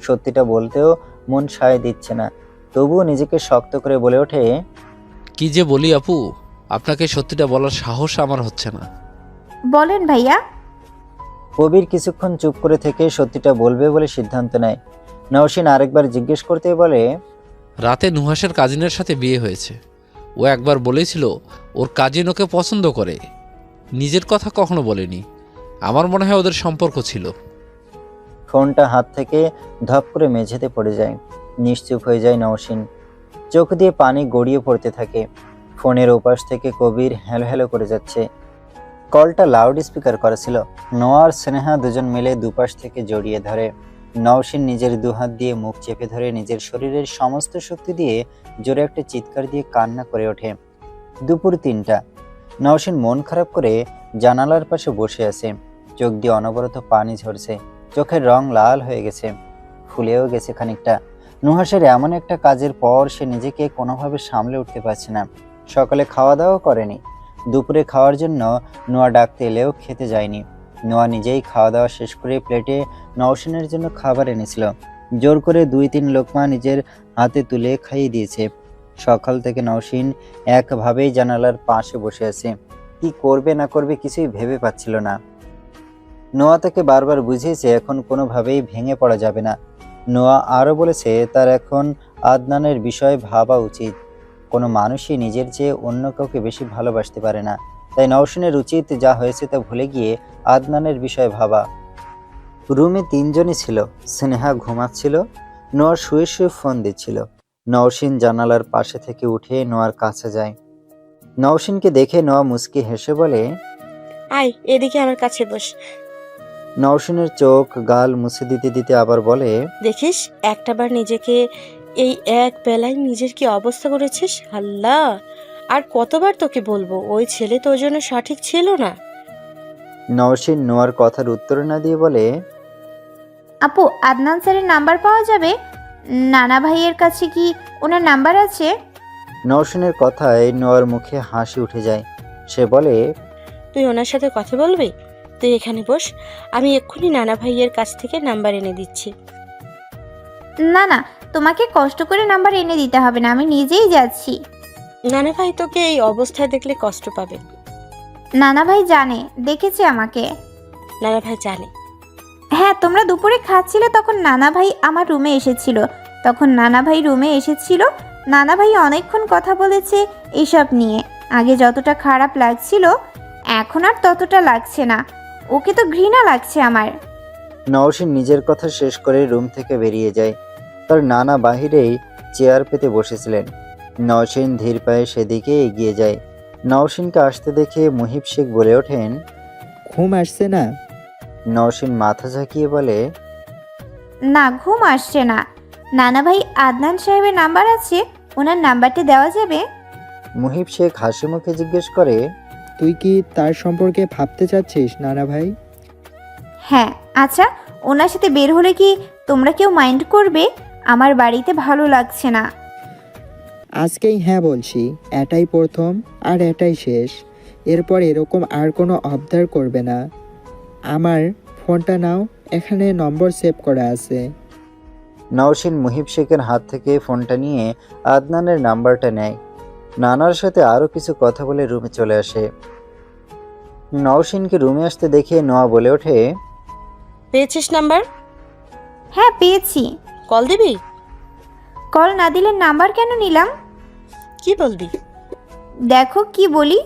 সত্যিটা বলতেও মন সায় দিচ্ছে না। তবুও নিজেকে শক্ত করে বলে ওঠে, কি যে বলি আপু, আপনাকে সত্যিটা বলার সাহস আমার হচ্ছে না। বলেন ভাইয়া। কবির কিছুক্ষণ চুপ করে থেকে সত্যিটা বলবে বলে সিদ্ধান্ত নেয়। নওশিন আরেকবার জিজ্ঞেস করতে বলে, রাতে নুহাসের কাজিনের সাথে বিয়ে হয়েছে। ও একবার বলেছিল ওর কাজিন ওকে পছন্দ করে, নিজের কথা কখনো বলেনি। আমার মনে হয় ওদের সম্পর্ক ছিল। ফোনটা হাত থেকে ধপ করে মেঝেতে পড়ে যায়। নিশ্চুপ হয়ে যায় নওশিন। চোখ দিয়ে পানি গড়িয়ে পড়তে থাকে। ফোনের ওপাশ থেকে কবির হ্যালো হ্যালো করে যাচ্ছে। কলটা লাউড স্পিকার করা ছিল। নোয়া আর স্নেহা দুজন মিলে দুপাশ থেকে জড়িয়ে ধরে। নওশিন নিজের দুহাত দিয়ে মুখ চেপে ধরে নিজের শরীরের সমস্ত শক্তি দিয়ে জোরে একটা চিৎকার দিয়ে কান্না করে ওঠে। দুপুর 3টা। নওশিন মন খারাপ করে জানালার পাশে বসে আছে। চোখ দিয়ে অনবরত পানি ঝরছে। চোখের রং লাল হয়ে গেছে, ফুলেও গেছে খানিকটা। নুহাসের এমন একটা কাজের পর সে নিজেকে কোনোভাবে সামলে উঠতে পারছে না। সকালে খাওয়া দাওয়া করেনি। দুপুরে খাওয়ার জন্য নোয়া ডাকতে এলেও খেতে যায়নি। নোয়া নিজেই খাওয়া দাওয়া শেষ করে প্লেটে নওশিনের জন্য খাবার এনেছিল। জোর করে 2-3 লোকমা নিজের হাতে তুলে খাইয়ে দিয়েছে। সকাল থেকে নওশিন একভাবেই জানালার পাশে বসে আছে। কি করবে না করবে কিছুই ভেবে পাচ্ছিল না। নোয়া তাকে বারবার বুঝিয়েছে এখন কোনোভাবেই ভেঙে পড়া যাবে না। নোয়া আরও বলেছে তার এখন আদনানের বিষয়ে ভাবা উচিত। কোনো মানুষই নিজের চেয়ে অন্য কাউকে বেশি ভালোবাসতে পারে না। তাই নওশিনের উচিত যা হয়েছে তা ভুলে গিয়ে আদনানের বিষয়ে ভাবা। রুমে 3 জনই ছিল। স্নেহা ঘুমাচ্ছিল, নোয়া শুয়ে শুয়ে ফোন দিচ্ছিল। নওশিন জানালার পাশে থেকে উঠে নোয়ার কাছে যায়। নওশিনকে দেখে নোয়া মুচকি হেসে বলে, আয় এদিকে আমার কাছে বস। নওশিনের চোখ গাল মুছে দিতে দিতে আবার বলে, দেখিস একটাবার নিজেকে এই এক বেলায় নিজের কি অবস্থা করেছিস। আল্লাহ, আর কতবার তোকে বলবো ওই ছেলে তোর জন্য সঠিক ছিল না। নওশিন নোয়ার কথার উত্তর না দিয়ে বলে, আপু আদনান স্যারের নাম্বার পাওয়া যাবে? নানা ভাইয়ের কাছে কি ওনার নাম্বার আছে? নওশিনের কথায় নোয়ার মুখে হাসি উঠে যায়। সে বলে, তুই ওনার সাথে কথা বলবি? তুই এখানে বস, আমি এক্ষুনি নানা ভাইয়ের কাছ থেকে নাম্বার এনে দিচ্ছি। না না, তোমাকে কষ্ট করে নাম্বার এনে দিতে হবে না, আমি নিজেই যাচ্ছি। নানা ভাই তোকে এই অবস্থায় দেখলে কষ্ট পাবে। নানা ভাই জানে, দেখেছে আমাকে। নানা ভাই জানে? হ্যাঁ, তোমরা দুপুরে খাচ্ছিলে তখন নানা ভাই আমার রুমে এসেছিল। নানা ভাই অনেকক্ষণ কথা বলেছে এইসব নিয়ে। আগে যতটা খারাপ লাগছিল এখন আর ততটা লাগছে না। ওকে তো ঘৃণা লাগছে আমার। নওশীন নিজের কথা শেষ করে রুম থেকে বেরিয়ে যায়। তার নানা বাহিরেই চেয়ার পেতে বসেছিলেন। নওশীন ধীর পায়ে সেদিকে এগিয়ে যায়। নওশীনকে আসতে দেখে মুহিব শেখ বলে ওঠেন, ঘুম আসছে না? নওশীন মাথা ঝাঁকিয়ে বলে, না, ঘুম আসছে না। নানা ভাই আদনান সাহেবের নাম্বার আছে, ওনার নাম্বারটা দেওয়া যাবে? মুহিব শেখ হাসি মুখে জিজ্ঞেস করে, তুই কি তার সম্পর্কে ভাবতে চাচ্ছিস নানা ভাই? হ্যাঁ। আচ্ছা, ওনার সাথে বের হলে কি তোমরা কেউ মাইন্ড করবে? আমার বাড়িতে ভালো লাগছে না। আজকেই হ্যাঁ বলছি, এটাই প্রথম আর এটাই শেষ। এরপর এরকম আর কোনো আবদার করবে না। আমার ফোনটা নাও, এখানে নম্বর সেভ করা আছে। নওশীন মুহিব শেখের হাত থেকে ফোনটা নিয়ে আদনানের নাম্বারটা নেয়। নানার সাথে আরও কিছু কথা বলে রুমে চলে আসে। নওশীনকে রুমে আসতে দেখে নোয়া বলে ওঠে, পেয়েছিস নাম্বার? হ্যাঁ, পেয়েছি। কল দিবি? কল না দিলে নাম্বার কেন নিলাম? কি বলবি? দেখো কি বলি।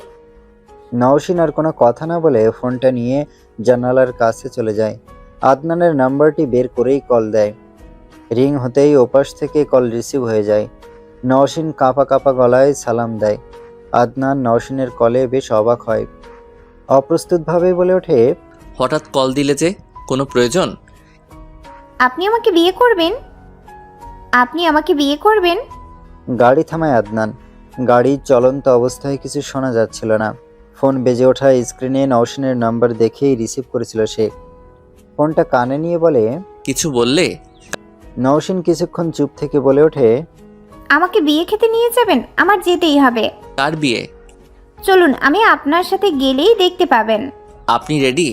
নওশীন আর কোনো কথা না বলে ফোনটা নিয়ে জানালার কাছে চলে যায়। আদনানের নাম্বারটি বের করেই কল দেয়। রিং হতেই ওপাশ থেকে কল রিসিভ হয়ে যায়। নওশীন কাঁপা কাঁপা গলায় সালাম দেয়। আদনান নওশীনের কলে বেশ অবাক হয়। অপ্রস্তুতভাবে বলে ওঠে, হঠাৎ কল দিলে যে, কোনো প্রয়োজন? আপনি আমাকে বিয়ে করবেন? আপনি আমাকে বিয়ে করবেন? গাড়ি থামায় আদনান। গাড়ির চলন্ত অবস্থায় কিছু শোনা যাচ্ছিল না। ফোন বেজে ওঠা স্ক্রিনে নওশীনের নাম্বার দেখেই রিসিভ করেছিল সে। ফোনটা কানে নিয়ে বলে, কিছু বললে? নওশীন কিছুক্ষণ চুপ থেকে বলে ওঠে, আমাকে বিয়ে খেতে নিয়ে যাবেন? আমার যেতেই হবে। কার বিয়ে? চলুন, আমি আপনার সাথে গেলেই দেখতে পাবেন। আপনি রেডি?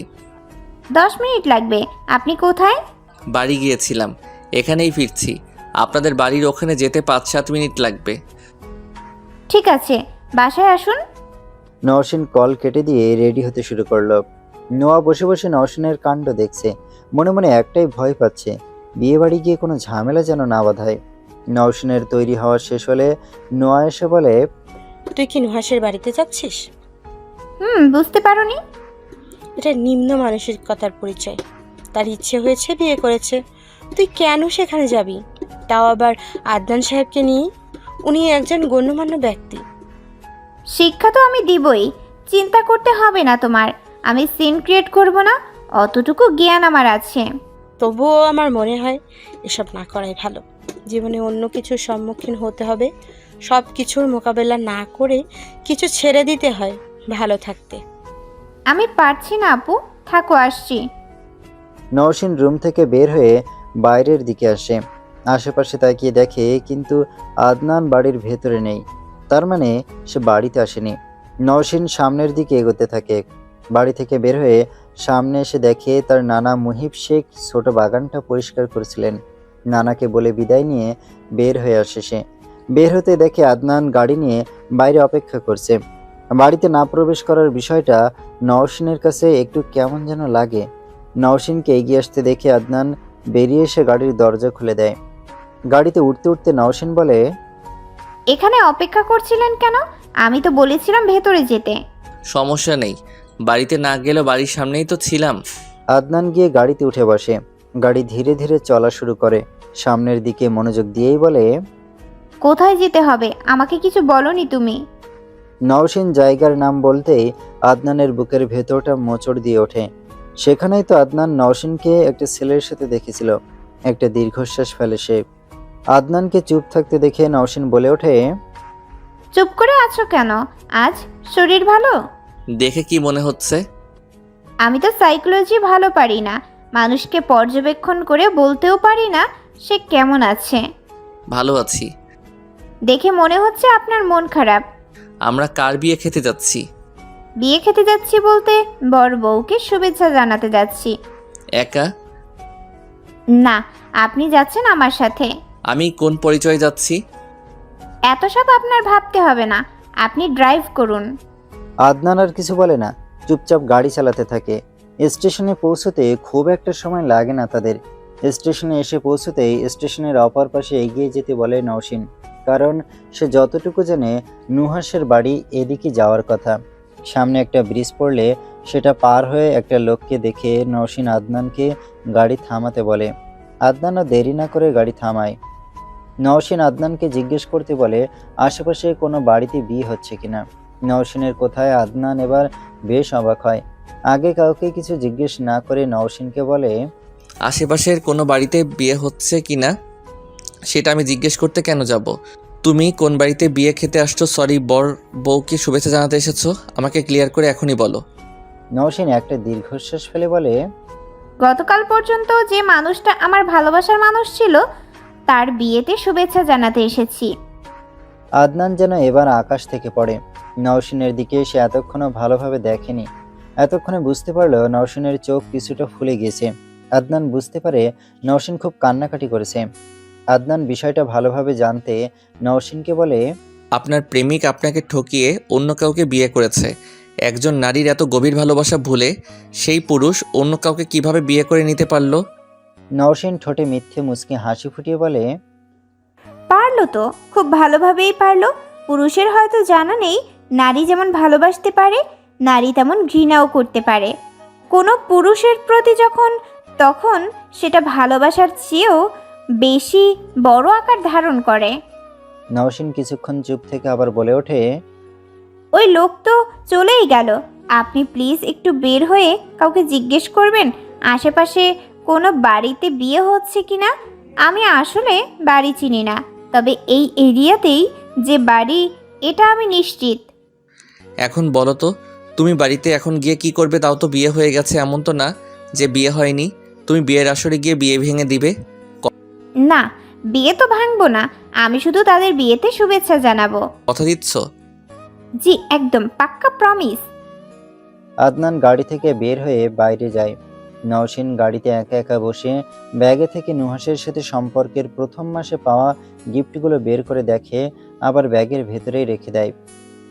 10 মিনিট লাগবে। আপনি কোথায়? বাড়ি গিয়েছিলাম, এখানেই ফিরছি। আপনাদের বাড়ির ওখানে যেতে 5-7 মিনিট লাগবে। ঠিক আছে, বাসায় আসুন। নওশীন কল কেটে দিয়ে রেডি হতে শুরু করলো। নোয়া বসে বসে নওশীনের কাণ্ড দেখছে। মনে মনে একটাই ভয় পাচ্ছে, বিয়ে বাড়ি গিয়ে কোনো ঝামেলা যেন না বাধায়। নওশীনের তৈরি হওয়া শেষ হলে নোয়া এসে বলে, তুই কি নুহাসের বাড়িতে যাচ্ছিস? বুঝতে পারোনি? এটা নিম্ন মানসিকতার পরিচয়। তার ইচ্ছে হয়েছে, বিয়ে করেছে, তুই কেন সেখানে যাবি? তাও আবার আদনান সাহেবকে নিয়ে। উনি একজন গণ্যমান্য ব্যক্তি। শিক্ষা তো আমি দিবই, চিন্তা করতে হবে না তোমার। আমি সিন ক্রিয়েট করব না, অতটুকু জ্ঞান আমার আছে। তবুও আমার মনে হয় এসব না করাই ভালো। জীবনে অন্য কিছুর সম্মুখীন হতে হবে, সব কিছুর মোকাবেলা না করে কিছু ছেড়ে দিতে হয় ভালো থাকতে। আমি পারছি না আপু, থাকো, আসছি। নওশীন রুম থেকে বের হয়ে বাইরের দিকে আসে। আশেপাশে তাকিয়ে দেখে কিন্তু আদনান বাড়ির ভেতরে নেই। তার মানে সে বাড়িতে আসেনি। নওশীন সামনের দিকে এগোতে থাকে। বাড়ি থেকে বের হয়ে সামনে এসে দেখে তার নানা মুহিব শেখ ছোট বাগানটা পরিষ্কার করেছিলেন। নানাকে বলে বিদায় নিয়ে বের হয়ে আসে সে। বের হতে দেখে আদনান গাড়ি নিয়ে বাইরে অপেক্ষা করছে। বাড়িতে না প্রবেশ করার বিষয়টা নওশীনের কাছে একটু কেমন যেন লাগে। নওশীনকে এগিয়ে আসতে দেখে আদনান বেরিয়ে এসে গাড়ির দরজা খুলে দেয়। গাড়িতে উঠতে উঠতে নওশীন বলে, এখানে অপেক্ষা করছিলেন কেন? আমি তো বলেছিলাম ভেতরে যেতে। সমস্যা নেই, বাড়িতে না গেলেও বাড়ির সামনেই তো ছিলাম। আদনান গিয়ে গাড়িতে উঠে বসে। গাড়ি ধীরে ধীরে চলা শুরু করে। সামনের দিকে মনোযোগ দিয়েই বলে, কোথায় যেতে হবে? আমাকে কিছু বলনি তুমি। নওশীন জায়গার নাম বলতেই আদনানের বুকের ভেতরটা মোচড় দিয়ে ওঠে। সেখানেই তো আদনান নওশীনকে একটা ছেলের সাথে দেখেছিল। একটা দীর্ঘশ্বাস ফেলে সে। আদনানকে চুপ থাকতে দেখে নওশীন বলে ওঠে, চুপ করে আছো কেন? আজ শরীর ভালো? দেখে কি মনে হচ্ছে? আমি তো সাইকোলজি ভালো পারি না, মানুষকে পর্যবেক্ষণ করে বলতেও পারি না সে কেমন আছে। ভালো আছি। দেখে মনে হচ্ছে আপনার মন খারাপ। আমরা কার বিয়ে খেতে যাচ্ছি? বিয়ে খেতে যাচ্ছি বলতে বর বউকে শুভেচ্ছা জানাতে যাচ্ছি। একা? না, আপনি যাচ্ছেন আমার সাথে। আমি কোন পরিচয়ে যাচ্ছি? এত সব আপনার ভাবতে হবে না, আপনি ড্রাইভ করুন। আদনান আর কিছু বলে না, চুপচাপ গাড়ি চালাতে থাকে। স্টেশনে পৌঁছতে খুব একটা সময় লাগে না তাদের। স্টেশনে এসে পৌঁছতেই স্টেশনের অপর পাশে এগিয়ে যেতে বলে নওশীন, কারণ সে যতটুকু জানে নুহাসের বাড়ি এদিকে যাওয়ার কথা। সামনে একটা ব্রিজ পড়লে সেটা পার হয়ে একটা লোককে দেখে নওশিন আদনানকে গাড়ি থামাতে বলে। আদনানও দেরি না করে গাড়ি থামায়। নওশিন আদনানকে জিজ্ঞেস করতে বলে আশেপাশে কোনো বাড়িতে বিয়ে হচ্ছে কিনা। নওশিনের কোথায় আদনান এবার বেশ অবাক হয়। আগে কাউকে কিছু জিজ্ঞেস না করে নওশিনকে বলে, আশেপাশের কোনো বাড়িতে বিয়ে হচ্ছে কি না সেটা আমি জিজ্ঞেস করতে কেন যাব? তুমি কোন বাড়িতে বিয়ে খেতে আসছো? সরি, বউকে শুভেচ্ছা জানাতে এসেছো? আমাকে ক্লিয়ার করে এখনই বলো। নওশিন একটা দীর্ঘশ্বাস ফেলে বলে, গতকাল পর্যন্ত যে মানুষটা আমার ভালোবাসার মানুষ ছিল তার বিয়েতে শুভেচ্ছা জানাতে এসেছি। আদনান যেন এবার আকাশ থেকে পড়ে। নওশিনের দিকে সে এতক্ষণও ভালোভাবে দেখেনি। এতক্ষণে বুঝতে পারলো নওশিনের চোখ কিছুটা ফুলে গেছে। আদনান বুঝতে পারে নওশিন খুব কান্নাকাটি করেছে। আদনান বিষয়টা ভালোভাবে জানতে নওশিনকে বলে, আপনার প্রেমিক আপনাকে ঠকিয়ে অন্য কাউকে বিয়ে করেছে। একজন নারীর এত গভীর ভালোবাসা ভুলে সেই পুরুষ অন্য কাউকে কিভাবে বিয়ে করে নিতে পারলো? নওশিন ঠোঁটে মিথ্যে মুচকি হাসি ফুটিয়ে বলে, পারলো তো, খুব ভালোভাবেই পারলো। পুরুষের হয়তো জানা নেই নারী যেমন ভালোবাসতে পারে নারী তেমন ঘৃণাও করতে পারে। কোনো পুরুষের প্রতি তখন সেটা ভালোবাসার চেয়েও বেশি বড় আকার ধারণ করে। নওশিন কিছুক্ষণ চুপ থেকে আবার বলে ওঠে, ওই লোক তো চলেই গেল। আপনি প্লিজ একটু বের হয়ে কাউকে জিজ্ঞেস করবেন আশেপাশে কোনো বাড়িতে বিয়ে হচ্ছে কিনা। আমি আসলে বাড়ি চিনি না, তবে এই এরিয়াতেই যে বাড়ি এটা আমি নিশ্চিত। এখন বলো তো, তুমি বাড়িতে এখন গিয়ে কি করবে? তাও তো বিয়ে হয়ে গেছে, এমন তো না যে বিয়ে হয়নি। তুমি বিয়ের আসরে গিয়ে বিয়ে ভেঙে দিবে? না, বিয়ে তো ভাঙবো না, আমি শুধু তাদের বিয়েতে শুভেচ্ছা জানাবো। কথা দিচ্ছ? জি একদম পাক্কা প্রমিস। আদনান গাড়ি থেকে বের হয়ে বাইরে যায়। নওশিন গাড়িতে একা একা বসে ব্যাগে থেকে নুহাসের সাথে সম্পর্কের প্রথম মাসে পাওয়া গিফটগুলো বের করে দেখে, আবার ব্যাগের ভেতরেই রেখে দেয়।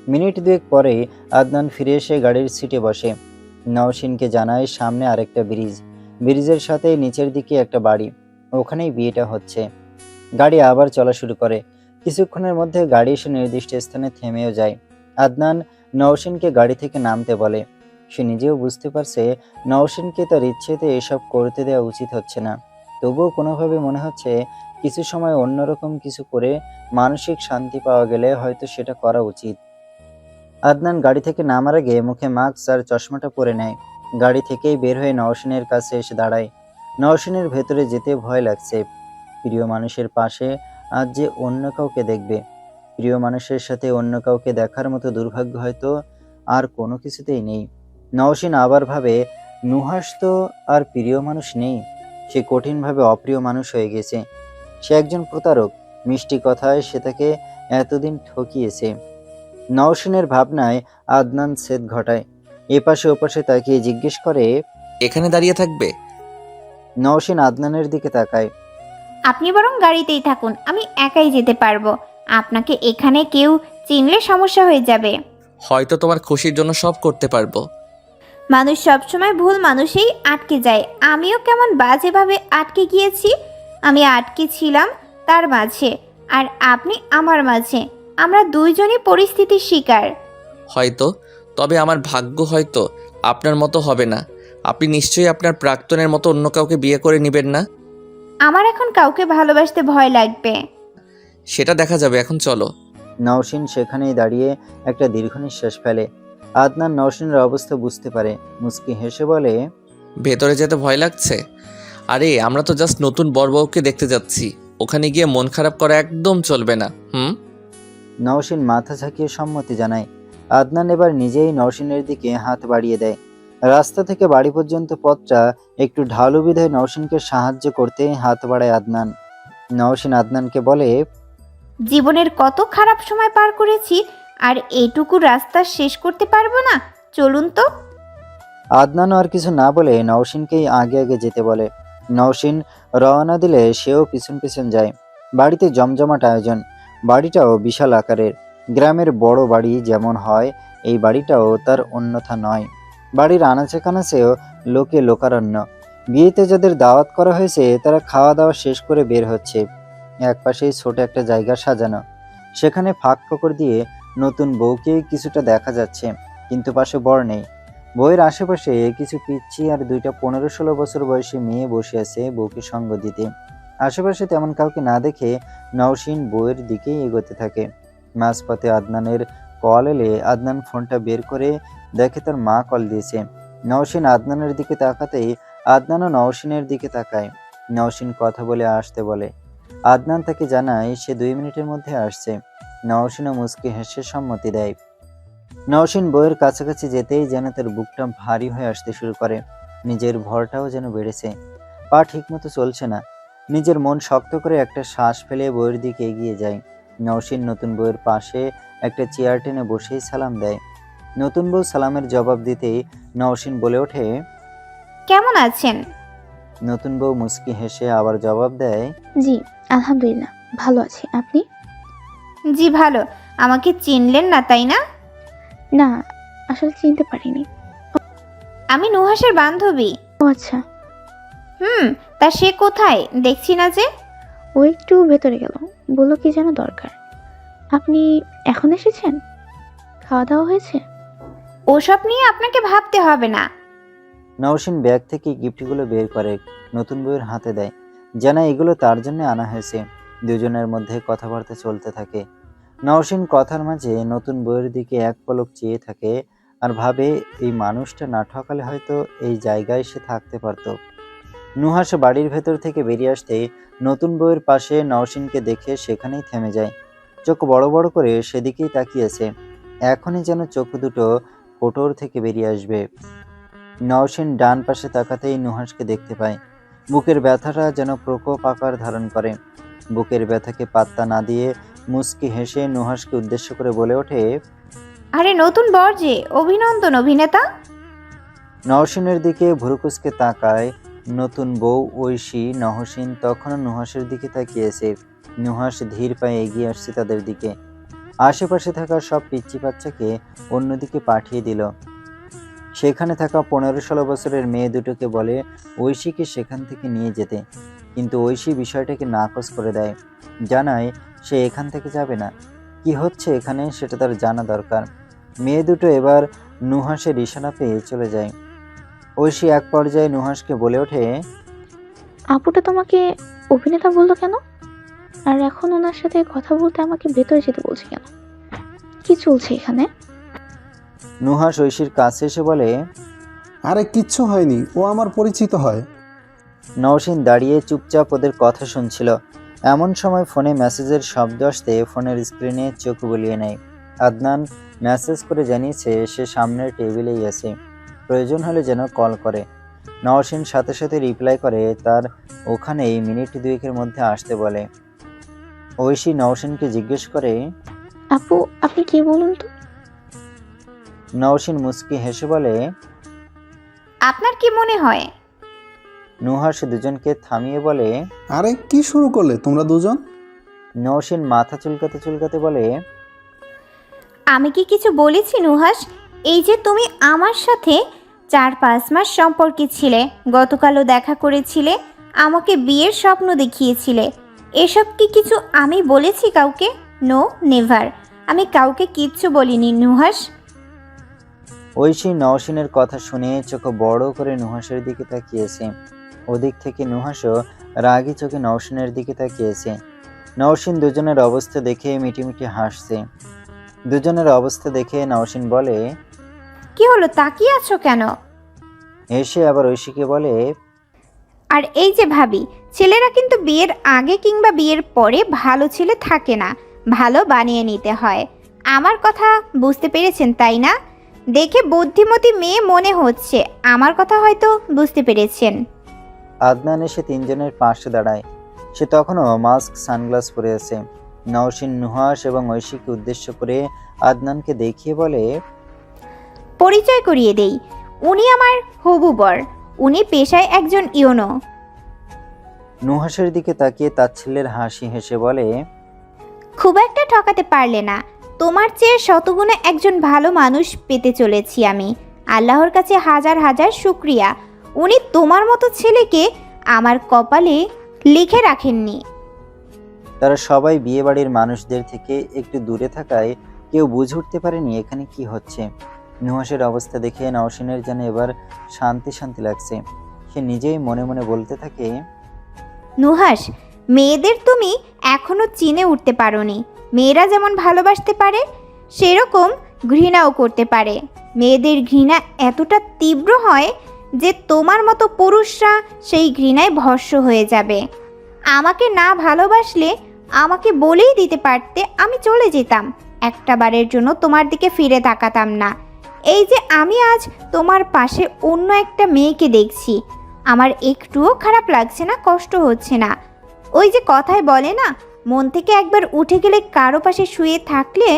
মিনিট দুয়েক পরেই আদনান ফিরে এসে গাড়ির সিটে বসে। নওশিনকে জানায় সামনে আরেকটা ব্রিজ, ব্রিজের সাথে নিচের দিকে একটা বাড়ি, ওখানেই বিয়েটা হচ্ছে। গাড়ি আবার চলা শুরু করে। কিছুক্ষণের মধ্যে গাড়ি এসে নির্দিষ্ট স্থানে থেমেও যায়। আদনান নওশিনকে গাড়ি থেকে নামতে বলে। সে নিজেও বুঝতে পারছে নওশিনকে তার ইচ্ছেতে এসব করতে দেওয়া উচিত হচ্ছে না। তবুও কোনোভাবে মনে হচ্ছে কিছু সময় অন্যরকম কিছু করে মানসিক শান্তি পাওয়া গেলে হয়তো সেটা করা উচিত। আদনান গাড়ি থেকে নামার আগে মুখে মাস্ক আর চশমাটা পরে নেয়। গাড়ি থেকেই বের হয়ে নওশিনের কাছে এসে দাঁড়ায়। নওশিনের ভেতরে যেতে ভয় লাগছে। প্রিয় মানুষের পাশে আজ যে অন্য কাউকে দেখবে, প্রিয় মানুষের সাথে অন্য কাউকে দেখার মতো দুর্ভাগ্য হয়তো আর কোনো কিছুতেই নেই। নওশিন আবার ভাবে নুহাস তো আর প্রিয় মানুষ নেই, সে কঠিনভাবে অপ্রিয় মানুষ হয়ে গেছে। সে একজন প্রতারক, মিষ্টি কথায় সে তাকে এতদিন ঠকিয়েছে। নওশিনের ভাবনায় আদনান ছেদ ঘটায়। এপাশে ওপাশে তাকিয়ে জিজ্ঞেস করে, এখানে দাঁড়িয়ে থাকবে? নওশিন আদনানের দিকে তাকায়। আপনি বরং গাড়িতেই থাকুন, আমি একাই যেতে পারবো। আপনাকে এখানে কেউ চিনলে সমস্যা হয়ে যাবে। হয়তো তোমার খুশির জন্য সব করতে পারবো। মানুষ সবসময় ভুল মানুষেই আটকে যায়। আমিও কেমন বাজেভাবে আটকে গিয়েছি। আমি আটকে ছিলাম তার মাঝে, আর আপনি আমার মাঝে। আমরা দুইজনই পরিস্থিতির শিকার। হয়তো, তবে আমার ভাগ্য হয়তো আপনার মতো হবে না। আপনি নিশ্চয়ই আপনার প্রাক্তনের মতো অন্য কাউকে বিয়ে করে নেবেন না। আমার এখন কাউকে ভালোবাসতে ভয় লাগবে। সেটা দেখা যাবে, এখন চলো। নওশিন সেখানেই দাঁড়িয়ে একটা দীর্ঘ নিঃশ্বাস ফেলে। আদনান নওশিনের অবস্থা বুঝতে পারে, মুচকি হেসে বলে, ভেতরে যেতে ভয় লাগছে? আরে আমরা তো জাস্ট নতুন বরবউকে দেখতে যাচ্ছি, ওখানে গিয়ে মন খারাপ করা একদম চলবে না। নওশিন মাথা ঝাঁকিয়ে সম্মতি জানায়। আদনান এবার নিজেই নওশিনের দিকে হাত বাড়িয়ে দেয়। রাস্তা থেকে বাড়ি পর্যন্ত পথটা একটু ঢালু বিধায় নওশিনকে সাহায্য করতে হাত বাড়ায় আদনান। নওশিন আদনানকে বলে, জীবনের কত খারাপ সময় পার করেছি, আর এইটুকু রাস্তা শেষ করতে পারবো না? চলুন তো। আদনানও আর কিছু না বলে নওশিনকেই আগে আগে যেতে বলে। নওশিন রওনা দিলে সেও পিছন পিছন যায়। বাড়িতে জমজমাট আয়োজন। বাড়িটাও বিশাল আকারের। গ্রামের বড় বাড়ি যেমন হয় এই বাড়িটাও তার অন্যথা নয়। বাড়ির আনাচে কানাচেও লোকে লোকারণ্য। বিয়েতে যাদের দাওয়াত করা হয়েছে তারা খাওয়া দাওয়া শেষ করে বের হচ্ছে। একপাশেই ছোট একটা জায়গা সাজানো, সেখানে ফাঁক ফোকর দিয়ে নতুন বউকে কিছুটা দেখা যাচ্ছে, কিন্তু পাশে বর নেই। বউয়ের আশেপাশে কিছু পিচ্ছি আর দুইটা 15-16 বছর বয়সী মেয়ে বসে আছে বউকে সঙ্গ দিতে। আশেপাশে তেমন কাউকে না দেখে নওশিন বউয়ের দিকেই এগোতে থাকে। মাঝপথে আদনানের কল এলে আদনান ফোনটা বের করে দেখে তার মা কল দিয়েছে। নওশিন আদনানের দিকে তাকাতেই আদনানও নওশিনের দিকে তাকায়। নওশিন কথা বলে আসতে বলে। আদনান তাকে জানায় সে 2 মিনিটের মধ্যে আসছে। নওশিনও মুচকি হেসে সম্মতি দেয়। নওশিন বউয়ের কাছাকাছি যেতেই যেন তার বুকটা ভারী হয়ে আসতে শুরু করে। নিজের ভরটাও যেন বেড়েছে। পা ঠিকমতো চলছে না। নিজের মন শক্ত করে একটা শ্বাস ফেলে বউয়ের দিকে এগিয়ে যায়। নওশিন নতুন বউয়ের পাশে একটা চেয়ার টেনে বসেই সালাম দেয়। নতুন বউ সালামের জবাব দিতেই নওশিন বলে ওঠে, কেমন আছেন? নতুন বউ মুচকি হেসে আবার জবাব দেয়, জি আলহামদুলিল্লাহ ভালো আছি, আপনি? জি ভালো। আমাকে চিনলেন না তাই না? না আসলে চিনতে পারিনি। আমি নুহাসের বান্ধবী। ও আচ্ছা। তা সে কোথায়? দেখছি না যে। ও একটু ভেতরে গেল, বললো কি যেন দরকার। আপনি এখন এসেছেন? খাওয়া দাওয়া হয়েছে? ওসব নিয়ে আপনাকে ভাবতে হবে না। নওশিন ব্যাগ থেকে গিফটগুলো বের করে নতুন বউয়ের হাতে দেয়, যেন এগুলো তার জন্য আনা হয়েছে। দুজনের মধ্যে কথাবার্তা চলতে থাকে। নওশিন কথার মাঝে নতুন বউয়ের দিকে এক পলক চেয়ে থাকে আর ভাবে এই মানুষটা না ঠকালে হয়তো এই জায়গায় সে থাকতে পারত। নুহাস বাড়ির ভেতর থেকে বেরিয়ে আসতে নতুন বউয়ের পাশে নওশিনকে দেখে সেখানেই থেমে যায়। চোখ বড় বড় করে সেদিকেই তাকিয়েছে। এখনই যেন চোখ দুটো কোটর থেকে বেরিয়ে আসবে। নওশিন ডান পাশে তাকাতেই নুহাসকে দেখতে পায়। বুকের ব্যথাটা যেন প্রকোপ আকার ধারণ করে। বুকের ব্যথাকে পাত্তা না দিয়ে মুচকি হেসে নুহাসকে উদ্দেশ্য করে বলে ওঠে, আরে নতুন বর যে, অভিনন্দন অভিনেতা। নওশিনের দিকে ভুরুকুচকে তাকায় নতুন বউ ঐশী। নওশিন তখনও নুহাসের দিকে তাকিয়েছে। নুহাস ধীর পায়ে এগিয়ে আসছে তাদের দিকে। আশেপাশে থাকা সব পিচ্চি বাচ্চাকে অন্যদিকে পাঠিয়ে দিল। সেখানে থাকা 15-16 বছরের মেয়ে দুটোকে বলে ঐশীকে সেখান থেকে নিয়ে যেতে, কিন্তু ঐশী বিষয়টাকে নাকচ করে দেয়। জানায় সে এখান থেকে যাবে না। কি হচ্ছে এখানে সেটা তার জানা দরকার। মেয়ে দুটো এবার নুহাসের ইশারা পেয়ে চলে যায়। ঐশী এক পর্যায়ে নুহাসকে বলে ওঠে, আপুটা তোমাকে অভিনেতা বললো কেন? আর এখন ওনার সাথে কথা বলতে আমাকে ভেতরে যেতে বলছে কেন? কি চলছে এখানে? নুহাস ঐশীর কাছে এসে বলে, আরে কিচ্ছু হয়নি, ও আমার পরিচিত হয়। নওশিন দাঁড়িয়ে চুপচাপ ওদের কথা শুনছিল। এমন সময় ফোনে মেসেজের শব্দ আসতে ফোনের স্ক্রিনে চোখ বুলিয়ে নেয়। আদনান মেসেজ করে জানিয়েছে সে সামনের টেবিলেই আছে, প্রয়োজন হলে যেন কল করে। নওশিন সাথে সাথে রিপ্লাই করে তার ওখানেই মিনিট 2-এর মধ্যে আসতে বলে। ঐশী নওশিনকে জিজ্ঞেস করে, আপু আপনি কে বলুন তো? নওশিন মুচকি হেসে বলে, আপনার কি মনে হয়? নুহাস দুজনকে থামিয়ে বলে, আরে কি শুরু করলে তোমরা দুজন? নওশিন মাথা চুলকাতে চুলকাতে বলে, আমি কি কিছু বলেছি নুহাস? এই যে তুমি আমার সাথে 4-5 মাস সম্পর্কে ছিলে, গতকালও দেখা করেছিলে, আমাকে বিয়ের স্বপ্ন দেখিয়েছিলে, এসব কি কিছু আমি বলেছি কাউকে? নো নেভার, আমি কাউকে কিচ্ছু বলিনি নুহাস। ঐশী নওশিনের কথা শুনে চোখ বড় করে নুহাসের দিকে তাকিয়েছে। ওদিক থেকে নুহাসও রাগী চোখে নওশিনের দিকে তাকিয়েছে। নওশিন দুজনের অবস্থা দেখে মিটিমিটি হাসছে। দুজনের অবস্থা দেখে নওশিন বলে, কি হলো, তাকিয়ে আছো কেন? এসে আবার ঐশীকে বলে, আর এই যে ভাবি, ছেলেরা কিন্তু বিয়ের আগে কিংবা বিয়ের পরে ভালো ছেলে থাকে না, ভালো বানিয়ে নিতে হয়। আমার কথা বুঝতে পেরেছেন তাই না? দেখে বুদ্ধিমতী মেয়ে মনে হচ্ছে, আমার কথা হয়তো বুঝতে পেরেছেন। আদনান এসে তিনজনের পাশে দাঁড়ায়। সে তখনও মাস্ক সানগ্লাস পরে আছে। নওশিন নুহাস এবং ঐশীকে উদ্দেশ্য করে আদনানকে দেখিয়ে বলে, পরিচয় করিয়ে দেই, উনি আমার হবু বর, উনি পেশায় একজন ইওনো। নুহাসের দিকে তাকিয়ে তাচ্ছিল্যের হাসি হেসে বলে, খুব একটা ঠকাতে পারলে না, তোমার চেয়ে শতগুণে একজন ভালো মানুষ পেতে চলেছি আমি। আল্লাহর কাছে হাজার হাজার শুকরিয়া, উনি তোমার মতো ছেলেকে আমার কপালে লিখে রাখেননি। তারা সবাই বিয়ে বাড়ির মানুষদের থেকে একটু দূরে থাকায় কেউ বুঝে উঠতে পারেনি এখানে কি হচ্ছে। নুহাসের অবস্থা দেখে নওশিনের যেন এবার শান্তি শান্তি লাগছে। সে নিজেই মনে মনে বলতে থাকে, নুহাস, মেয়েদের তুমি এখনো চিনে উঠতে পারোনি। মেয়েরা যেমন ভালোবাসতে পারে সেরকম ঘৃণাও করতে পারে। মেয়েদের ঘৃণা এতটা তীব্র হয় যে তোমার মতো পুরুষরা সেই ঘৃণায় ভস্ম হয়ে যাবে। আমাকে না ভালোবাসলে আমাকে বলেই দিতে পারতে, আমি চলে যেতাম। একটা বারের জন্য তোমার দিকে ফিরে তাকাতাম না। এই যে আমি আজ তোমার পাশে অন্য একটা মেয়েকে দেখছি, আমার একটুও খারাপ লাগছে না, কষ্ট হচ্ছে না। ওই যে কথায় বলে না, মন থেকে একবার উঠে গেলে কারো পাশে শুয়ে থাকলে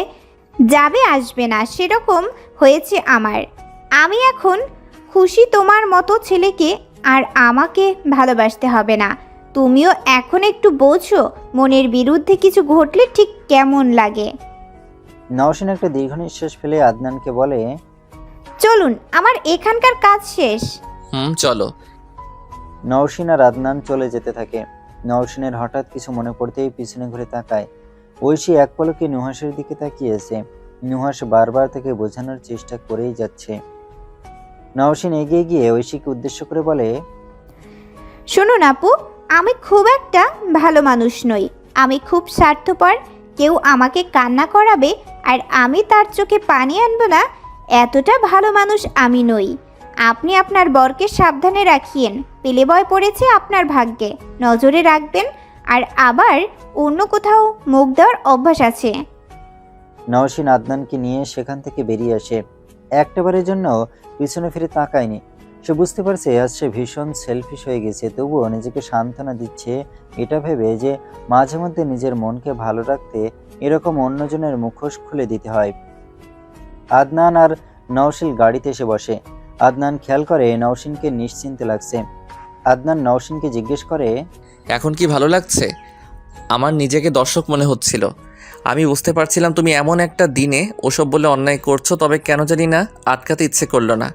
যাবে আসবে না, সেরকম হয়েছে আমার। আমি এখন খুশি তোমার মতো ছেলেকে আর আমাকে ভালোবাসতে হবে না। তুমিও এখন একটু বোঝো মনের বিরুদ্ধে কিছু ঘটলে ঠিক কেমন লাগে। নওশিন একটা দীর্ঘ নিঃশ্বাস ফেলে আদনানকে বলে, চলুন, আমার এখানকার কাজ শেষ। চলো। নওশিন আর আদনান চলে যেতে থাকে। নওশিনের হঠাৎ কিছু মনে পড়তেই পিছনে ঘুরে তাকায়। ঐশী এক পলকে নুহাসের দিকে তাকিয়েছে। নুহাস বারবার তাকে বোঝানোর চেষ্টা করেই যাচ্ছে। নওশিন এগিয়ে গিয়ে ঐশীকে উদ্দেশ্য করে বলে, শুনুন আপু, আমি খুব একটা ভালো মানুষ নই। আমি খুব স্বার্থপর। কেউ আমাকে কান্না করাবে আর আমি তার চোখে পানি আনবো না, এতটা ভালো মানুষ আমি নই। আপনি আপনার বরকে সাবধানে রাখিয়েন। পেলে বয় পড়েছে আপনার ভাগ্যে, নজরে রাখবেন। আর আবার অন্য কোথাও মুখ দেওয়ার অভ্যাস আছে। নওশিন আদনানকে নিয়ে সেখান থেকে বেরিয়ে আসে। একটাবারের জন্য পিছনে ফিরে তাকায়নি। সে বুঝতে পারছে আজ সে ভীষণ সেলফিশ হয়ে গেছে, তবুও নিজেকে সান্ত্বনা দিচ্ছে এটা ভেবে যে মাঝে মধ্যে নিজের মনকে ভালো রাখতে এরকম অন্যজনের মুখোশ খুলে দিতে হয়। আদনান আর নওশিন গাড়িতে এসে বসে। আদনান খেয়াল করে নওশিনকে নিশ্চিন্তে লাগছে। আদনান নওশিনকে জিজ্ঞেস করে, এখন কি ভালো লাগছে? আমার নিজেকে দর্শক মনে হচ্ছিল। আমি বুঝতে পারছিলাম তুমি এমন একটা দিনে ওসব বলে অন্যায় করছো, তবে কেন জানি না আটকাতে ইচ্ছে করলো না।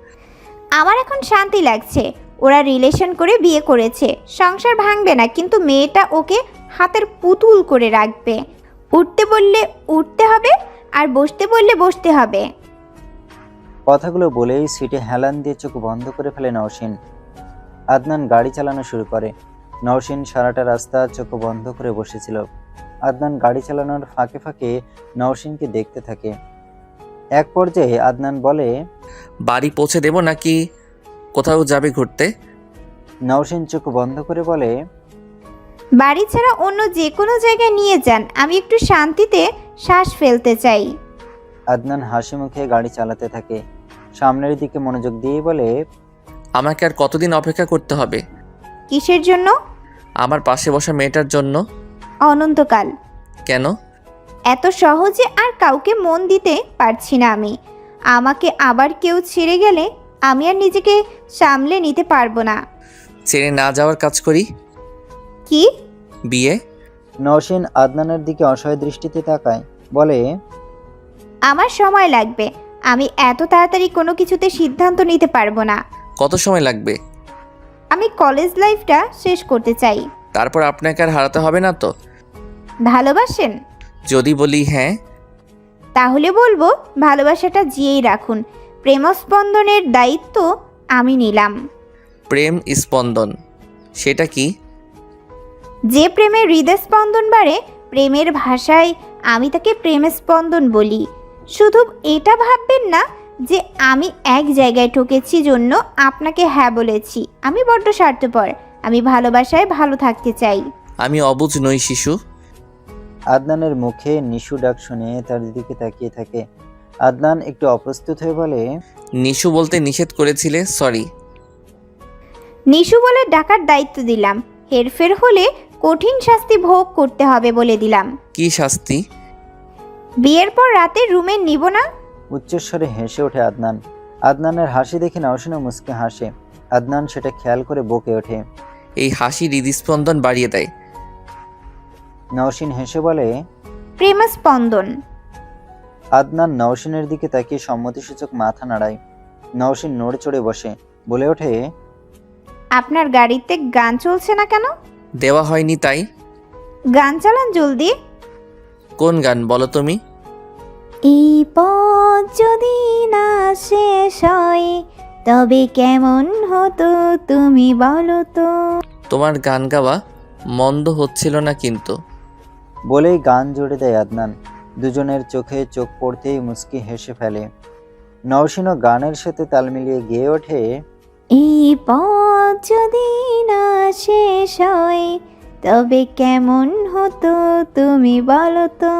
আমার এখন শান্তি লাগছে। ওরা রিলেশন করে বিয়ে করেছে, সংসার ভাঙবে না, কিন্তু মেয়েটা ওকে হাতের পুতুল করে রাখবে। উঠতে বললে উঠতে হবে, আর বসতে বললে বসতে হবে। কথাগুলো বলেই সিটে হেলান দিয়ে চোখ বন্ধ করে ফেলে নওশিন। আদনান গাড়ি চালানো শুরু করে। নওশিন সারাটা রাস্তা চোখ বন্ধ করে বসেছিল। আদনান গাড়ি চালানোর ফাঁকে ফাঁকে নওশিনকে দেখতে থাকে। এক পর্যায়ে আদনান বলে, বাড়ি পৌঁছে দেব নাকি কোথাও যাবে ঘুরতে? নওশিন চোখ বন্ধ করে বলে, বাড়ি ছাড়া অন্য যে কোনো জায়গায় নিয়ে যান, আমি একটু শান্তিতে শ্বাস ফেলতে চাই। আদনান হাসি মুখে গাড়ি চালাতে থাকে। সামনের দিকে মনোযোগ দিয়ে বলে, আমাকে আর কতদিন অপেক্ষা করতে হবে? কিসের জন্য? আমার পাশে বসা মেয়েটার জন্য। অনন্তকাল। কেন? এত সহজে আর কাউকে মন দিতে পারছি না আমি। আমাকে আবার কেউ ছেড়ে গেলে আমি আর নিজেকে সামলে নিতে পারবো না। ছেড়ে না যাওয়ার কাজ করি। কি? বিয়ে। নওশিন আদনানের দিকে অসহায় দৃষ্টিতে তাকায়, বলে, আমার সময় লাগবে। আমি এত তাড়াতাড়ি কোনো কিছুতে সিদ্ধান্ত নিতে পারবো না। কত সময় লাগবে? আমি কলেজ লাইফটা শেষ করতে চাই। তারপর আপনাকে আর হারাতে হবে না তো? ভালোবাসেন? যদি বলি হ্যাঁ, তাহলে বলবো ভালোবাসাটা জিয়েই রাখুন। প্রেমস্পন্দনের দায়িত্ব আমি নিলাম। প্রেম স্পন্দন সেটা কি? যে প্রেমের হৃদয় স্পন্দন বাড়ে, প্রেমের ভাষায় আমি তাকে প্রেম স্পন্দন বলি। শুধু এটা ভাববেন না যে আমি এক জায়গায় ঠকেছি জন্য আপনাকে হ্যাঁ বলেছি। আমি বড্ড স্বার্থপর। আমি ভালোবাসায় ভালো থাকতে চাই। আমি অবুঝ নই শিশু। আদনানের মুখে নিশু ডাক শুনে তার দিকে তাকিয়ে থাকে। আদনান একটু অপ্রস্তুত হয়ে বলে, নিশু বলতে নিষেধ করেছিলে, সরি। নিশু বলে ডাকার দায়িত্ব দিলাম। হেরফের হলে কঠিন শাস্তি ভোগ করতে হবে বলে দিলাম। কি শাস্তি? বিয়ের পর রাতে রুমে নিব না। উচ্চস্বরে হেসে ওঠে আদনান। আদনানের হাসি দেখে নওশিনও মুচকে হাসে। আদনান সেটা খেয়াল করে বকে ওঠে। এই হাসি হৃদস্পন্দন বাড়িয়ে দেয়। নওশিন হেসে বলে, প্রেম স্পন্দন। আদনান নওশিনের দিকে তাকিয়ে সম্মতিসূচক মাথা নাড়ায়। নওশিন নড়ে চড়ে বসে, বলে ওঠে, আপনার গাড়িতে গান চলছে না কেন? দেওয়া হয়নি তাই। গান চালান জলদি। কোন গান বলো তুমি? এই পথ যদি না শেষ হয় তবে কেমন হতো তুমি বলো তো। তোমার গান গাওয়া মন্দ হচ্ছিল না কিন্তু। বলেই গান জুড়ে দেয় আদনান। দুজনের চোখে চোখ পড়তেই মুচকি হেসে ফেলে। নওশিনও গানের সাথে তাল মিলিয়ে গেয়ে ওঠে, এই পথ যদি না শেষ হয় তবে কেমন হতো তুমি বলো তো।